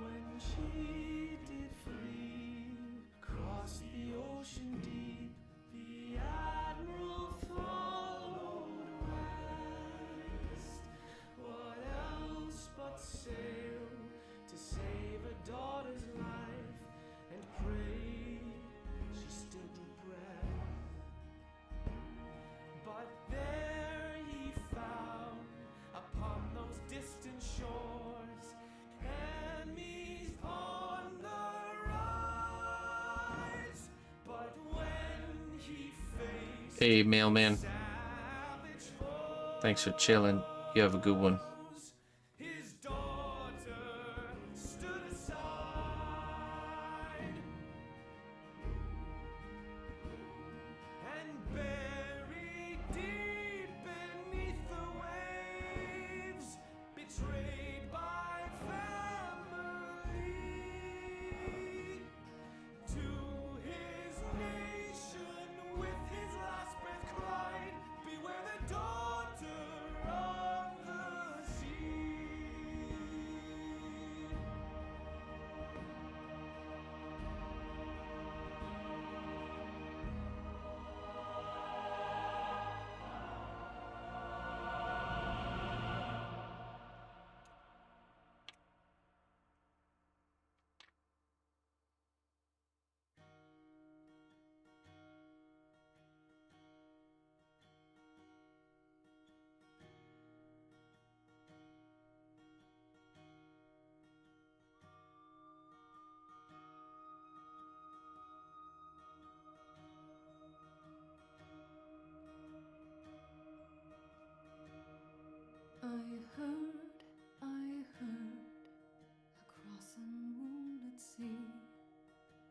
When she did flee, cross the ocean deep, the admiral followed west. What else but sail to save a daughter's life, and pray she still drew breath. But there he found upon those distant shores enemies on the rise. But when he faced Hey, mailman. savage foes, Thanks for chilling. You have a good one. his daughter stood aside and buried deep beneath the waves, betrayed by family, to his nation with his last breath cried, beware the daughter of the sea. I heard, across a moonlit sea,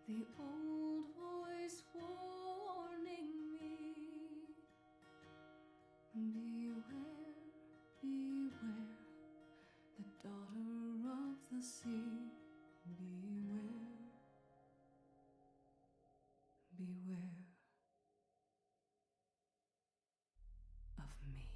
the old voice warning me. Beware, beware, the daughter of the sea. Beware, beware of me.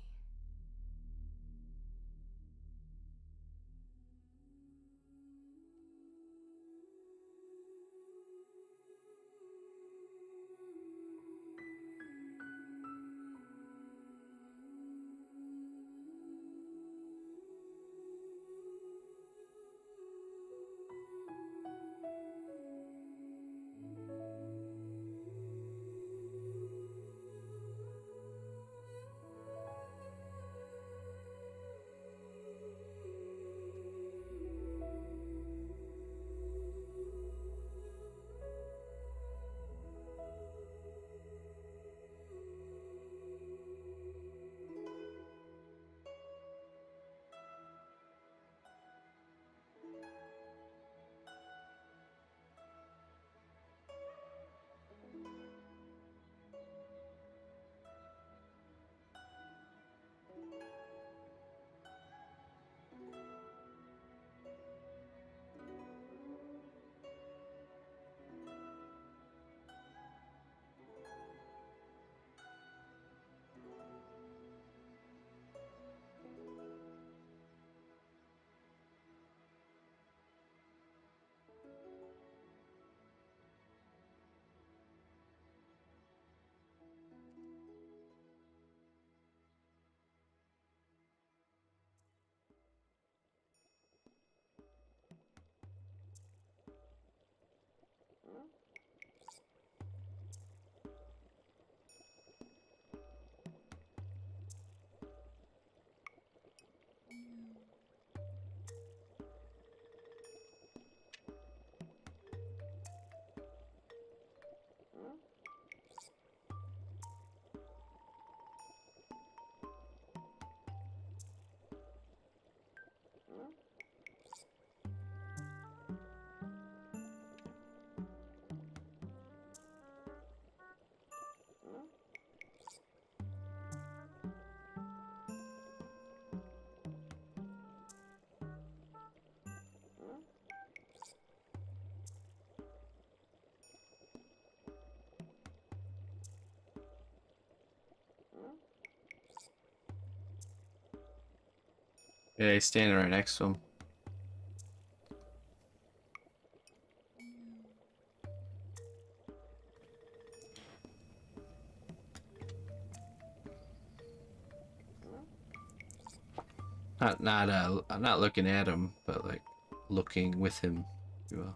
Yeah, he's standing right next to him. I'm not looking at him, but like looking with him, if you will.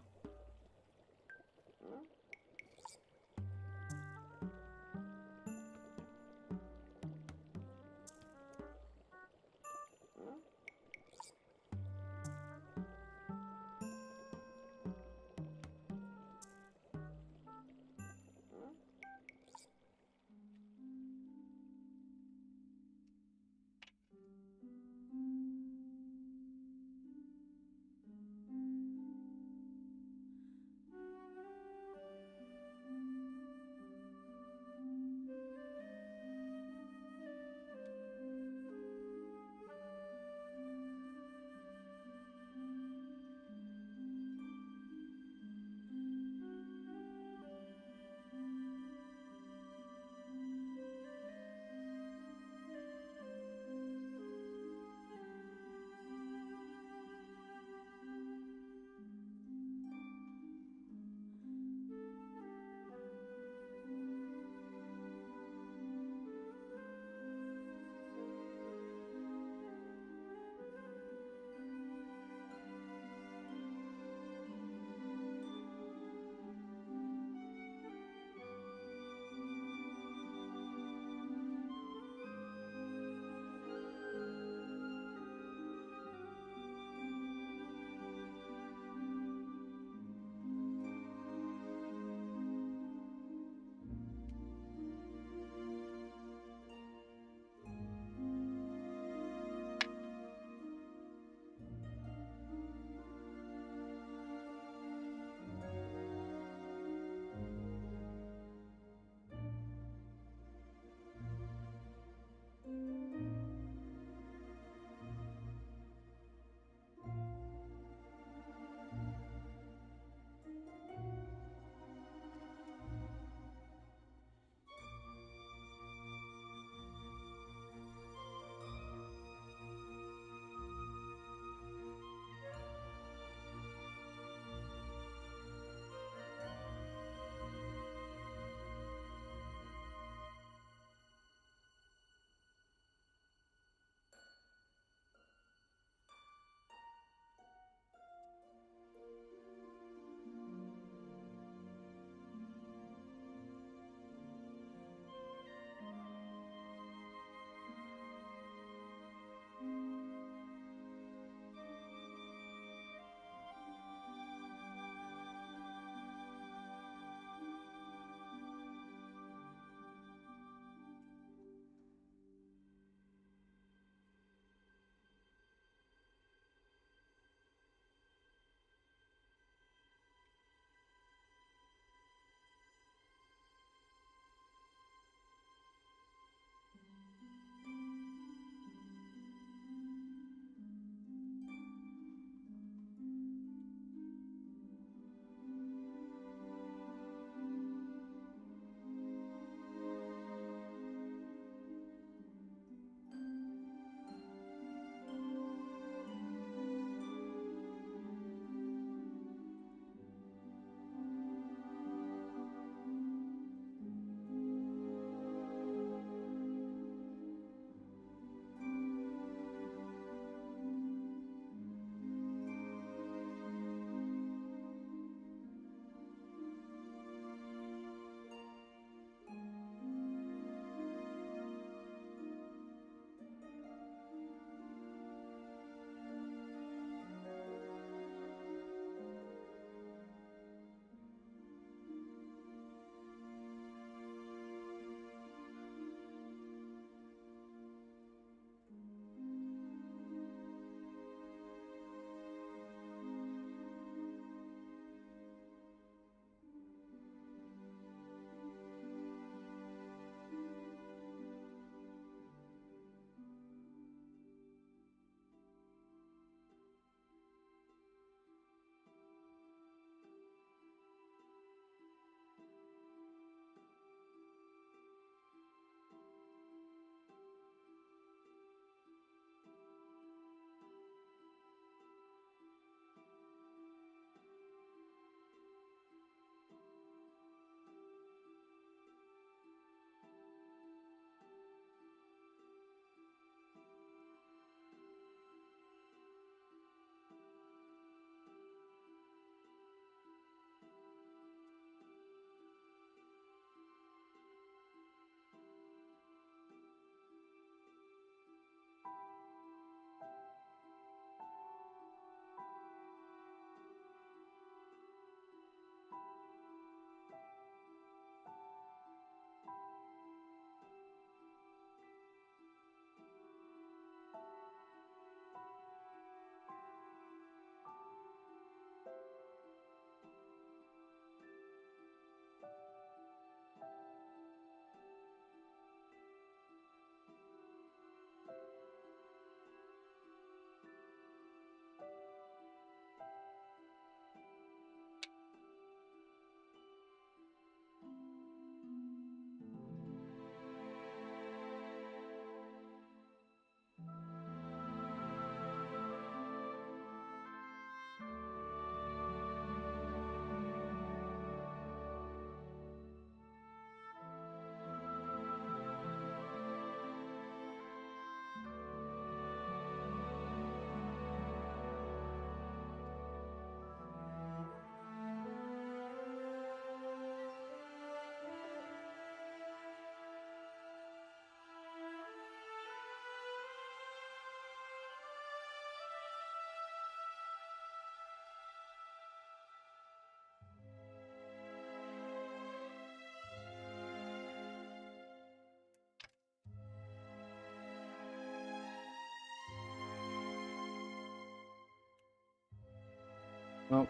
Well,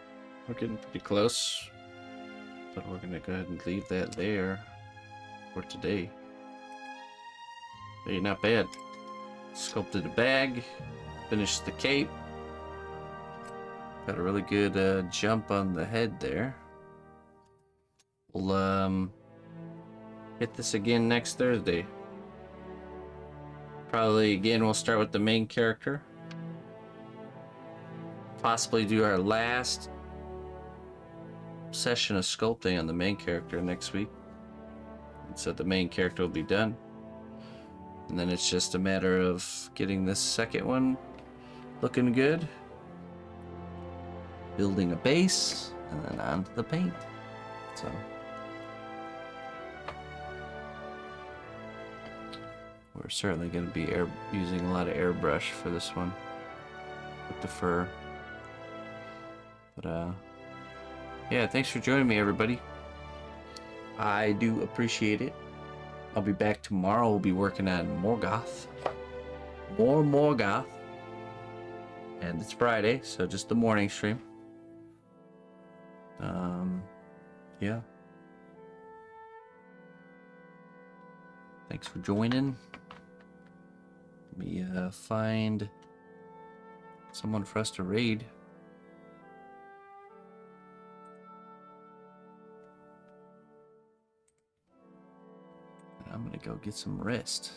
we're getting pretty close. But we're gonna go ahead and leave that there for today. Hey, not bad. Sculpted a bag, finished the cape. Got a really good jump on the head there. We'll hit this again next Thursday. Probably again we'll start with the main character. Possibly do our last session of sculpting on the main character next week. So the main character will be done. And then it's just a matter of getting this second one looking good. Building a base, and then on to the paint. So we're certainly going to be using a lot of airbrush for this one with the fur. But yeah, thanks for joining me, everybody. I do appreciate it. I'll be back tomorrow. We'll be working on Morgoth. More Morgoth. And it's Friday, so just the morning stream. Yeah. Thanks for joining. Let me find someone for us to raid. And I'm gonna go get some rest.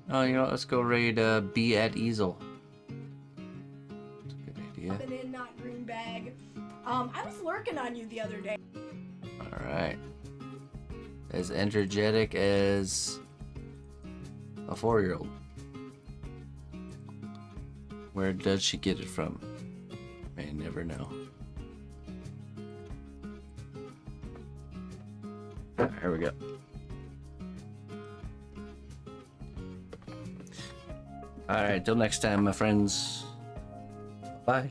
Oh, you know what? Let's go raid Be at Easel. That's a good idea. Popping in, not green bag. I was lurking on you the other day. Alright. As energetic as a 4-year-old. Where does she get it from? May never know. Here we go. Alright, till next time, my friends. Bye.